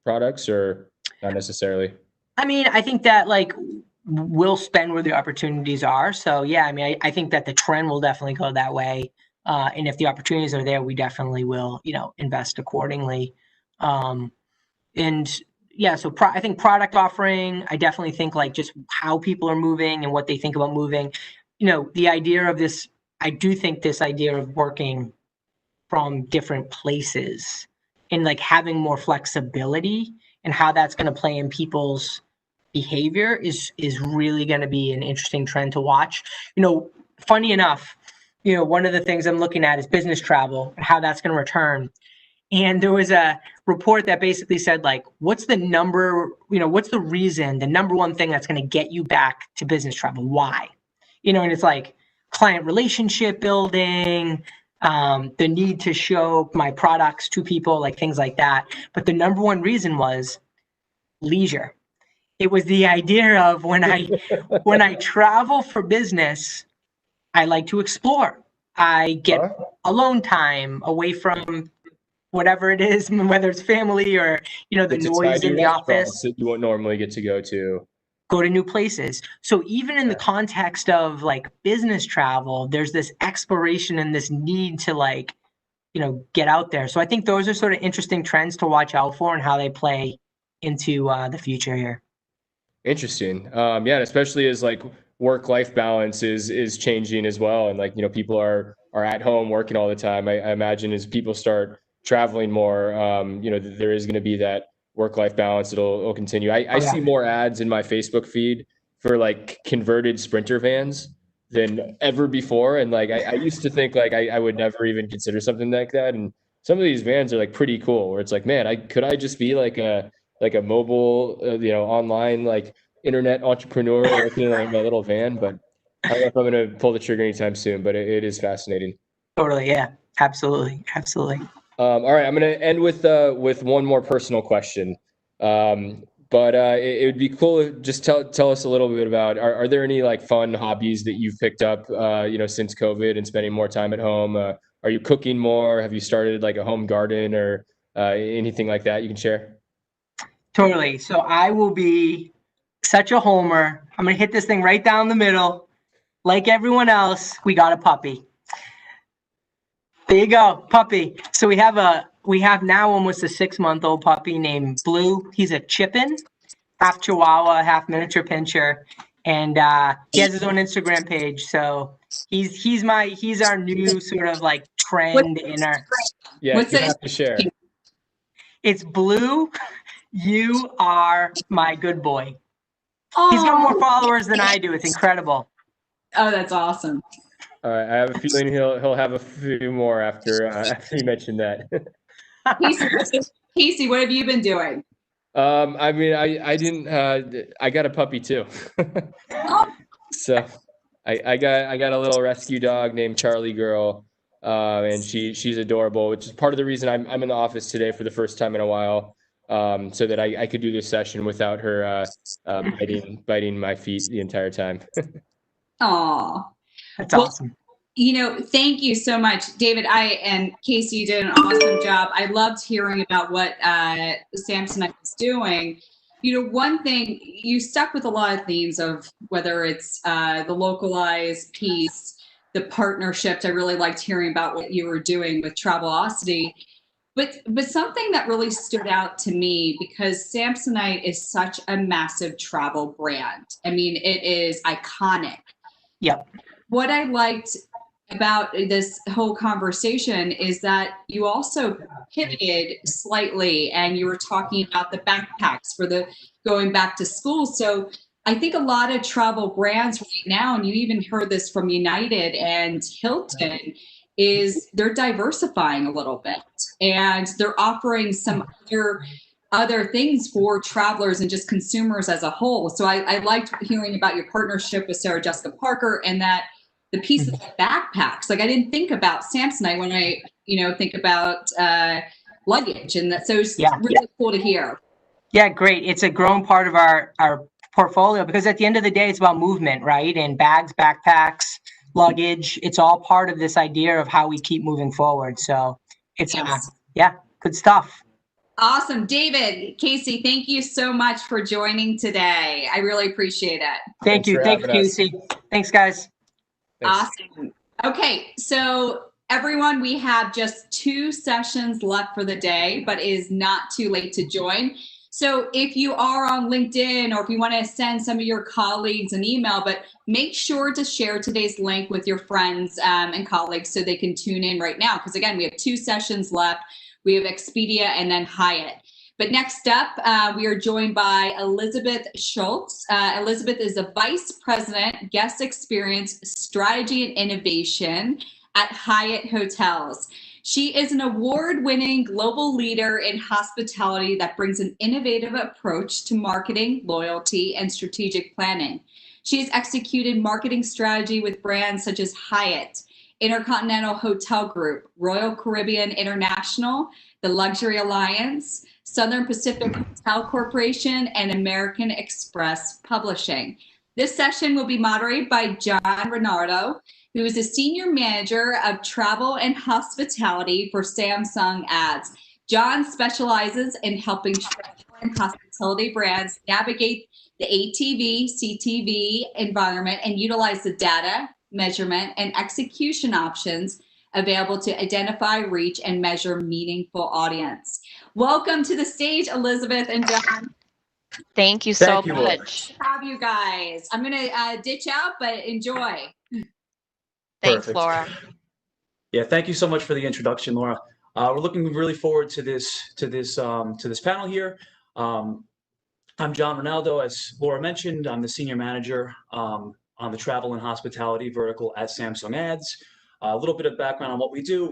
products, or not necessarily? I mean, I think that like we'll spend where the opportunities are. So yeah, I mean, I think that the trend will definitely go that way. And if the opportunities are there, we definitely will, invest accordingly. And yeah, so I think product offering, I definitely think like just how people are moving and what they think about moving. The idea of this, I do think this idea of working from different places and like having more flexibility and how that's going to play in people's behavior is really going to be an interesting trend to watch. Funny enough, one of the things I'm looking at is business travel and how that's going to return. And there was a report that basically said like, what's the number one thing that's going to get you back to business travel? Why? And it's like client relationship building, the need to show my products to people, like things like that. But the number one reason was leisure. It was the idea of when I travel for business, I like to explore. I get alone time away from whatever it is, whether it's family or, the noise in the office. That you won't normally get to go to new places. So even in the context of like business travel, there's this exploration and this need to like, get out there. So I think those are sort of interesting trends to watch out for and how they play into the future here. Interesting. Yeah, and especially as like work-life balance is changing as well. And like, people are at home working all the time. I imagine as people start traveling more, there is going to be that work-life balance. It'll continue. I see more ads in my Facebook feed for like converted Sprinter vans than ever before. And like, I used to think like I would never even consider something like that. And some of these vans are like pretty cool where it's like, man, could I just be like a mobile, online, like internet entrepreneur working in like my little van? But I don't know if I'm going to pull the trigger anytime soon, but it is fascinating. Totally. Yeah, absolutely. All right, I'm going to end with one more personal question. But it would be cool to just tell us a little bit about, are there any like fun hobbies that you've picked up, since COVID and spending more time at home? Are you cooking more? Have you started like a home garden or anything like that you can share? Totally. So I will be such a homer. I'm going to hit this thing right down the middle. Like everyone else, we got a puppy. There you go, puppy. So we have now almost a 6-month-old puppy named Blue. He's a Chippin, half Chihuahua, half miniature pincher, and he has his own Instagram page. So he's our new sort of like trend in our. Yeah, What's you it? have to share. It's Blue. You are my good boy. He's got more followers than I do. It's incredible. Oh, that's awesome. All right, I have a feeling he'll have a few more after you mentioned that. Casey, what have you been doing? I mean, I didn't. I got a puppy too. So I got a little rescue dog named Charlie Girl, and she's adorable, which is part of the reason I'm in the office today for the first time in a while, so that I could do this session without her biting my feet the entire time. Aw. That's awesome. You know, thank you so much, David. And Casey, you did an awesome job. I loved hearing about what Samsonite is doing. You know, one thing, you stuck with a lot of themes of whether it's the localized piece, the partnerships. I really liked hearing about what you were doing with Travelocity. But something that really stood out to me, because Samsonite is such a massive travel brand. I mean, it is iconic. Yep. What I liked about this whole conversation is that you also pivoted slightly, and you were talking about the backpacks for the going back to school. So I think a lot of travel brands right now, and you even heard this from United and Hilton, is they're diversifying a little bit, and they're offering some other things for travelers and just consumers as a whole. So I liked hearing about your partnership with Sarah Jessica Parker, and that the piece of the backpacks. Like, I didn't think about Samsonite when I, think about luggage, and that. So it's really cool to hear. Yeah, great. It's a growing part of our portfolio, because at the end of the day, it's about movement, right? And bags, backpacks, luggage, it's all part of this idea of how we keep moving forward. So it's, good stuff. Awesome. David, Casey, thank you so much for joining today. I really appreciate it. Thank you. Thanks, Casey. Thanks, guys. Thanks. Awesome. Okay, so everyone, we have just 2 sessions left for the day, but it is not too late to join. So if you are on LinkedIn, or if you want to send some of your colleagues an email, but make sure to share today's link with your friends and colleagues so they can tune in right now. Because again, we have 2 sessions left. We have Expedia and then Hyatt. But next up, we are joined by Elizabeth Schultz. Elizabeth is the Vice President, Guest Experience, Strategy and Innovation at Hyatt Hotels. She is an award-winning global leader in hospitality that brings an innovative approach to marketing, loyalty, and strategic planning. She has executed marketing strategy with brands such as Hyatt, Intercontinental Hotel Group, Royal Caribbean International, the Luxury Alliance, Southern Pacific Hotel Corporation, and American Express Publishing. This session will be moderated by John Renardo, who is a Senior Manager of Travel and Hospitality for Samsung Ads. John specializes in helping travel and hospitality brands navigate the ATV, CTV environment and utilize the data, measurement, and execution options available to identify, reach, and measure meaningful audience. Welcome to the stage, Elizabeth and John. Thank you so much. Have you guys. I'm gonna ditch out, but enjoy. Thanks, Laura. Yeah, thank you so much for the introduction, Laura. We're looking really forward to this panel here. I'm John Ronaldo. As Laura mentioned, I'm the Senior Manager on the Travel and Hospitality vertical at Samsung Ads. A little bit of background on what we do.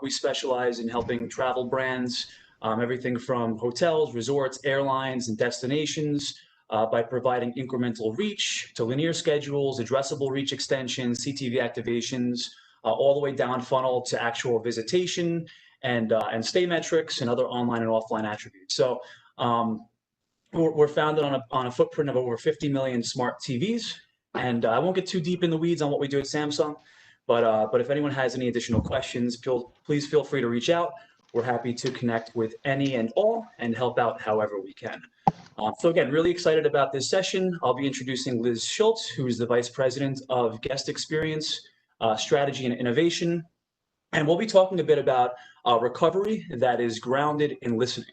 We specialize in helping travel brands, everything from hotels, resorts, airlines, and destinations, by providing incremental reach to linear schedules, addressable reach extensions, CTV activations, all the way down funnel to actual visitation and stay metrics and other online and offline attributes. So we're founded on a footprint of over 50 million smart TVs. And I won't get too deep in the weeds on what we do at Samsung, but if anyone has any additional questions, please feel free to reach out. We're happy to connect with any and all and help out however we can. So again, really excited about this session. I'll be introducing Liz Schultz, who is the Vice President of Guest Experience, Strategy and Innovation. And we'll be talking a bit about recovery that is grounded in listening.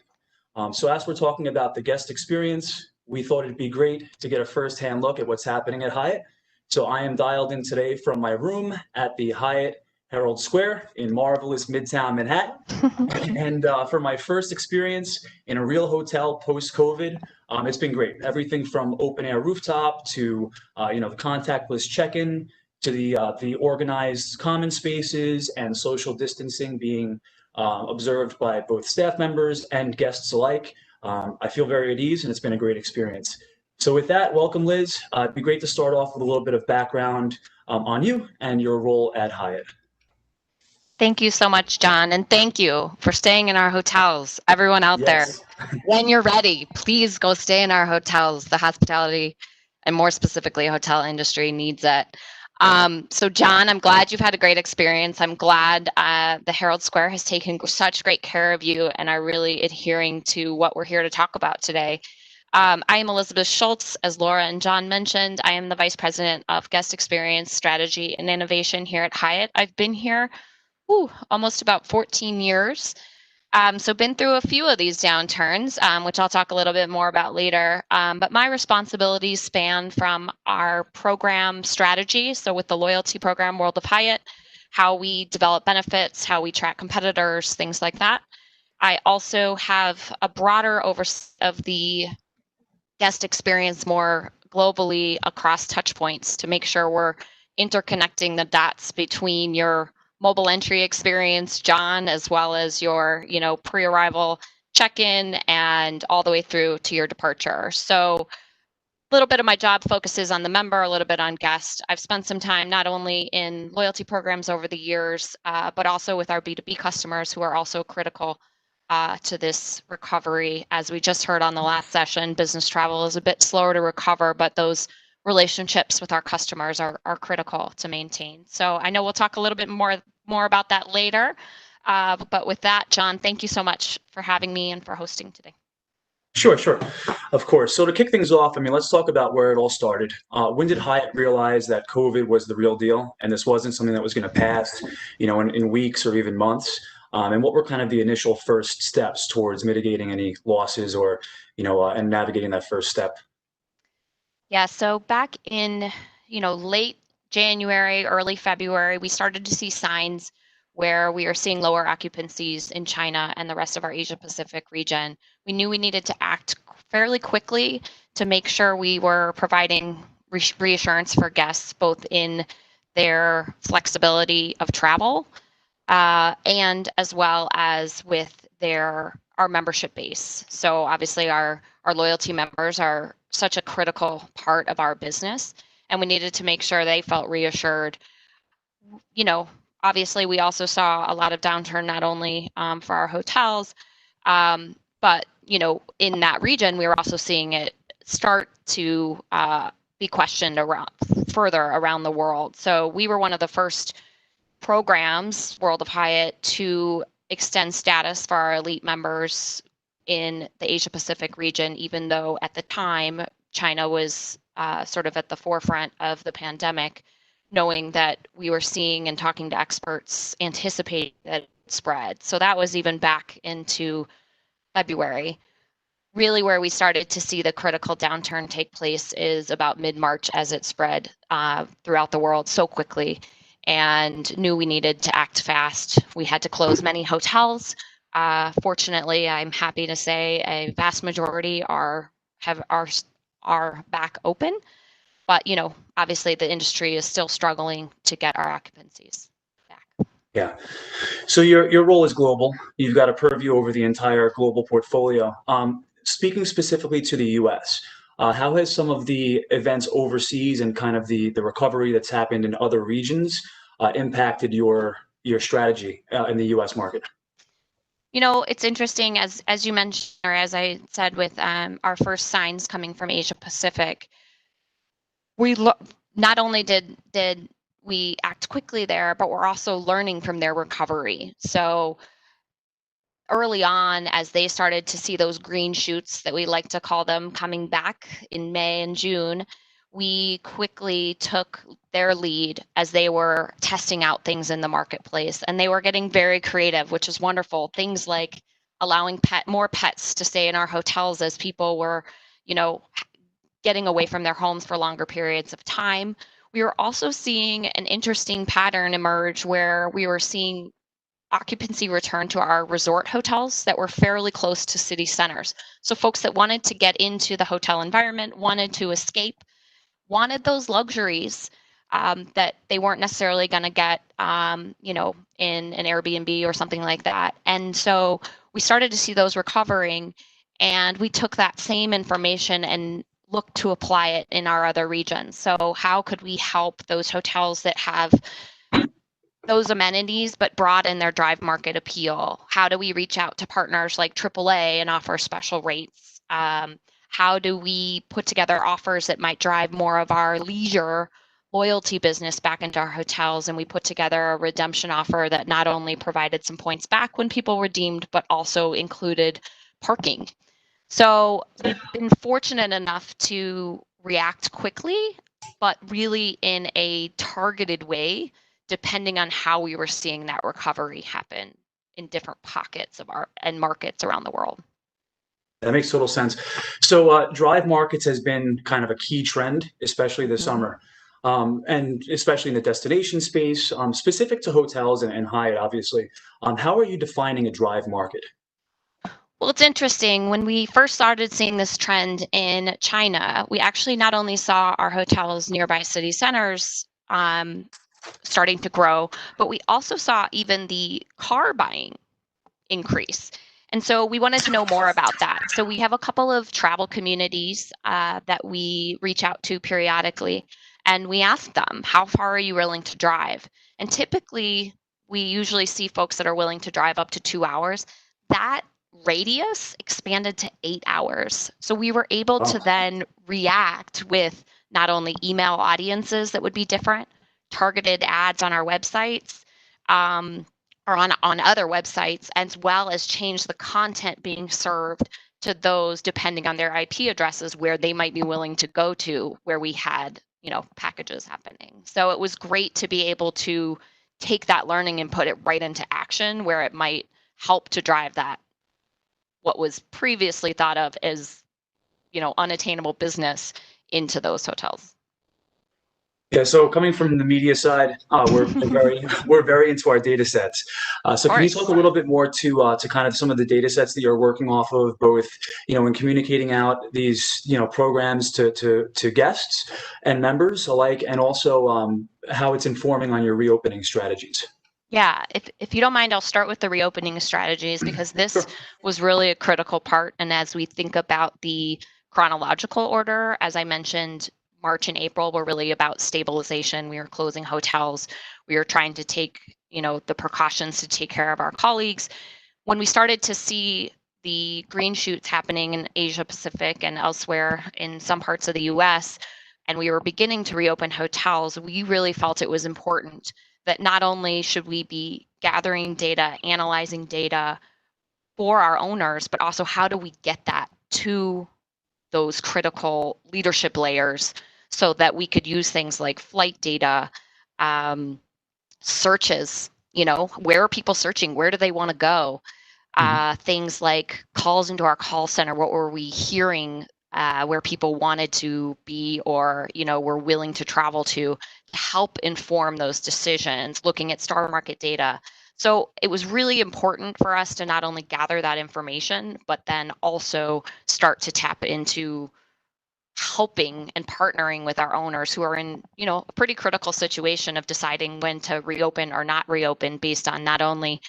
So as we're talking about the guest experience, we thought it'd be great to get a firsthand look at what's happening at Hyatt. So I am dialed in today from my room at the Hyatt Herald Square in marvelous Midtown Manhattan. And for my first experience in a real hotel post-COVID, it's been great. Everything from open air rooftop to the contactless check-in to the organized common spaces and social distancing being observed by both staff members and guests alike. I feel very at ease, and it's been a great experience. So with that, welcome, Liz. It'd be great to start off with a little bit of background on you and your role at Hyatt. Thank you so much, John. And thank you for staying in our hotels. Everyone out there, when you're ready, please go stay in our hotels. The hospitality and more specifically hotel industry needs it. So John, I'm glad you've had a great experience. I'm glad the Herald Square has taken such great care of you and are really adhering to what we're here to talk about today. I am Elizabeth Schultz, as Laura and John mentioned. I am the Vice President of Guest Experience, Strategy, and Innovation here at Hyatt. I've been here almost about 14 years. So been through a few of these downturns, which I'll talk a little bit more about later. But my responsibilities span from our program strategy, so with the loyalty program World of Hyatt, how we develop benefits, how we track competitors, things like that. I also have a broader oversight of the guest experience more globally across touch points to make sure we're interconnecting the dots between your mobile entry experience, John, as well as your, pre-arrival check-in and all the way through to your departure. So a little bit of my job focuses on the member, a little bit on guest. I've spent some time not only in loyalty programs over the years, but also with our B2B customers who are also critical to this recovery. As we just heard on the last session, business travel is a bit slower to recover, but those relationships with our customers are critical to maintain. So I know we'll talk a little bit more about that later. But with that, John, thank you so much for having me and for hosting today. Sure. Of course. So to kick things off, let's talk about where it all started. When did Hyatt realize that COVID was the real deal and this wasn't something that was going to pass, in weeks or even months? And what were kind of the initial first steps towards mitigating any losses or, and navigating that first step? Yeah, so back in, late January, early February, we started to see signs where we are seeing lower occupancies in China and the rest of our Asia Pacific region. We knew we needed to act fairly quickly to make sure we were providing reassurance for guests, both in their flexibility of travel and as well as with our membership base. So obviously our loyalty members are such a critical part of our business, and we needed to make sure they felt reassured. Obviously we also saw a lot of downturn, not only for our hotels, but, in that region, we were also seeing it start to be questioned further around the world. So we were one of the first programs, World of Hyatt, to extend status for our elite members in the Asia Pacific region, even though at the time China was sort of at the forefront of the pandemic, knowing that we were seeing and talking to experts anticipating that it spread. So that was even back into February. Really where we started to see the critical downturn take place is about mid-March, as it spread throughout the world so quickly, and knew we needed to act fast. We had to close many hotels. Fortunately, I'm happy to say a vast majority are back open, but obviously the industry is still struggling to get our occupancies back. Yeah. So your role is global. You've got a purview over the entire global portfolio. Speaking specifically to the U.S., how has some of the events overseas and kind of the recovery that's happened in other regions impacted your strategy in the U.S. market? It's interesting, as you mentioned, or as I said, with our first signs coming from Asia Pacific, not only did we act quickly there, but we're also learning from their recovery. So early on, as they started to see those green shoots that we like to call them coming back in May and June, we quickly took their lead as they were testing out things in the marketplace, and they were getting very creative, which is wonderful. Things like allowing more pets to stay in our hotels as people were, getting away from their homes for longer periods of time. We were also seeing an interesting pattern emerge where we were seeing occupancy return to our resort hotels that were fairly close to city centers. So folks that wanted to get into the hotel environment, wanted to escape, wanted those luxuries that they weren't necessarily going to get, in an Airbnb or something like that. And so we started to see those recovering, and we took that same information and looked to apply it in our other regions. So how could we help those hotels that have those amenities but broaden their drive market appeal? How do we reach out to partners like AAA and offer special rates? How do we put together offers that might drive more of our leisure loyalty business back into our hotels? And we put together a redemption offer that not only provided some points back when people redeemed, but also included parking. So we've been fortunate enough to react quickly, but really in a targeted way, depending on how we were seeing that recovery happen in different pockets of our end markets around the world. That makes total sense. So drive markets has been kind of a key trend, especially this summer, and especially in the destination space, specific to hotels and Hyatt, obviously. How are you defining a drive market? Well, it's interesting. When we first started seeing this trend in China, we actually not only saw our hotels nearby city centers starting to grow, but we also saw even the car buying increase. And so we wanted to know more about that. So we have a couple of travel communities that we reach out to periodically, and we ask them, how far are you willing to drive? And typically, we usually see folks that are willing to drive up to 2 hours. That radius expanded to 8 hours. So we were able to then react with not only email audiences that would be different, targeted ads on our websites, or on other websites, as well as change the content being served to those depending on their IP addresses where they might be willing to go to, where we had, packages happening. So it was great to be able to take that learning and put it right into action where it might help to drive that, what was previously thought of as, unattainable business into those hotels. Yeah, so coming from the media side, we're very into our data sets. So can you talk a little bit more to kind of some of the data sets that you're working off of, both in communicating out these programs to guests and members alike, and also how it's informing on your reopening strategies? Yeah, if you don't mind, I'll start with the reopening strategies, because this was really a critical part. And as we think about the chronological order, as I mentioned, March and April were really about stabilization. We were closing hotels. We were trying to take, the precautions to take care of our colleagues. When we started to see the green shoots happening in Asia Pacific and elsewhere in some parts of the US, and we were beginning to reopen hotels, we really felt it was important that not only should we be gathering data, analyzing data for our owners, but also how do we get that to those critical leadership layers so that we could use things like flight data, searches, where are people searching? Where do they want to go? Things like calls into our call center. What were we hearing where people wanted to be or, were willing to travel to help inform those decisions, looking at star market data. So it was really important for us to not only gather that information, but then also start to tap into helping and partnering with our owners who are in, a pretty critical situation of deciding when to reopen or not reopen based on not only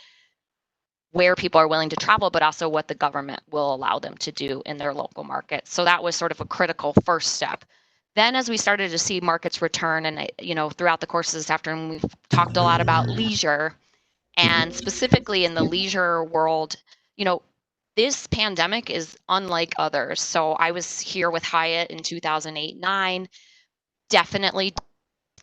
where people are willing to travel, but also what the government will allow them to do in their local markets. So that was sort of a critical first step. Then as we started to see markets return, and throughout the course of this afternoon, we've talked a lot about leisure, and specifically in the leisure world, this pandemic is unlike others. So I was here with Hyatt in 2008-9, definitely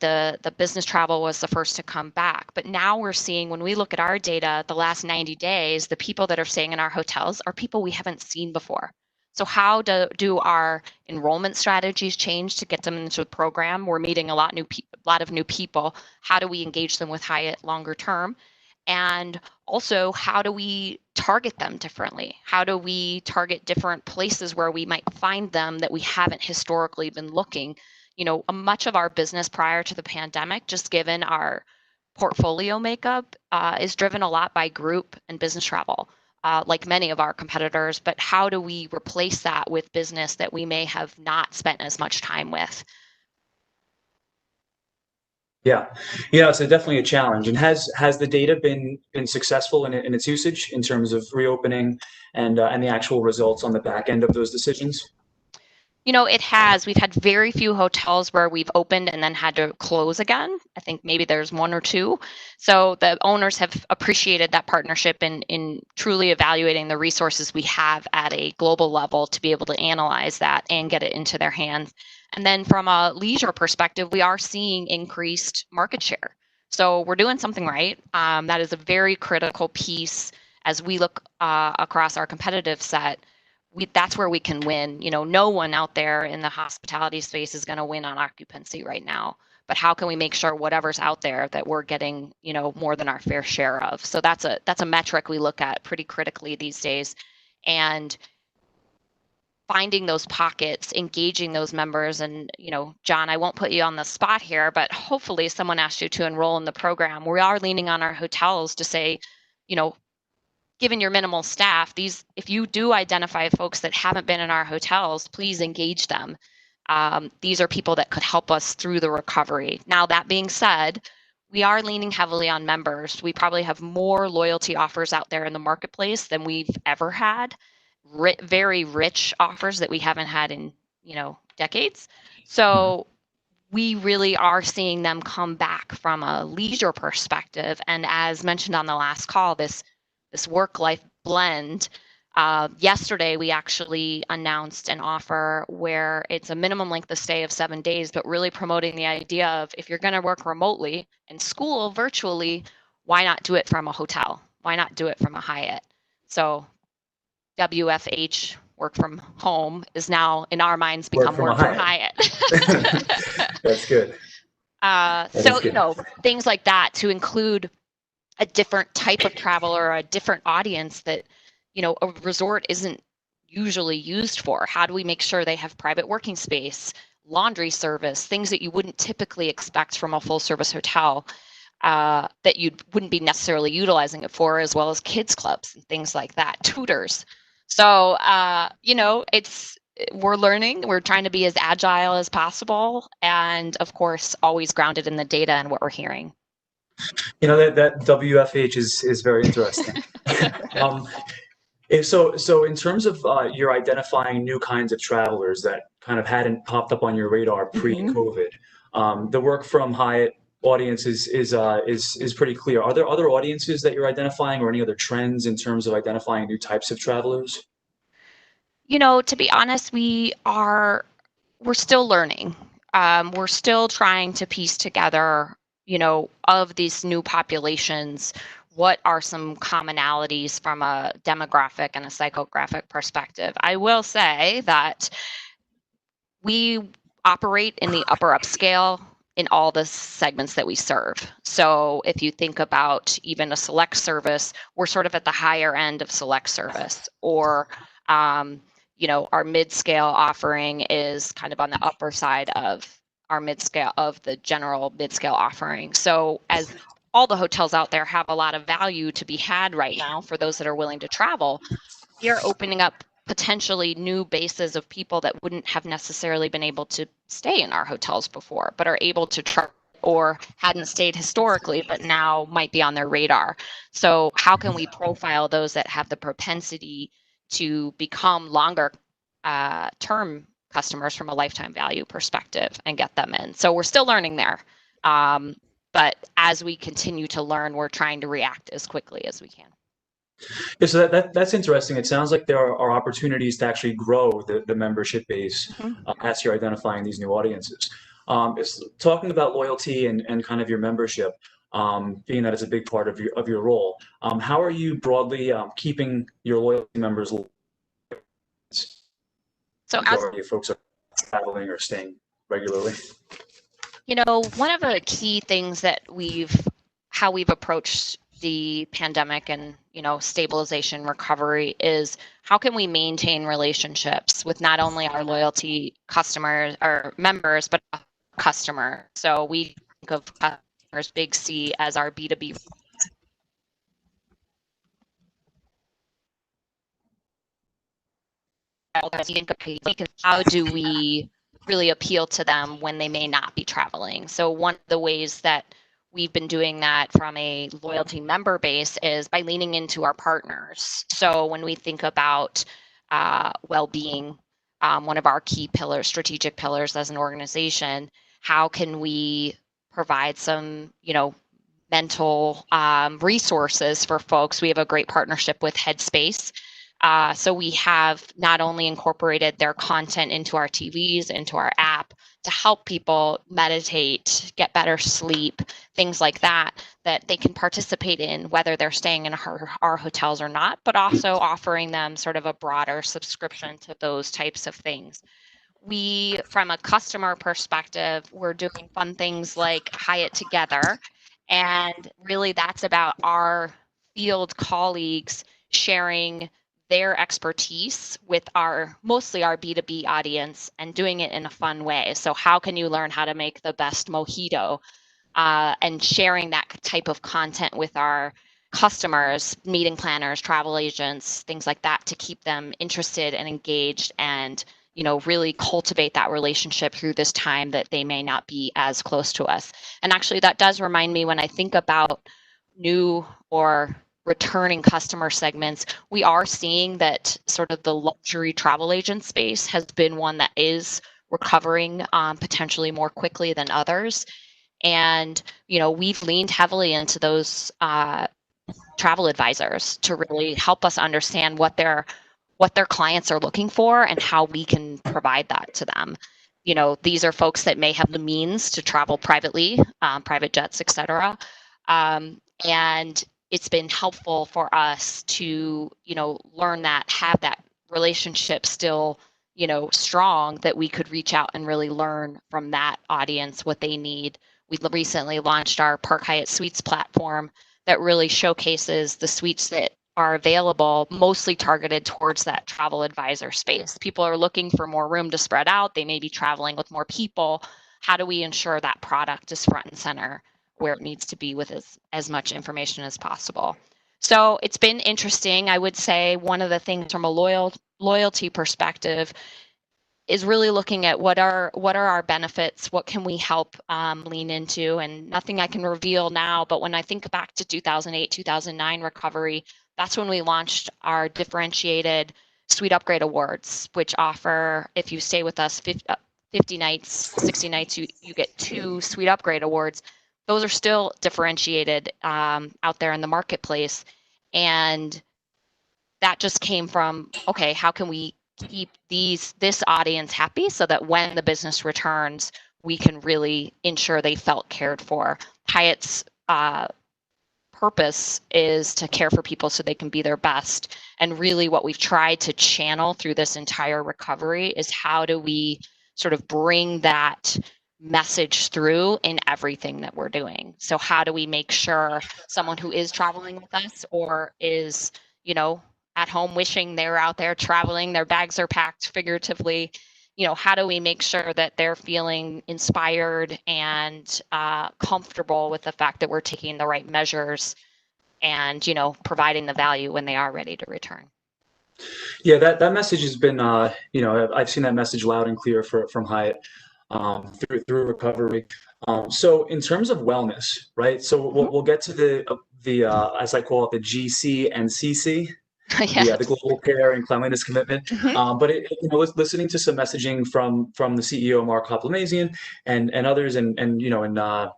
the business travel was the first to come back. But now we're seeing, when we look at our data, the last 90 days, the people that are staying in our hotels are people we haven't seen before. So how do our enrollment strategies change to get them into the program? We're meeting a lot of new people. How do we engage them with Hyatt longer term? And also, how do we target them differently? How do we target different places where we might find them that we haven't historically been looking? You know, much of our business prior to the pandemic, just given our portfolio makeup, is driven a lot by group and business travel, like many of our competitors. But how do we replace that with business that we may have not spent as much time with? Yeah, it's definitely a challenge. And has the data been successful in its usage in terms of reopening and the actual results on the back end of those decisions? You know, it has. We've had very few hotels where we've opened and then had to close again. I think maybe there's one or two. So the owners have appreciated that partnership in truly evaluating the resources we have at a global level to be able to analyze that and get it into their hands. And then from a leisure perspective, we are seeing increased market share. So we're doing something right. That is a very critical piece as we look across our competitive set. That's where we can win. You know, no one out there in the hospitality space is going to win on occupancy right now. But how can we make sure whatever's out there that we're getting, you know, more than our fair share of? So that's a metric we look at pretty critically these days. And finding those pockets, engaging those members. And, you know, John, I won't put you on the spot here, but hopefully someone asked you to enroll in the program. We are leaning on our hotels to say, you know, given your minimal staff, if you do identify folks that haven't been in our hotels, please engage them. These are people that could help us through the recovery. Now, that being said, we are leaning heavily on members. We probably have more loyalty offers out there in the marketplace than we've ever had. Very rich offers that we haven't had in, you know, decades. So we really are seeing them come back from a leisure perspective. And as mentioned on the last call, this work-life blend. Yesterday, we actually announced an offer where it's a minimum length of stay of 7 days, but really promoting the idea of if you're going to work remotely and school virtually, why not do it from a hotel? Why not do it from a Hyatt? So WFH, work from home, is now in our minds become work from Hyatt. That's good. You know, things like that to include a different type of travel or a different audience that, you know, a resort isn't usually used for. How do we make sure they have private working space, laundry service, things that you wouldn't typically expect from a full service hotel that you wouldn't be necessarily utilizing it for, as well as kids clubs and things like that, tutors. So, you know, we're learning, we're trying to be as agile as possible. And of course, always grounded in the data and what we're hearing. You know, that WFH is very interesting. So in terms of you're identifying new kinds of travelers that kind of hadn't popped up on your radar pre-COVID, the work from Hyatt audience is pretty clear. Are there other audiences that you're identifying, or any other trends in terms of identifying new types of travelers? You know, to be honest, we're still learning. We're still trying to piece together, you know, of these new populations, what are some commonalities from a demographic and a psychographic perspective. I will say that we operate in the upper upscale in all the segments that we serve. So if you think about even a select service, we're sort of at the higher end of select service, or you know, our mid-scale offering is kind of on the upper side of our mid-scale, of the general mid-scale offering. So as all the hotels out there have a lot of value to be had right now for those that are willing to travel, we are opening up potentially new bases of people that wouldn't have necessarily been able to stay in our hotels before, but are able to try or hadn't stayed historically, but now might be on their radar. So how can we profile those that have the propensity to become longer term customers from a lifetime value perspective and get them in? So we're still learning there. But as we continue to learn, we're trying to react as quickly as we can. Yeah, so that's interesting. It sounds like there are opportunities to actually grow the membership base as you're identifying these new audiences. is talking about loyalty and kind of your membership, being that it's a big part of your role. How are you broadly keeping your loyalty members? So as Majority of folks are traveling or staying regularly. you know, one of the key things that how we've approached the pandemic and, you know, stabilization recovery is how can we maintain relationships with not only our loyalty customers or members, but customers. So we think of customers, big C, as our B2B. How do we really appeal to them when they may not be traveling? So one of the ways that we've been doing that from a loyalty member base is by leaning into our partners. So when we think about well-being, one of our key pillars, strategic pillars as an organization, how can we provide some, you know, mental resources for folks? We have a great partnership with Headspace. So we have not only incorporated their content into our TVs, into our app to help people meditate, get better sleep, things like that, that they can participate in, whether they're staying in our hotels or not, but also offering them sort of a broader subscription to those types of things. We, from a customer perspective, we're doing fun things like Hyatt Together. And really that's about our field colleagues sharing their expertise with mostly our B2B audience and doing it in a fun way. So how can you learn how to make the best mojito, and sharing that type of content with our customers, meeting planners, travel agents, things like that, to keep them interested and engaged and, you know, really cultivate that relationship through this time that they may not be as close to us. And actually that does remind me, when I think about new or returning customer segments, we are seeing that sort of the luxury travel agent space has been one that is recovering potentially more quickly than others. And, you know, we've leaned heavily into those travel advisors to really help us understand what their clients are looking for and how we can provide that to them. You know, these are folks that may have the means to travel privately, private jets, et cetera. And it's been helpful for us to, you know, learn that, have that relationship still, you know, strong, that we could reach out and really learn from that audience what they need. We recently launched our Park Hyatt Suites platform that really showcases the suites that are available, mostly targeted towards that travel advisor space. People are looking for more room to spread out. They may be traveling with more people. How do we ensure that product is front and center where it needs to be with as much information as possible? So it's been interesting. I would say one of the things from a loyalty perspective is really looking at what are our benefits, what can we help lean into, and nothing I can reveal now, but when I think back to 2008, 2009 recovery, that's when we launched our differentiated Suite Upgrade Awards, which offer, if you stay with us 50 nights, 60 nights, you get 2 Suite Upgrade Awards. Those are still differentiated out there in the marketplace. And that just came from, okay, how can we keep this audience happy so that when the business returns, we can really ensure they felt cared for. Hyatt's purpose is to care for people so they can be their best. And really what we've tried to channel through this entire recovery is how do we sort of bring that message through in everything that we're doing. So how do we make sure someone who is traveling with us or is, you know, at home wishing they're out there traveling, their bags are packed figuratively, you know, how do we make sure that they're feeling inspired and comfortable with the fact that we're taking the right measures and, you know, providing the value when they are ready to return? Yeah, that message has been, you know, I've seen that message loud and clear from Hyatt through recovery. So in terms of wellness, right? So we'll get to the as I call it, the GC and CC. Yes. Yeah, the global care and cleanliness commitment. But you know, listening to some messaging from the CEO Mark Hoplamazian and others, and you know, and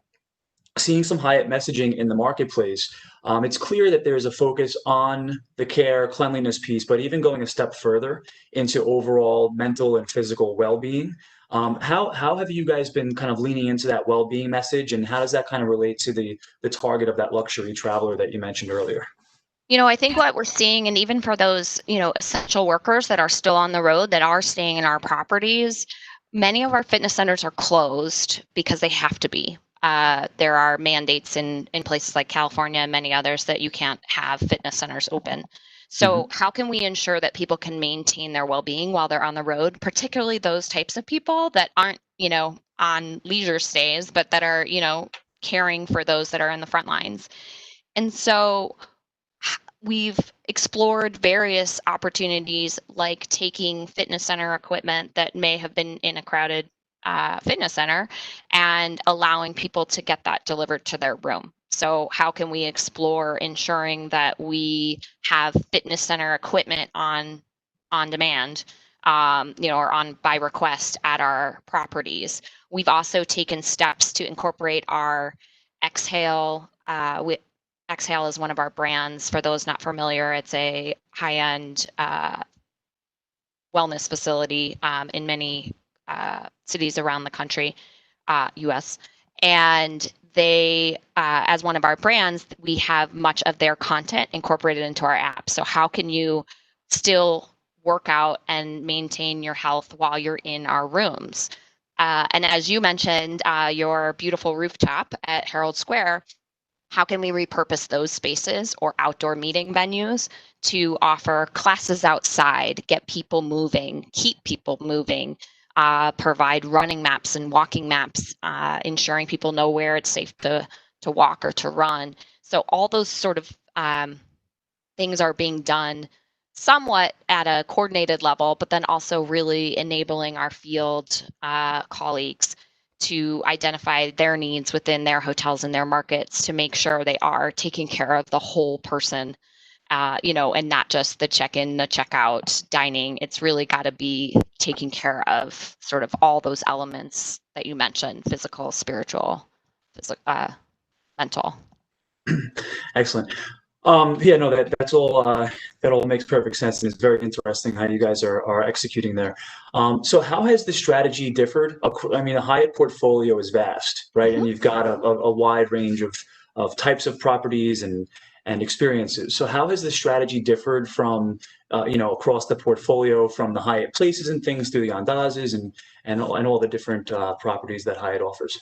seeing some Hyatt messaging in the marketplace. It's clear that there's a focus on the care, cleanliness piece, but even going a step further into overall mental and physical well-being. How have you guys been kind of leaning into that well-being message, and how does that kind of relate to the target of that luxury traveler that you mentioned earlier? You know, I think what we're seeing, and even for those, essential workers that are still on the road that are staying in our properties, many of our fitness centers are closed because they have to be. There are mandates in places like California and many others that you can't have fitness centers open. So how can we ensure that people can maintain their well-being while they're on the road, particularly those types of people that aren't, on leisure stays, but that are, caring for those that are in the front lines. And so we've explored various opportunities like taking fitness center equipment that may have been in a crowded fitness center and allowing people to get that delivered to their room. So how can we explore ensuring that we have fitness center equipment on demand, or on by request at our properties? We've also taken steps to incorporate our Exhale. Exhale is one of our brands. For those not familiar, it's a high-end wellness facility in many cities around the country, US. And they, as one of our brands, we have much of their content incorporated into our app. So how can you still work out and maintain your health while you're in our rooms? And as you mentioned, your beautiful rooftop at Herald Square, how can we repurpose those spaces or outdoor meeting venues to offer classes outside, get people moving, keep people moving, provide running maps and walking maps, ensuring people know where it's safe to walk or to run. So all those sort of things are being done somewhat at a coordinated level, but then also really enabling our field colleagues to identify their needs within their hotels and their markets to make sure they are taking care of the whole person, and not just the check-in, the check-out, dining. It's really got to be taking care of sort of all those elements that you mentioned: physical, spiritual, mental. Excellent. Yeah, no, that's all. That all makes perfect sense, and it's very interesting how you guys are executing there. So, how has the strategy differed? I mean, the Hyatt portfolio is vast, right? And you've got a wide range of types of properties and experiences. So, how has the strategy differed from across the portfolio, from the Hyatt Places and things through the Andazes and all the different properties that Hyatt offers?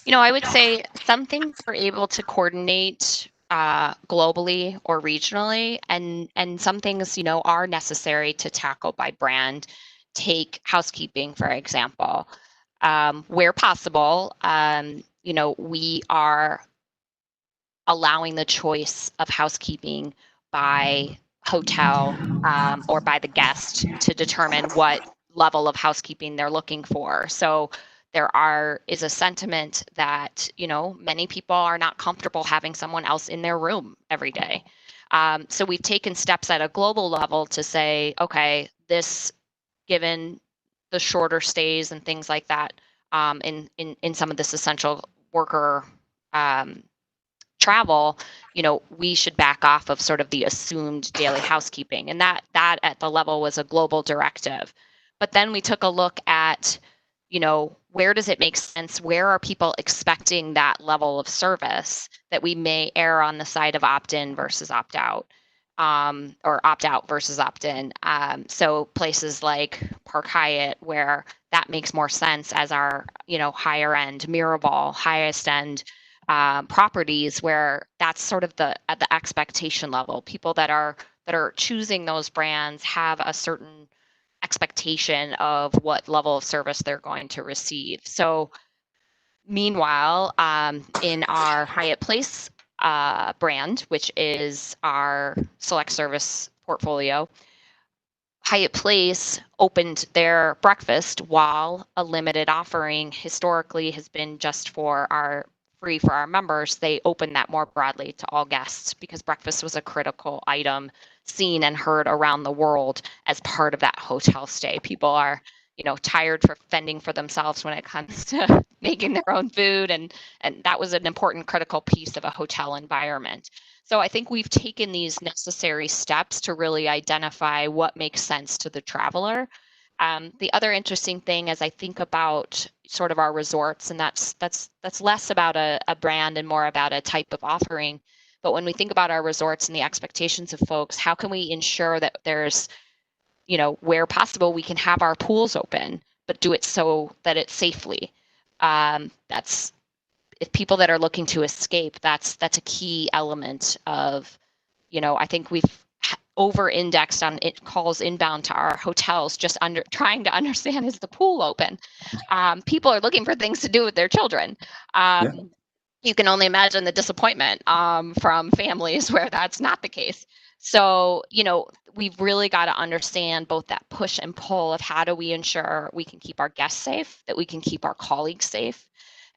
I would say some things we're able to coordinate globally or regionally, and some things are necessary to tackle by brand. Take housekeeping, for example. Where possible, we are allowing the choice of housekeeping by hotel or by the guest to determine what level of housekeeping they're looking for. So there is a sentiment that many people are not comfortable having someone else in their room every day. So we've taken steps at a global level to say, okay, this, given the shorter stays and things like that, in some of this essential worker travel, we should back off of sort of the assumed daily housekeeping, and that at the level was a global directive. But then we took a look at where does it make sense? Where are people expecting that level of service that we may err on the side of opt-in versus opt-out, or opt-out versus opt-in? So places like Park Hyatt, where that makes more sense as our, higher end Miraval, highest end properties, where that's sort of at the expectation level. People that are choosing those brands have a certain expectation of what level of service they're going to receive. So meanwhile, in our Hyatt Place brand, which is our select service portfolio, Hyatt Place opened their breakfast, while a limited offering historically has been just free for our members. They opened that more broadly to all guests because breakfast was a critical item seen and heard around the world as part of that hotel stay. People are, tired for fending for themselves when it comes to making their own food. And that was an important critical piece of a hotel environment. So I think we've taken these necessary steps to really identify what makes sense to the traveler. The other interesting thing as I think about sort of our resorts, and that's less about a brand and more about a type of offering. But when we think about our resorts and the expectations of folks, how can we ensure that there's, where possible, we can have our pools open, but do it so that it's safely. That's if people that are looking to escape, that's a key element of, I think we've over-indexed on it calls inbound to our hotels, just trying to understand, is the pool open? People are looking for things to do with their children. You can only imagine the disappointment from families where that's not the case. So, we've really got to understand both that push and pull of how do we ensure we can keep our guests safe, that we can keep our colleagues safe,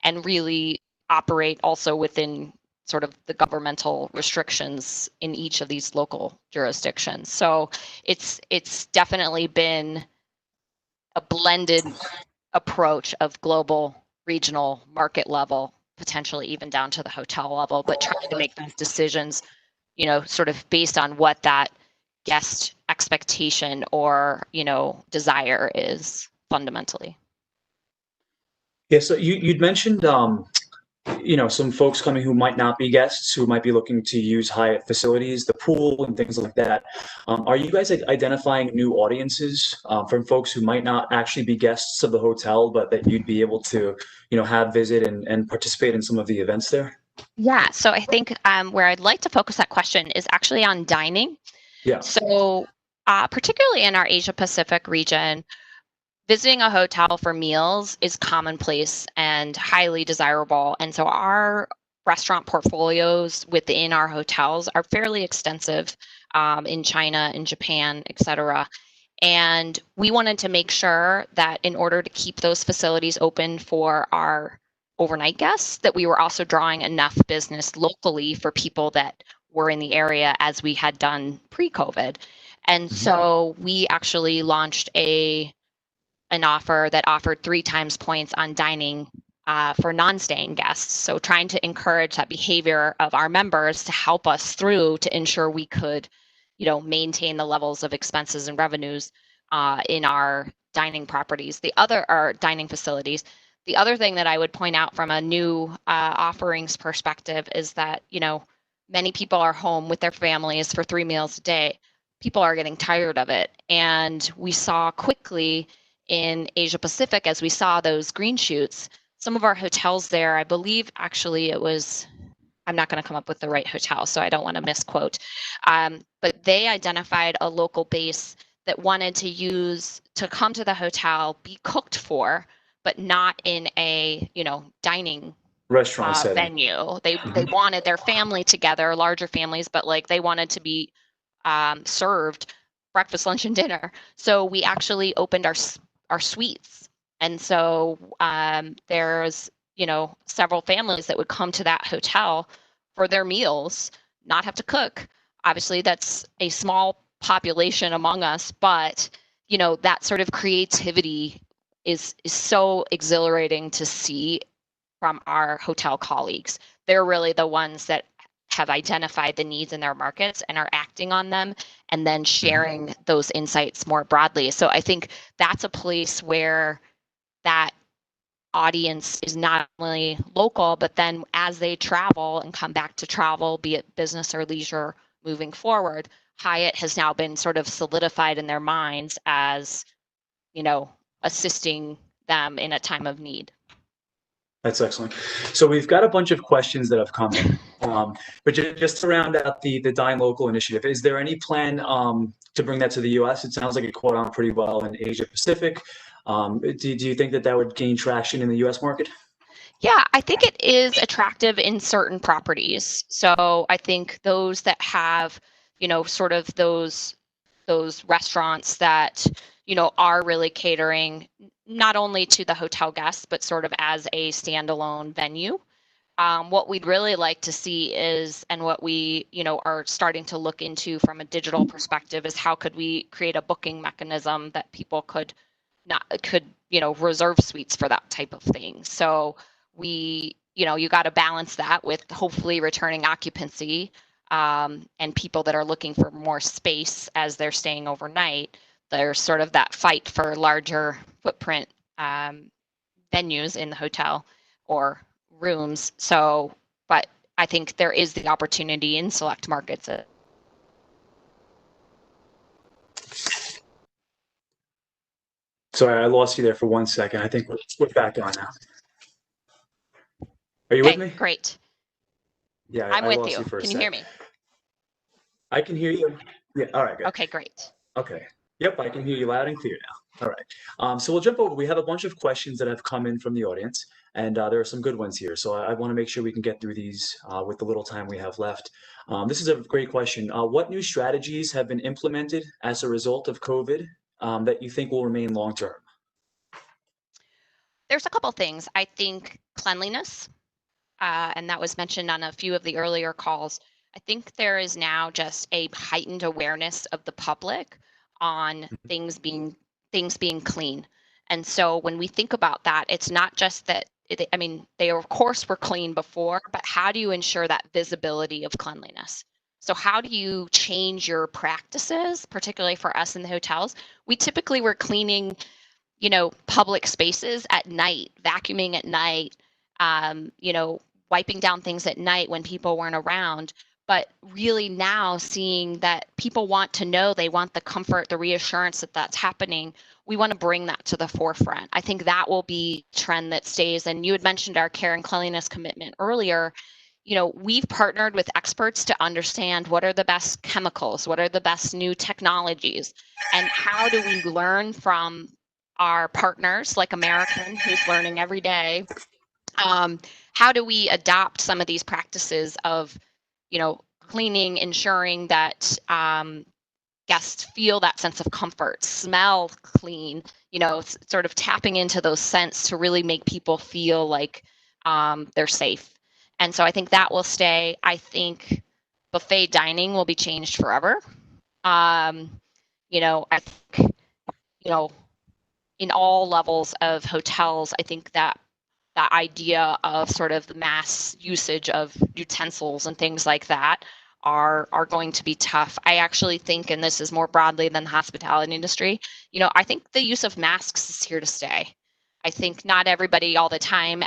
and really operate also within sort of the governmental restrictions in each of these local jurisdictions. So it's definitely been a blended approach of global, regional, market level, potentially even down to the hotel level, but trying to make those decisions, sort of based on what that guest expectation or, desire is fundamentally. Yeah, so you'd mentioned, some folks coming who might not be guests, who might be looking to use Hyatt facilities, the pool and things like that. Are you guys identifying new audiences from folks who might not actually be guests of the hotel, but that you'd be able to, have visit and participate in some of the events there? Yeah, so I think where I'd like to focus that question is actually on dining. Yeah. So particularly in our Asia Pacific region, visiting a hotel for meals is commonplace and highly desirable. And so our restaurant portfolios within our hotels are fairly extensive in China, in Japan, et cetera. And we wanted to make sure that in order to keep those facilities open for our overnight guests, that we were also drawing enough business locally for people that were in the area as we had done pre-COVID. And so we actually launched an offer that offered 3 times points on dining for non-staying guests. So trying to encourage that behavior of our members to help us through to ensure we could, maintain the levels of expenses and revenues in our dining properties, our dining facilities. The other thing that I would point out from a new offerings perspective is that, many people are home with their families for 3 meals a day. People are getting tired of it. And we saw quickly in Asia Pacific, as we saw those green shoots, some of our hotels there, I believe actually it was, I'm not going to come up with the right hotel, so I don't want to misquote, but they identified a local base that wanted to come to the hotel, be cooked for, but not in a, dining restaurant setting. Venue. They wanted their family together, larger families, but they wanted to be served breakfast, lunch, and dinner. So we actually opened our suites. And so there's, several families that would come to that hotel for their meals, not have to cook. Obviously, that's a small population among us, but, that sort of creativity is so exhilarating to see from our hotel colleagues. They're really the ones that have identified the needs in their markets and are acting on them and then sharing those insights more broadly. So I think that's a place where that audience is not only local, but then as they travel and come back to travel, be it business or leisure moving forward, Hyatt has now been sort of solidified in their minds as, assisting them in a time of need. That's excellent. So we've got a bunch of questions that have come in, but just to round out the Dine Local initiative, is there any plan to bring that to the U.S.? It sounds like it caught on pretty well in Asia Pacific. Do you think that would gain traction in the U.S. market? Yeah, I think it is attractive in certain properties. So I think those that have, sort of those restaurants that, are really catering not only to the hotel guests, but sort of as a standalone venue. What we'd really like to see is, and what we, are starting to look into from a digital perspective, is how could we create a booking mechanism that people could reserve suites for that type of thing. So you got to balance that with hopefully returning occupancy, and people that are looking for more space as they're staying overnight. There's sort of that fight for larger footprint venues in the hotel or rooms. So, but I think there is the opportunity in select markets. Sorry, I lost you there for 1 second. I think we're back on now. Are you with me? Great. Yeah, I'm I with lost you. for a Can you sec. hear me? I can hear you. Yeah. All right. Good. Okay, great. Okay. Yep, I can hear you loud and clear now. All right. So we'll jump over. We have a bunch of questions that have come in from the audience, and there are some good ones here. So I want to make sure we can get through these with the little time we have left. This is a great question. What new strategies have been implemented as a result of COVID that you think will remain long term? There's a couple things. I think cleanliness, and that was mentioned on a few of the earlier calls. I think there is now just a heightened awareness of the public on things being clean. And so when we think about that, it's not just that, they of course were clean before, but how do you ensure that visibility of cleanliness? So how do you change your practices, particularly for us in the hotels? We typically were cleaning, public spaces at night, vacuuming at night, wiping down things at night when people weren't around. But really now seeing that people want to know, they want the comfort, the reassurance that that's happening. We want to bring that to the forefront. I think that will be a trend that stays. And you had mentioned our care and cleanliness commitment earlier. We've partnered with experts to understand what are the best chemicals, what are the best new technologies, and how do we learn from our partners like American, who's learning every day. How do we adopt some of these practices of cleaning, ensuring that guests feel that sense of comfort, smell clean, sort of tapping into those scents to really make people feel like they're safe. And so I think that will stay. I think buffet dining will be changed forever. I think, in all levels of hotels, I think that idea of sort of the mass usage of utensils and things like that are going to be tough. I actually think, and this is more broadly than the hospitality industry, I think the use of masks is here to stay. I think not everybody all the time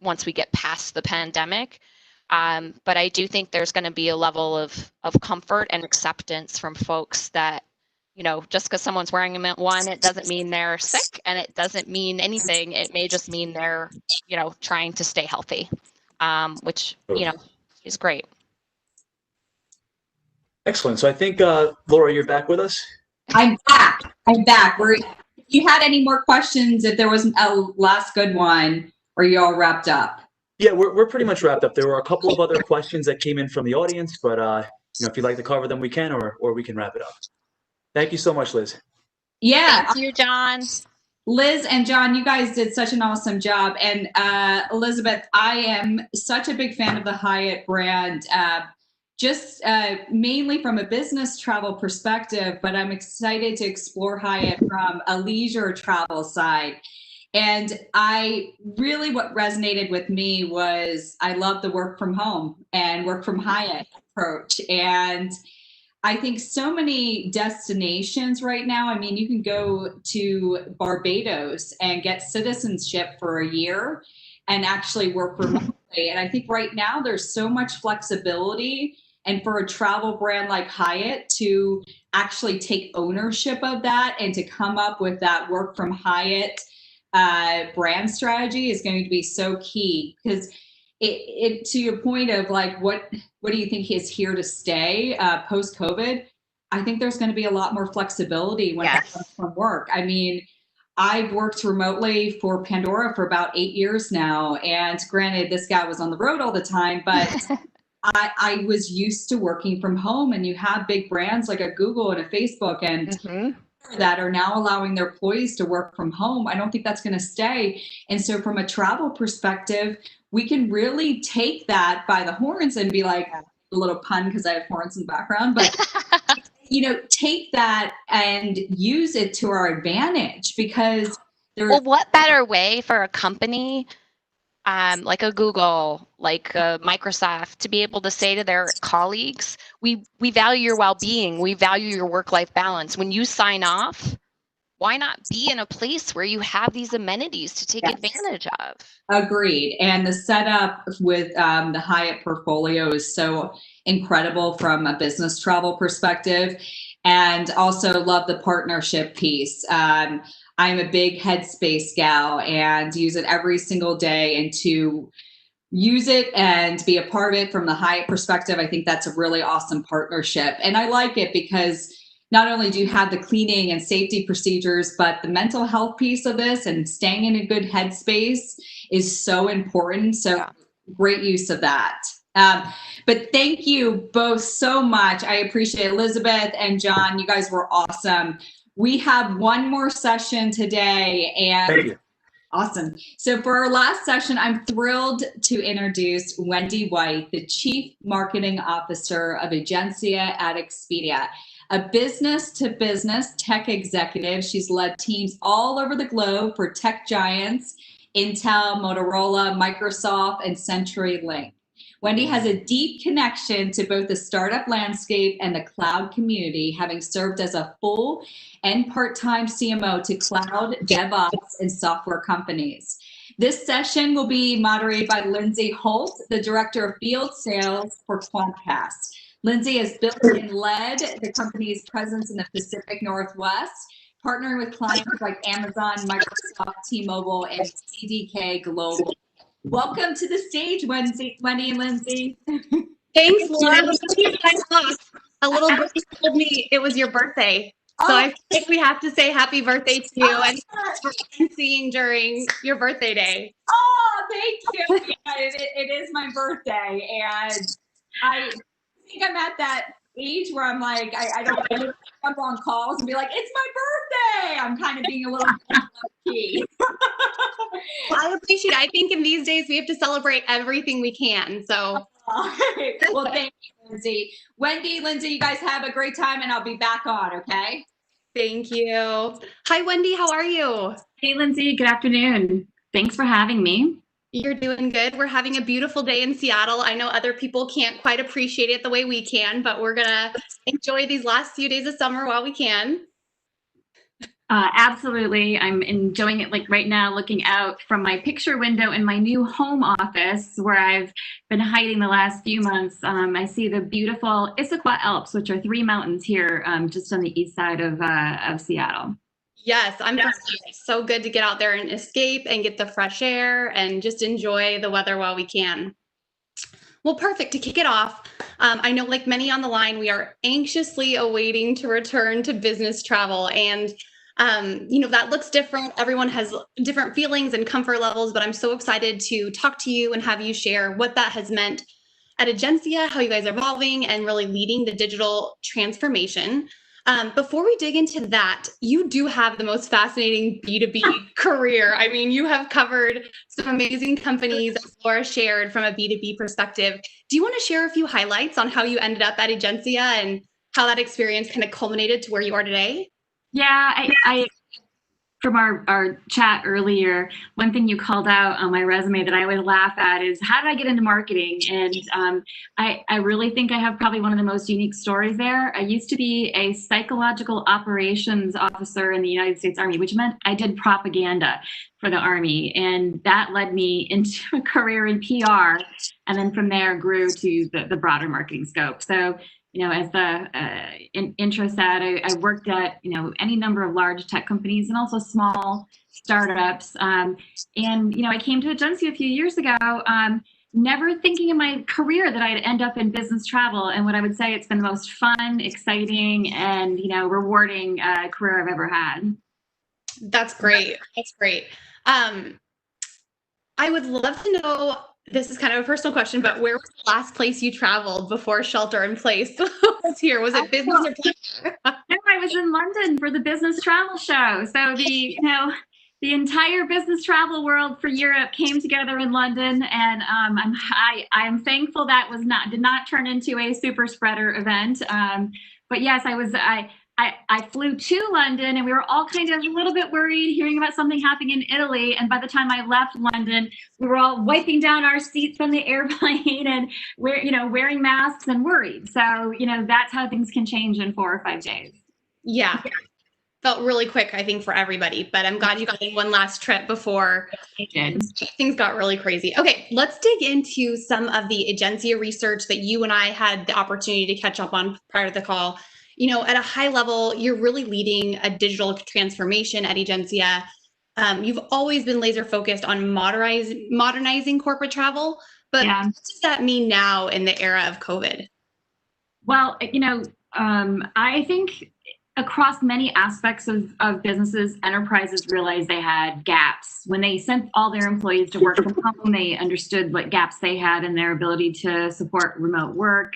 once we get past the pandemic, but I do think there's going to be a level of comfort and acceptance from folks that just because someone's wearing one, it doesn't mean they're sick, and it doesn't mean anything. It may just mean they're, trying to stay healthy, which, is great. Excellent. So I think, Laura, you're back with us? I'm back. If you had any more questions, if there wasn't a last good one, or you all wrapped up? Yeah, we're pretty much wrapped up. There were a couple of other questions that came in from the audience, but if you'd like to cover them, we can, or we can wrap it up. Thank you so much, Liz. Yeah. Thank you, John. Liz and John, you guys did such an awesome job. And Elizabeth, I am such a big fan of the Hyatt brand, just mainly from a business travel perspective, but I'm excited to explore Hyatt from a leisure travel side. And what resonated with me was I love the work from home and work from Hyatt approach. And I think so many destinations right now, you can go to Barbados and get citizenship for a year and actually work remotely. And I think right now there's so much flexibility. And for a travel brand like Hyatt to actually take ownership of that and to come up with that work from Hyatt brand strategy is going to be so key, because it to your point of like, what do you think is here to stay post COVID? I think there's going to be a lot more flexibility when it comes from work. I've worked remotely for Pandora for about 8 years now. And granted, this guy was on the road all the time, but I was used to working from home. And you have big brands like a Google and a Facebook and that are now allowing their employees to work from home. I don't think that's going to stay. And so from a travel perspective, we can really take that by the horns and be like, a little pun because I have horns in the background, but take that and use it to our advantage, because Well, what better way for a company like a Google, like a Microsoft, to be able to say to their colleagues, we value your well-being, we value your work-life balance. When you sign off, why not be in a place where you have these amenities to take advantage of? Agreed. And the setup with the Hyatt portfolio is so incredible from a business travel perspective. And also love the partnership piece. I'm a big Headspace gal and use it every single day. And to use it and be a part of it from the Hyatt perspective, I think that's a really awesome partnership. And I like it because not only do you have the cleaning and safety procedures, but the mental health piece of this and staying in a good headspace is so important. So great use of that. But thank you both so much. I appreciate Elizabeth and John. You guys were awesome. We have one more session today, and Thank you. Awesome. So for our last session, I'm thrilled to introduce Wendy White, the Chief Marketing Officer of Egencia at Expedia, a business-to-business tech executive. She's led teams all over the globe for tech giants, Intel, Motorola, Microsoft, and CenturyLink. Wendy has a deep connection to both the startup landscape and the cloud community, having served as a full and part-time CMO to cloud, DevOps, and software companies. This session will be moderated by Lindsay Holt, the Director of Field Sales for Quantcast. Lindsay has built and led the company's presence in the Pacific Northwest, partnering with clients like Amazon, Microsoft, T-Mobile, and CDK Global. Welcome to the stage, Wendy and Lindsay. Thanks, Laura. A little birdie told me it was your birthday. So I think we have to say happy birthday to you and for seeing during your birthday day. Oh, thank you. Yeah, it is my birthday. And I think I'm at that age where I'm like, I don't jump on calls and be like, it's my birthday. I'm kind of being a little key. Well, I appreciate it. I think in these days we have to celebrate everything we can. So well, thank you, Lindsay. Wendy, Lindsay, you guys have a great time and I'll be back on, okay? Thank you. Hi, Wendy. How are you? Hey, Lindsay. Good afternoon. Thanks for having me. You're doing good. We're having a beautiful day in Seattle. I know other people can't quite appreciate it the way we can, but we're going to enjoy these last few days of summer while we can. Absolutely. I'm enjoying it like right now, looking out from my picture window in my new home office where I've been hiding the last few months. I see the beautiful Issaquah Alps, which are 3 mountains here just on the east side of Seattle. Yes, I'm so good to get out there and escape and get the fresh air and just enjoy the weather while we can. Well, perfect. To kick it off, I know like many on the line, we are anxiously awaiting to return to business travel. And that looks different. Everyone has different feelings and comfort levels, but I'm so excited to talk to you and have you share what that has meant at Egencia, how you guys are evolving and really leading the digital transformation. Before we dig into that, you do have the most fascinating B2B career. I mean, you have covered some amazing companies, as Laura shared, from a B2B perspective. Do you want to share a few highlights on how you ended up at Egencia and how that experience kind of culminated to where you are today? Yeah, I from our chat earlier, one thing you called out on my resume that I always laugh at is how did I get into marketing? And I really think I have probably one of the most unique stories there. I used to be a psychological operations officer in the United States Army, which meant I did propaganda for the Army. And that led me into a career in PR. And then from there grew to the broader marketing scope. So as the intro said, I worked at, any number of large tech companies and also small startups. And I came to Egencia a few years ago, never thinking in my career that I'd end up in business travel. And what I would say, it's been the most fun, exciting, and, rewarding career I've ever had. That's great. That's great. I would love to know, this is kind of a personal question, but where was the last place you traveled before shelter in place was here? Was it business or pleasure? No, I was in London for the business travel show. So the entire business travel world for Europe came together in London, and I'm thankful that did not turn into a super spreader event. but yes, I flew to London, and we were all kind of a little bit worried hearing about something happening in Italy. And by the time I left London, we were all wiping down our seats from the airplane and wearing masks and worried. So, that's how things can change in 4 or 5 days. Yeah. Felt really quick, I think, for everybody, but I'm glad you got in one last trip before things got really crazy. Okay, let's dig into some of the Egencia research that you and I had the opportunity to catch up on prior to the call. At a high level, you're really leading a digital transformation at Egencia. You've always been laser focused on modernizing corporate travel, but what does that mean now in the era of COVID? Well, I think across many aspects of businesses, enterprises realized they had gaps. When they sent all their employees to work from home, they understood what gaps they had in their ability to support remote work.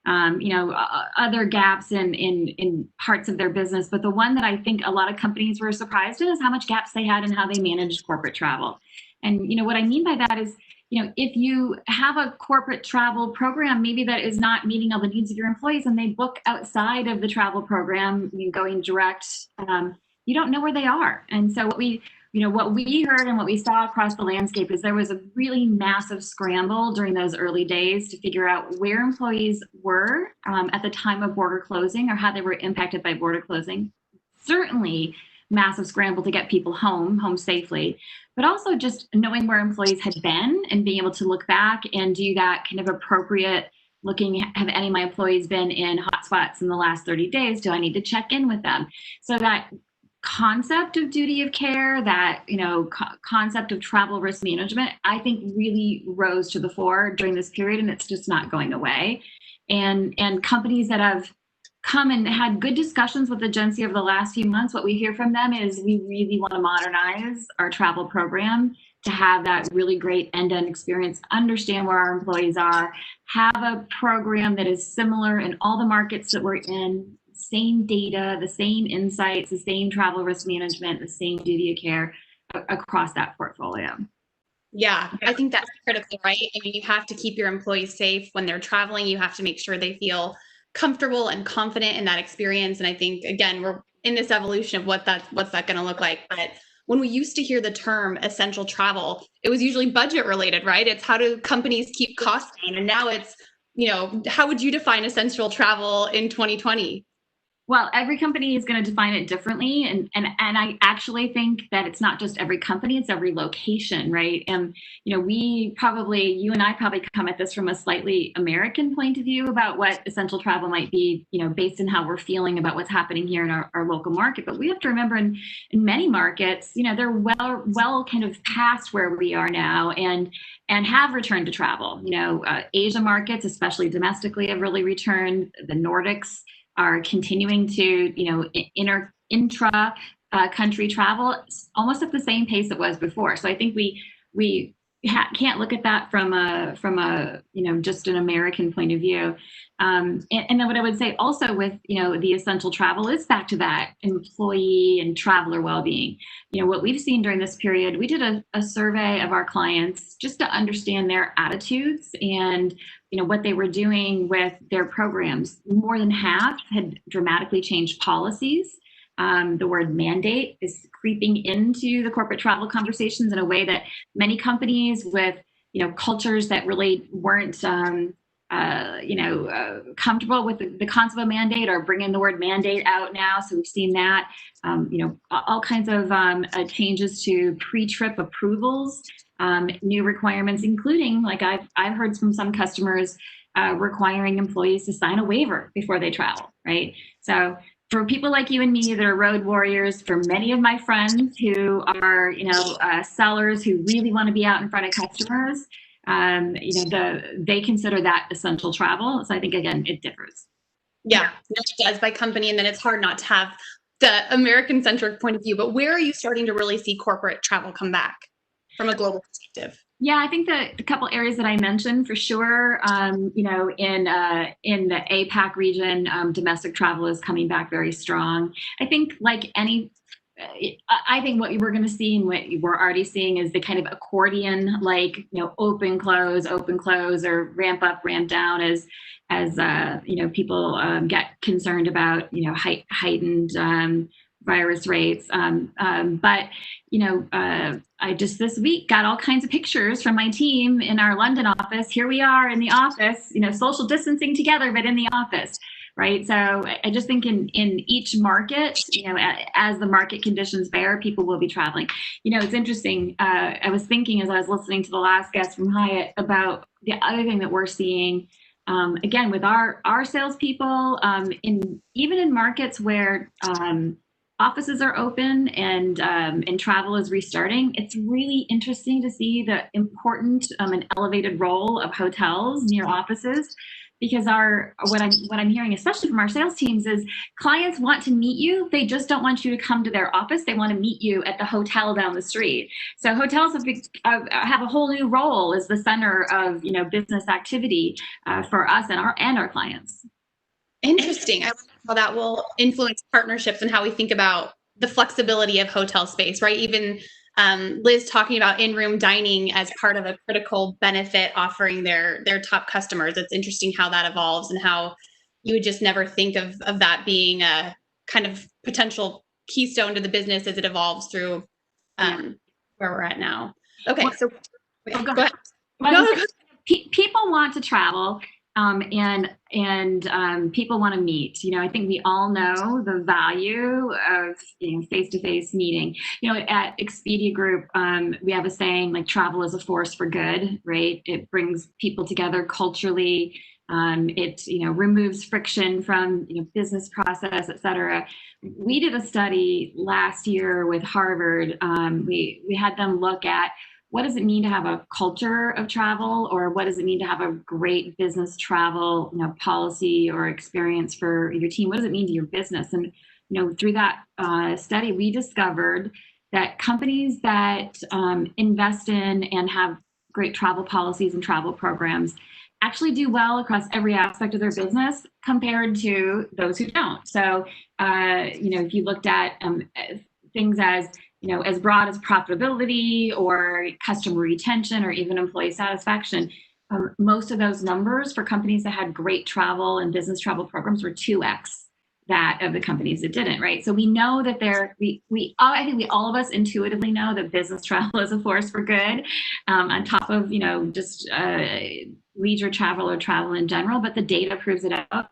Other gaps in parts of their business. But the one that I think a lot of companies were surprised in is how much gaps they had in how they managed corporate travel. And, what I mean by that is, if you have a corporate travel program, maybe that is not meeting all the needs of your employees and they book outside of the travel program, going direct, you don't know where they are. And so what we heard and what we saw across the landscape is there was a really massive scramble during those early days to figure out where employees were at the time of border closing or how they were impacted by border closing. Certainly massive scramble to get people home safely, but also just knowing where employees had been and being able to look back and do that kind of appropriate looking, have any of my employees been in hotspots in the last 30 days? Do I need to check in with them? So that concept of duty of care, that concept of travel risk management, I think really rose to the fore during this period, and it's just not going away. And companies that have come and had good discussions with Egencia over the last few months, what we hear from them is we really want to modernize our travel program to have that really great end-to-end experience, understand where our employees are, have a program that is similar in all the markets that we're in, same data, the same insights, the same travel risk management, the same duty of care across that portfolio. Yeah, I think that's critical, right? I mean, you have to keep your employees safe when they're traveling. You have to make sure they feel comfortable and confident in that experience. And I think, again, we're in this evolution of what's that going to look like. But when we used to hear the term essential travel, it was usually budget related, right? It's how do companies keep costs down? And now it's, how would you define essential travel in 2020? Well, every company is going to define it differently. And I actually think that it's not just every company, it's every location, right? And, you and I probably come at this from a slightly American point of view about what essential travel might be, based on how we're feeling about what's happening here in our local market. But we have to remember in many markets, they're well kind of past where we are now and have returned to travel. Asia markets, especially domestically, have really returned. The Nordics are continuing to, intra country travel almost at the same pace it was before. So I think we can't look at that from a just an American point of view. And then what I would say also with the essential travel is back to that employee and traveler well-being. What we've seen during this period, we did a survey of our clients just to understand their attitudes and what they were doing with their programs. More than half had dramatically changed policies. The word mandate is creeping into the corporate travel conversations in a way that many companies with cultures that really weren't comfortable with the concept of mandate are bringing the word mandate out now. So we've seen that, all kinds of changes to pre-trip approvals, new requirements, including, like I've heard from some customers requiring employees to sign a waiver before they travel, right? So for people like you and me that are road warriors, for many of my friends who are, sellers who really want to be out in front of customers, they consider that essential travel. So I think, again, it differs. Yeah, it does by company. And then it's hard not to have the American-centric point of view. But where are you starting to really see corporate travel come back from a global perspective? Yeah, I think the couple areas that I mentioned for sure, in the APAC region, domestic travel is coming back very strong. I think like any I think what we're going to see and what we're already seeing is the kind of accordion, like, open, close, or ramp up, ramp down as people get concerned about, heightened virus rates. But I just this week got all kinds of pictures from my team in our London office. Here we are in the office, social distancing together, but in the office. Right. So I just think in each market, as the market conditions bear, people will be traveling. It's interesting. I was thinking as I was listening to the last guest from Hyatt about the other thing that we're seeing, again, with our salespeople, even in markets where offices are open and travel is restarting. It's really interesting to see the important and elevated role of hotels near offices. Because what I'm hearing, especially from our sales teams, is clients want to meet you. They just don't want you to come to their office. They want to meet you at the hotel down the street. So hotels have a whole new role as the center of business activity for us and our clients. Interesting. I wonder how that will influence partnerships and how we think about the flexibility of hotel space, right? Even Liz talking about in-room dining as part of a critical benefit offering their top customers. It's interesting how that evolves and how you would just never think of that being a kind of potential keystone to the business as it evolves through where we're at now. Okay, so go ahead. People want to travel. And people want to meet. I think we all know the value of face-to-face meeting. At Expedia Group, we have a saying like travel is a force for good, right? It brings people together culturally. It removes friction from business process, et cetera. We did a study last year with Harvard. We had them look at what does it mean to have a culture of travel, or what does it mean to have a great business travel, policy or experience for your team? What does it mean to your business? And through that study, we discovered that companies that invest in and have great travel policies and travel programs actually do well across every aspect of their business compared to those who don't. So, if you looked at things as broad as profitability or customer retention or even employee satisfaction, most of those numbers for companies that had great travel and business travel programs were 2x that of the companies that didn't, right? So we know that I think all of us intuitively know that business travel is a force for good, on top of, just leisure travel or travel in general, but the data proves it out.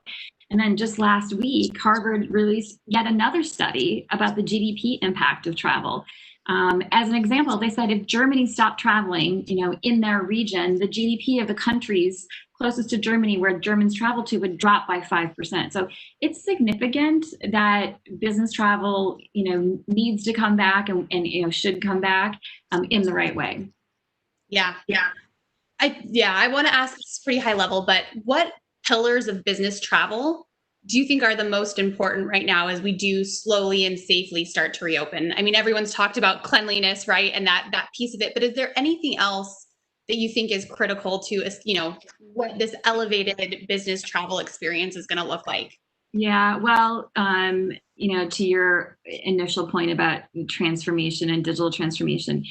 And then just last week, Harvard released yet another study about the GDP impact of travel. As an example, they said if Germany stopped traveling, in their region, the GDP of the countries closest to Germany where Germans travel to would drop by 5%. So it's significant that business travel, needs to come back and should come back in the right way. Yeah. I want to ask this pretty high level, but what pillars of business travel do you think are the most important right now as we do slowly and safely start to reopen? I mean, everyone's talked about cleanliness, right? And that piece of it, but is there anything else that you think is critical to, what this elevated business travel experience is going to look like? Yeah, well, to your initial point about transformation and digital transformation,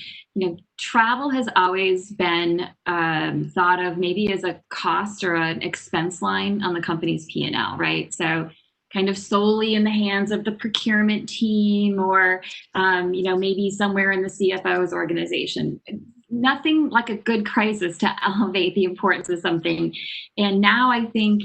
travel has always been thought of maybe as a cost or an expense line on the company's P&L, right? So kind of solely in the hands of the procurement team or, maybe somewhere in the CFO's organization. Nothing like a good crisis to elevate the importance of something. And now I think,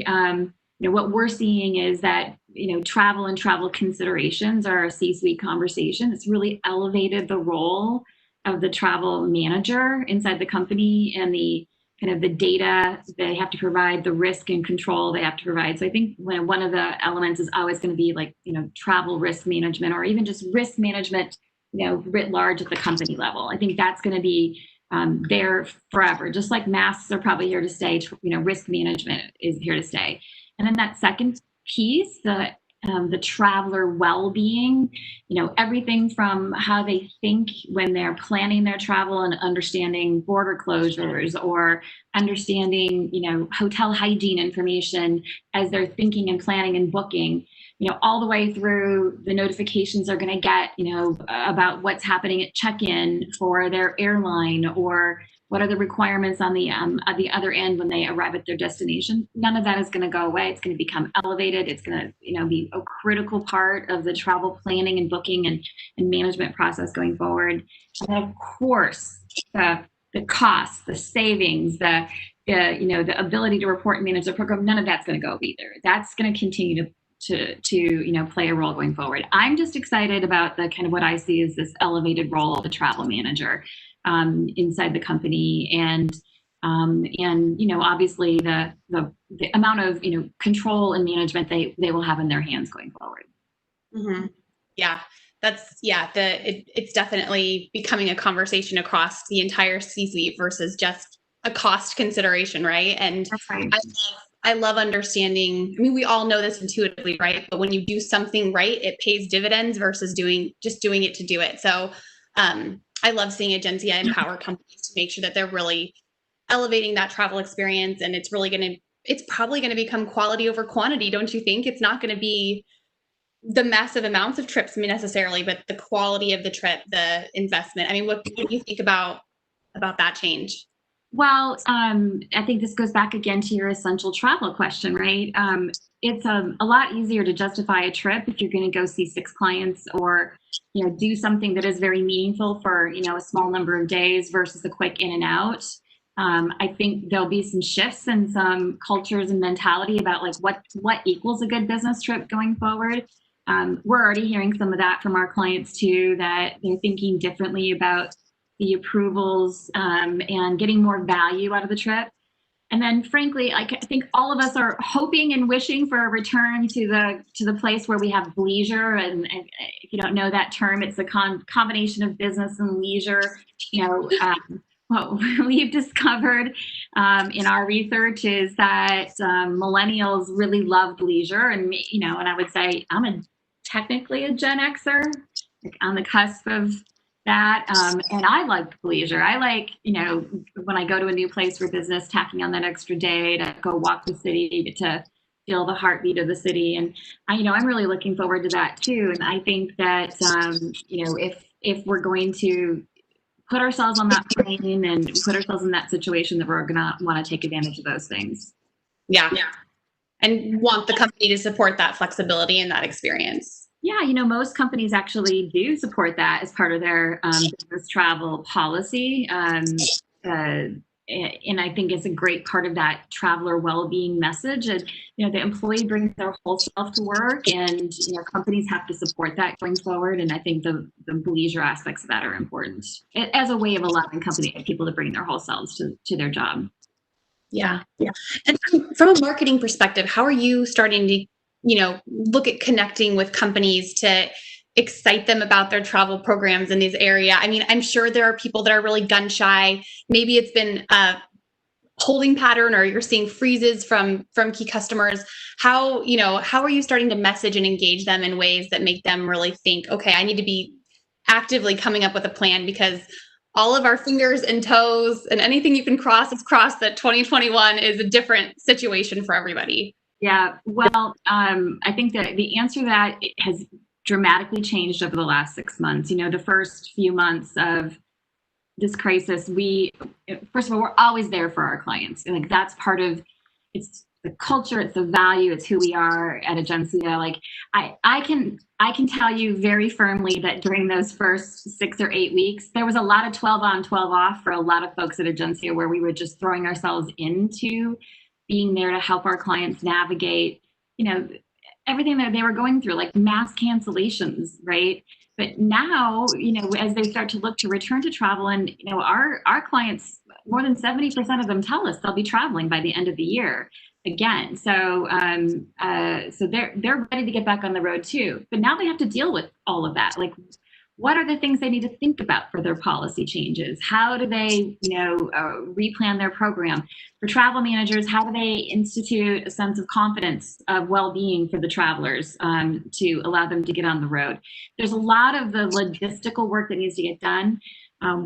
what we're seeing is that, travel and travel considerations are a C-suite conversation. It's really elevated the role of the travel manager inside the company and the kind of the data they have to provide, the risk and control they have to provide. So I think one of the elements is always going to be like, travel risk management or even just risk management, writ large at the company level. I think that's going to be there forever. Just like masks are probably here to stay, risk management is here to stay. And then that second piece, the traveler well-being, everything from how they think when they're planning their travel and understanding border closures or understanding, hotel hygiene information as they're thinking and planning and booking. all the way through the notifications they're going to get, about what's happening at check-in for their airline, or what are the requirements on the at the other end when they arrive at their destination. None of that is going to go away. It's going to become elevated. It's going to, be a critical part of the travel planning and booking and management process going forward. And of course, the costs, the savings, the ability to report and manage the program, none of that's going to go either. That's going to continue to play a role going forward. I'm just excited about the kind of what I see as this elevated role of the travel manager inside the company, and obviously the amount of control and management they will have in their hands going forward. Mm-hmm. Yeah, it's definitely becoming a conversation across the entire C-suite versus just a cost consideration, right? And that's right. I love understanding. I mean, we all know this intuitively, right? But when you do something right, it pays dividends versus just doing it to do it. So I love seeing Egencia empower companies to make sure that they're really elevating that travel experience, and it's probably going to become quality over quantity, don't you think? It's not going to be the massive amounts of trips necessarily, but the quality of the trip, the investment. I mean, what do you think about that change? Well, I think this goes back again to your essential travel question, right? It's a lot easier to justify a trip if you're going to go see 6 clients, or do something that is very meaningful for a small number of days versus a quick in and out. I think there'll be some shifts in some cultures and mentality about like what equals a good business trip going forward. We're already hearing some of that from our clients too, that they're thinking differently about the approvals and getting more value out of the trip. And then frankly, I think all of us are hoping and wishing for a return to the place where we have leisure. And if you don't know that term, it's a combination of business and leisure. What we've discovered in our research is that millennials really loved leisure, and and I would say I'm technically a Gen Xer, like on the cusp of that, and I like leisure. I like when I go to a new place for business, tacking on that extra day to go walk the city, to feel the heartbeat of the city, and I'm really looking forward to that too. And I think that if we're going to put ourselves on that plane and put ourselves in that situation, that we're gonna want to take advantage of those things. Yeah. And want the company to support that flexibility and that experience. Yeah, most companies actually do support that as part of their business travel policy. And I think it's a great part of that traveler well-being message. And, the employee brings their whole self to work, and, companies have to support that going forward. And I think the leisure aspects of that are important as a way of allowing people to bring their whole selves to their job. Yeah. And from a marketing perspective, how are you starting to, look at connecting with companies to excite them about their travel programs in this area? I mean, I'm sure there are people that are really gun shy. Maybe it's been a holding pattern, or you're seeing freezes from key customers. How are you starting to message and engage them in ways that make them really think, okay, I need to be actively coming up with a plan, because all of our fingers and toes and anything you can cross is crossed, that 2021 is a different situation for everybody. Yeah, well, I think that the answer to that has dramatically changed over the last 6 months. The first few months of this crisis, first of all, we're always there for our clients. And that's part of, it's the culture, it's the value, it's who we are at Egencia. Like I can tell you very firmly that during those first 6 or 8 weeks, there was a lot of 12 on, 12 off for a lot of folks at Egencia, where we were just throwing ourselves into being there to help our clients navigate, everything that they were going through, like mass cancellations, right? But now, as they start to look to return to travel, and our clients, more than 70% of them tell us they'll be traveling by the end of the year again. So so they're ready to get back on the road too. But now they have to deal with all of that. Like, what are the things they need to think about for their policy changes? How do they, replan their program? For travel managers, how do they institute a sense of confidence, of well-being for the travelers to allow them to get on the road? There's a lot of the logistical work that needs to get done.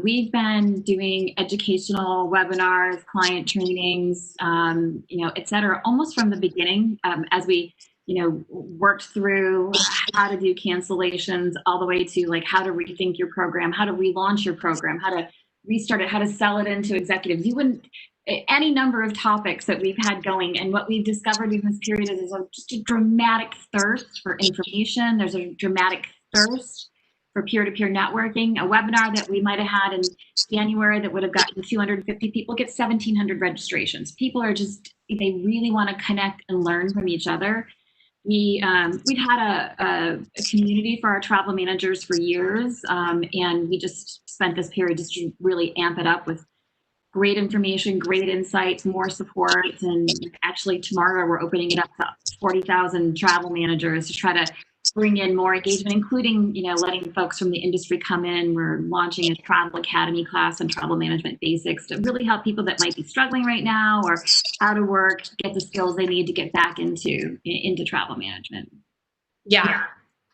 We've been doing educational webinars, client trainings, et cetera, almost from the beginning, as we worked through how to do cancellations all the way to like how to rethink your program, how to relaunch your program, how to restart it, how to sell it into executives. You wouldn't, any number of topics that we've had going. And what we've discovered in this period is just a dramatic thirst for information. There's a dramatic thirst for peer-to-peer networking. A webinar that we might have had in January that would have gotten 250 people gets 1,700 registrations. People are just, they really want to connect and learn from each other. We've had a community for our travel managers for years, and we just spent this period just to really amp it up with great information, great insights, more support. And actually tomorrow we're opening it up to 40,000 travel managers to try to bring in more engagement, including, letting folks from the industry come in. We're launching a travel academy class on travel management basics to really help people that might be struggling right now or out of work get the skills they need to get back into travel management. Yeah.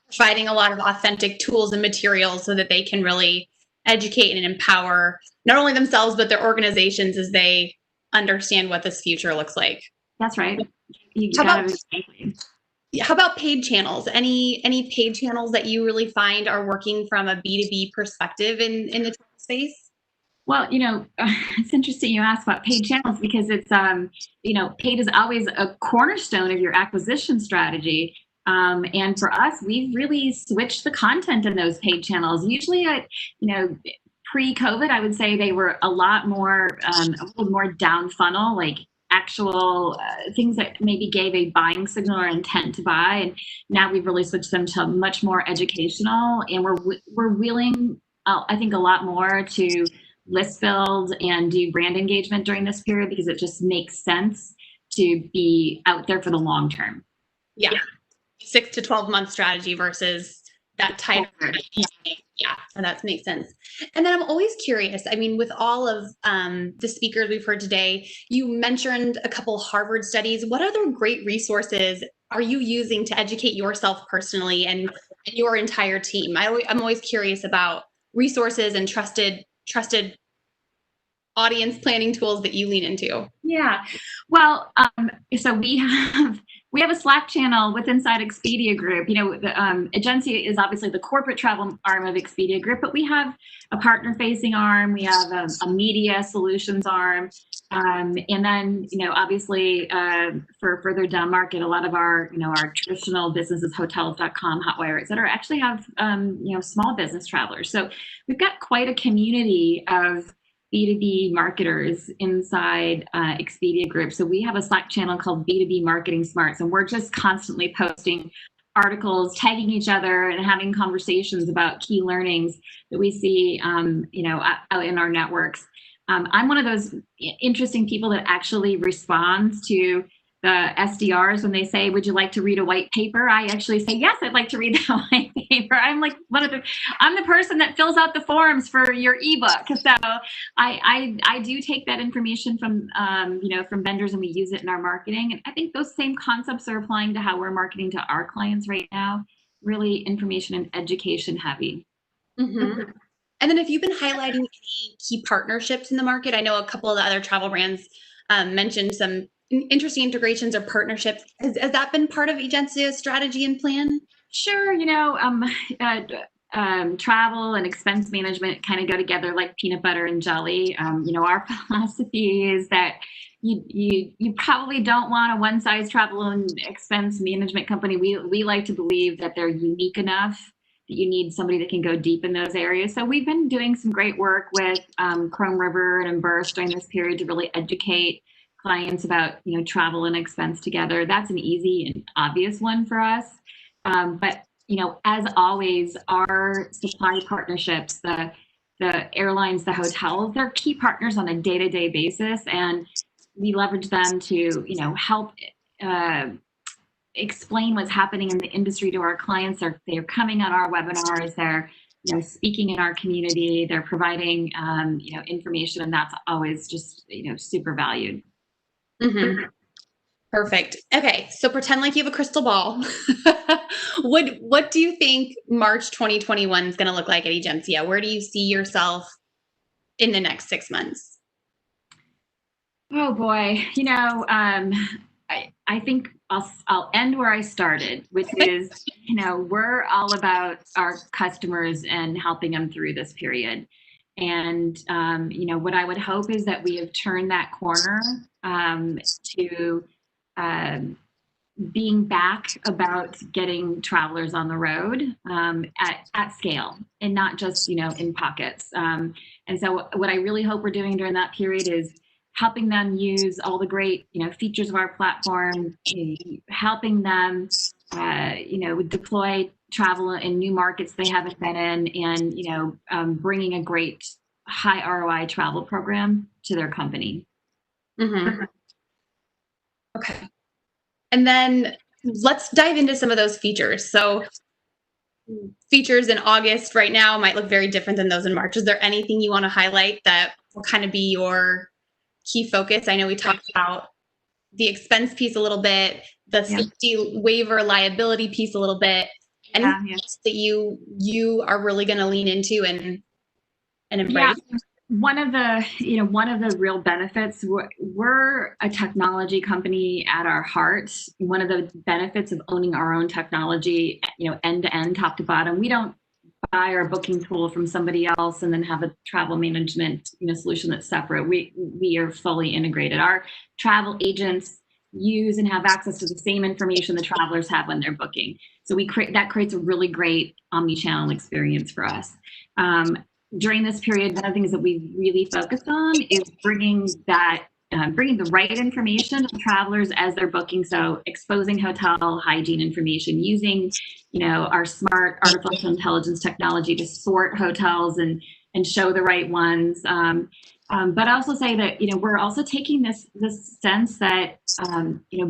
Providing a lot of authentic tools and materials so that they can really educate and empower not only themselves, but their organizations as they understand what this future looks like. That's right. How about paid channels? Any paid channels that you really find are working from a B2B perspective in the space? Well, it's interesting you ask about paid channels because it's, paid is always a cornerstone of your acquisition strategy. And for us, we've really switched the content in those paid channels. Usually, pre-COVID, I would say they were a lot more, a little more down funnel, like actual things that maybe gave a buying signal or intent to buy. And now we've really switched them to much more educational. And we're willing, I think, a lot more to list build and do brand engagement during this period because it just makes sense to be out there for the long term. Yeah. 6 to 12 month strategy versus that type of yeah, and that makes sense. And then I'm always curious, with all of the speakers we've heard today, you mentioned a couple Harvard studies. What other great resources are you using to educate yourself personally and your entire team? I'm always curious about resources and trusted audience planning tools that you lean into. Yeah, well, so we have a Slack channel with inside Expedia Group. Egencia is obviously the corporate travel arm of Expedia Group, but we have a partner-facing arm. We have a media solutions arm, and then obviously for further down market, a lot of our our traditional businesses, Hotels.com, Hotwire, et cetera, actually have small business travelers. So we've got quite a community of B2B marketers inside Expedia Group. So we have a Slack channel called B2B Marketing Smarts, and we're just constantly posting articles, tagging each other and having conversations about key learnings that we see, out in our networks. I'm one of those interesting people that actually responds to the SDRs when they say, would you like to read a white paper? I actually say, yes, I'd like to read that white paper. I'm like I'm the person that fills out the forms for your ebook. So I do take that information from, from vendors and we use it in our marketing. And I think those same concepts are applying to how we're marketing to our clients right now, really information and education heavy. Mm-hmm. And then if you've been highlighting any key partnerships in the market, I know a couple of the other travel brands mentioned some interesting integrations or partnerships. Has that been part of Egencia's strategy and plan? Sure. Travel and expense management kind of go together like peanut butter and jelly. Our philosophy is that you probably don't want a one-size travel and expense management company. We like to believe that they're unique enough that you need somebody that can go deep in those areas. So we've been doing some great work with Chrome River and Emburse during this period to really educate clients about travel and expense together. That's an easy and obvious one for us. But as always, our supply partnerships, the airlines, the hotels, they're key partners on a day-to-day basis, and we leverage them to help explain what's happening in the industry to our clients. They're coming on our webinars. They're speaking in our community. They're providing information, and that's always just super valued. Mm-hmm. Perfect. Okay, so pretend like you have a crystal ball. What do you think March 2021 is going to look like at Egencia? Where do you see yourself in the next 6 months? Oh boy, I think I'll end where I started, which is, we're all about our customers and helping them through this period. And, what I would hope is that we have turned that corner to being back about getting travelers on the road at scale and not just, in pockets. And so what I really hope we're doing during that period is helping them use all the great, features of our platform, helping them, deploy travel in new markets they haven't been in, and, bringing a great high ROI travel program to their company. Mm-hmm. Okay. And then let's dive into some of those features. So features in August right now might look very different than those in March. Is there anything you want to highlight that will kind of be your key focus? I know we talked about the expense piece a little bit, the safety waiver liability piece a little bit, and that you are really going to lean into and embrace. Yeah. One of the real benefits, we're a technology company at our heart. One of the benefits of owning our own technology, end to end, top to bottom, we don't buy our booking tool from somebody else and then have a travel management, solution that's separate. We are fully integrated. Our travel agents use and have access to the same information the travelers have when they're booking. So that creates a really great omni-channel experience for us. During this period, one of the things that we really focused on is bringing the right information to travelers as they're booking. So exposing hotel hygiene information, using, our smart artificial intelligence technology to sort hotels and show the right ones. But I also say that, we're also taking this sense that,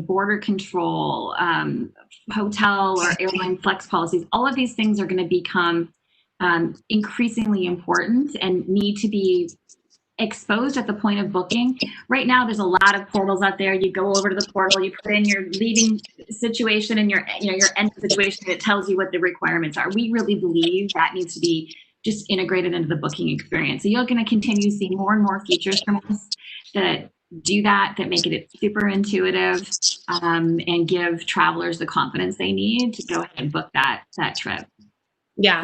border control, hotel or airline flex policies, all of these things are going to become increasingly important and need to be exposed at the point of booking. Right now, there's a lot of portals out there. You go over to the portal, you put in your leaving situation and your end situation, and it tells you what the requirements are. We really believe that needs to be just integrated into the booking experience. So you're going to continue to see more and more features from us that do that make it super intuitive, and give travelers the confidence they need to go ahead and book that trip. Yeah.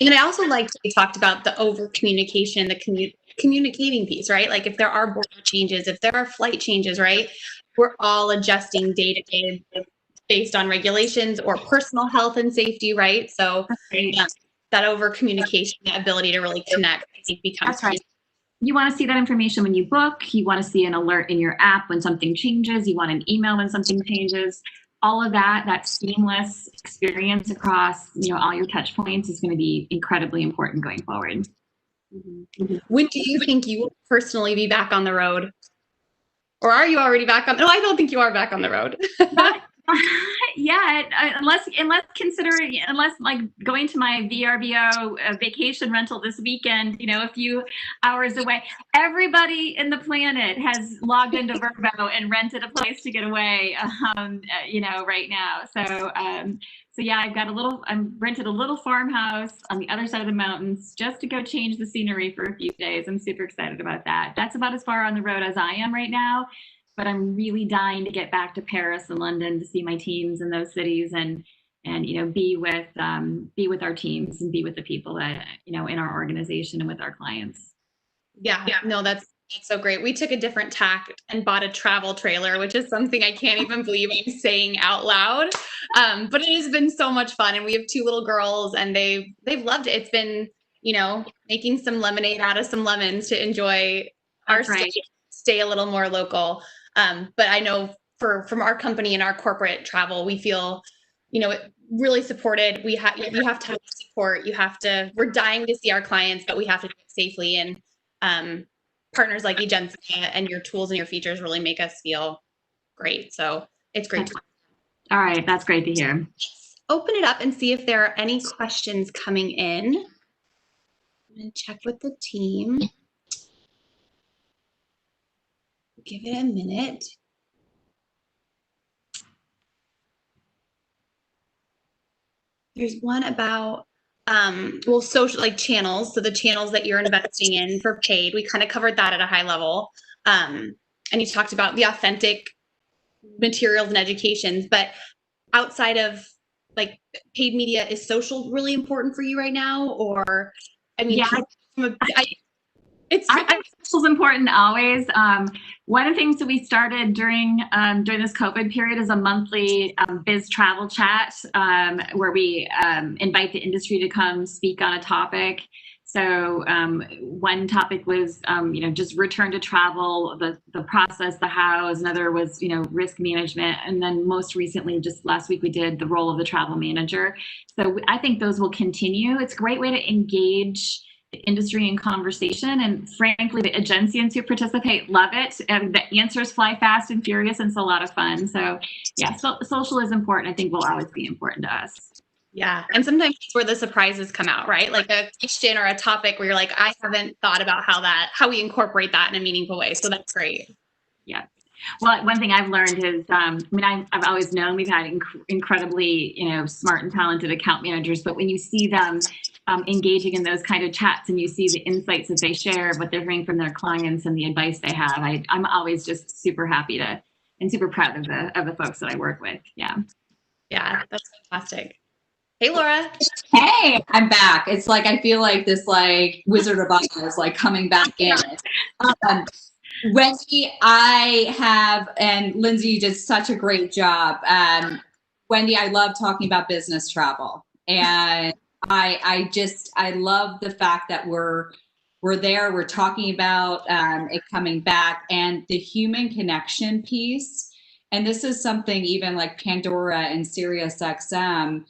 And then I also liked we talked about the over communication, the communicating piece, right? Like if there are border changes, if there are flight changes, right? We're all adjusting day to day based on regulations or personal health and safety, right? So that over communication, the ability to really connect, I think becomes That's right. You want to see that information when you book. You want to see an alert in your app when something changes. You want an email when something changes. All of that seamless experience across, all your touch points is going to be incredibly important going forward. Mm-hmm. When do you think you will personally be back on the road? Or are you already back on? No, I don't think you are back on the road. Yeah, unless like going to my VRBO vacation rental this weekend, a few hours away. Everybody in the planet has logged into Vrbo and rented a place to get away, right now. So yeah, I'm rented a little farmhouse on the other side of the mountains just to go change the scenery for a few days. I'm super excited about that. That's about as far on the road as I am right now. But I'm really dying to get back to Paris and London to see my teams in those cities and be with our teams and be with the people that in our organization and with our clients. Yeah. No, that's so great. We took a different tack and bought a travel trailer, which is something I can't even believe I'm saying out loud. But it has been so much fun, and we have 2 little girls, and they've loved it. It's been making some lemonade out of some lemons to enjoy our stay a little more local. But I know from our company and our corporate travel, we feel, really supported. You have to have support. We're dying to see our clients, but we have to do it safely. And partners like Egencia and your tools and your features really make us feel great. So it's great. All right. That's great to hear. Open it up and see if there are any questions coming in. I'm going to check with the team. Give it a minute. There's one about, social, like channels. So the channels that you're investing in for paid, we kind of covered that at a high level. And you talked about the authentic materials and educations, but outside of like paid media, is social really important for you right now? Or, I mean, yeah, I think social is important always. One of the things that we started during this COVID period is a monthly biz travel chat where we invite the industry to come speak on a topic. So one topic was, just return to travel, the process, the hows. Another was, risk management. And then most recently, just last week, we did the role of the travel manager. So I think those will continue. It's a great way to engage the industry in conversation. And frankly, the agencians who participate love it. And the answers fly fast and furious, and it's a lot of fun. So yeah, social is important. I think will always be important to us. Yeah. And sometimes it's where the surprises come out, right? Like a question or a topic where you're like, I haven't thought about how we incorporate that in a meaningful way. So that's great. Yeah. Well, one thing I've learned is, I've always known we've had incredibly, smart and talented account managers, but when you see them engaging in those kind of chats and you see the insights that they share, what they're hearing from their clients and the advice they have, I'm always just super happy and super proud of the folks that I work with. Yeah. Yeah, that's fantastic. Hey, Laura. Hey, I'm back. It's like, I feel like this Wizard of Oz is coming back in. Wendy, and Lindsay, you did such a great job. Wendy, I love talking about business travel. And I love the fact that we're there, we're talking about it coming back and the human connection piece. And this is something even like Pandora and SiriusXM,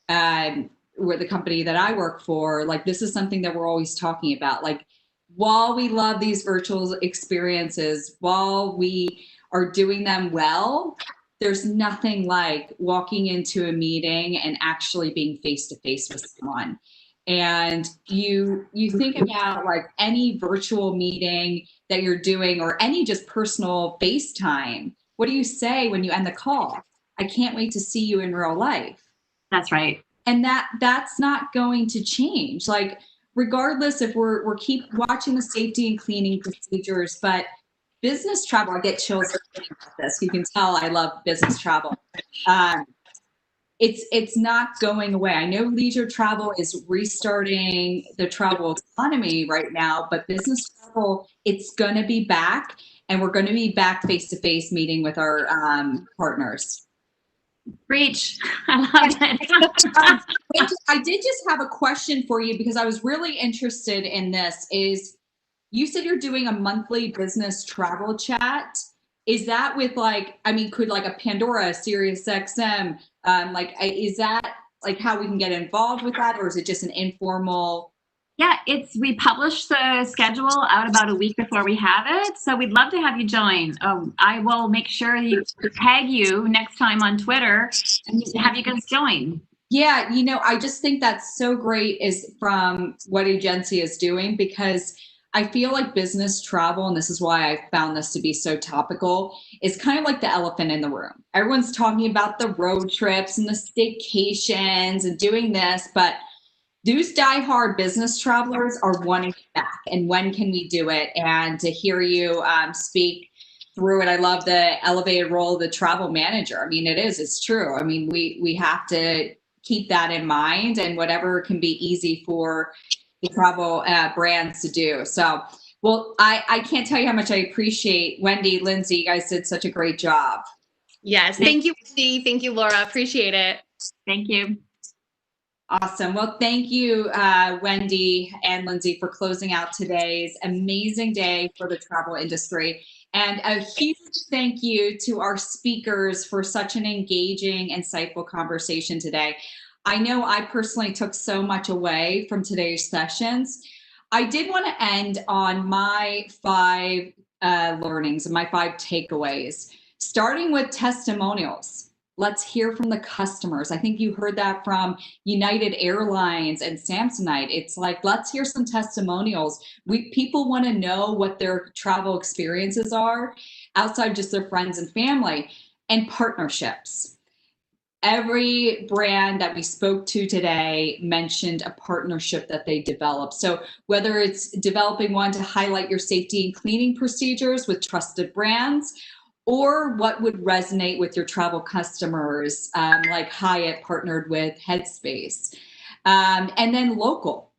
where the company that I work for, this is something that we're always talking about. While we love these virtual experiences, while we are doing them well, there's nothing like walking into a meeting and actually being face to face with someone. And you think about any virtual meeting that you're doing or any just personal FaceTime. What do you say when you end the call? I can't wait to see you in real life. That's right. And that's not going to change. Regardless if we're keep watching the safety and cleaning procedures, but business travel, I get chills thinking about this. You can tell I love business travel. It's not going away. I know leisure travel is restarting the travel economy right now, but business travel, it's going to be back, and we're going to be back face-to-face meeting with our partners. Preach. I love it. I did just have a question for you because I was really interested in this. Is you said you're doing a monthly business travel chat. Is that with could a Pandora, SiriusXM, is that how we can get involved with that, or is it just an informal? Yeah, we publish the schedule out about a week before we have it. So we'd love to have you join. I will make sure to tag you next time on Twitter and have you guys join. Yeah, I just think that's so great is from what Agencia is doing, because I feel like business travel, and this is why I found this to be so topical, is kind of like the elephant in the room. Everyone's talking about the road trips and the staycations and doing this, but those diehard business travelers are wanting back. And when can we do it? And to hear you speak through it, I love the elevated role of the travel manager. I mean, it's true. I mean, we have to keep that in mind, and whatever can be easy for the travel brands to do. So, well, I can't tell you how much I appreciate Wendy, Lindsay. You guys did such a great job. Yes. Thank you, Wendy. Thank you, Laura. Appreciate it. Thank you. Awesome. Well, thank you, Wendy and Lindsay, for closing out today's amazing day for the travel industry. And a huge thank you to our speakers for such an engaging, insightful conversation today. I know I personally took so much away from today's sessions. I did want to end on my 5 learnings and my 5 takeaways, starting with testimonials. Let's hear from the customers. I think you heard that from United Airlines and Samsonite. It's let's hear some testimonials. People want to know what their travel experiences are outside just their friends and family. And partnerships. Every brand that we spoke to today mentioned a partnership that they developed. So whether it's developing one to highlight your safety and cleaning procedures with trusted brands, or what would resonate with your travel customers, like Hyatt partnered with Headspace, and then local.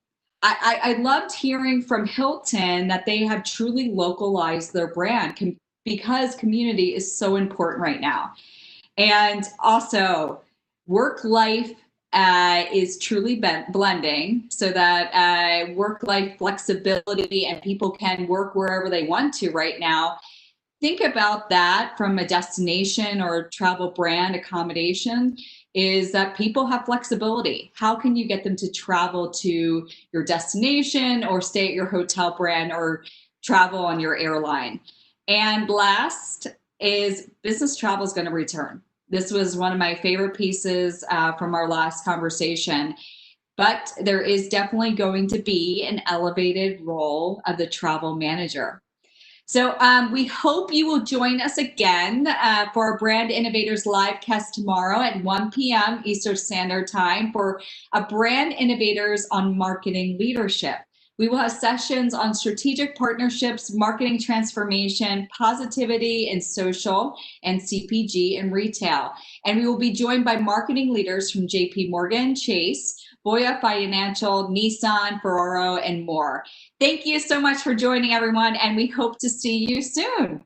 I loved hearing from Hilton that they have truly localized their brand because community is so important right now. And also work-life is truly blending so that work-life flexibility and people can work wherever they want to right now. Think about that from a destination or travel brand accommodation, is that people have flexibility. How can you get them to travel to your destination or stay at your hotel brand or travel on your airline? And last is business travel is going to return. This was one of my favorite pieces from our last conversation, but there is definitely going to be an elevated role of the travel manager. So we hope you will join us again for our Brand Innovators live cast tomorrow at 1 p.m. Eastern Standard Time for a Brand Innovators on Marketing Leadership. We will have sessions on strategic partnerships, marketing transformation, positivity and social, and CPG and retail. And we will be joined by marketing leaders from JP Morgan Chase, Voya Financial, Nissan, Ferraro, and more. Thank you so much for joining, everyone, and we hope to see you soon.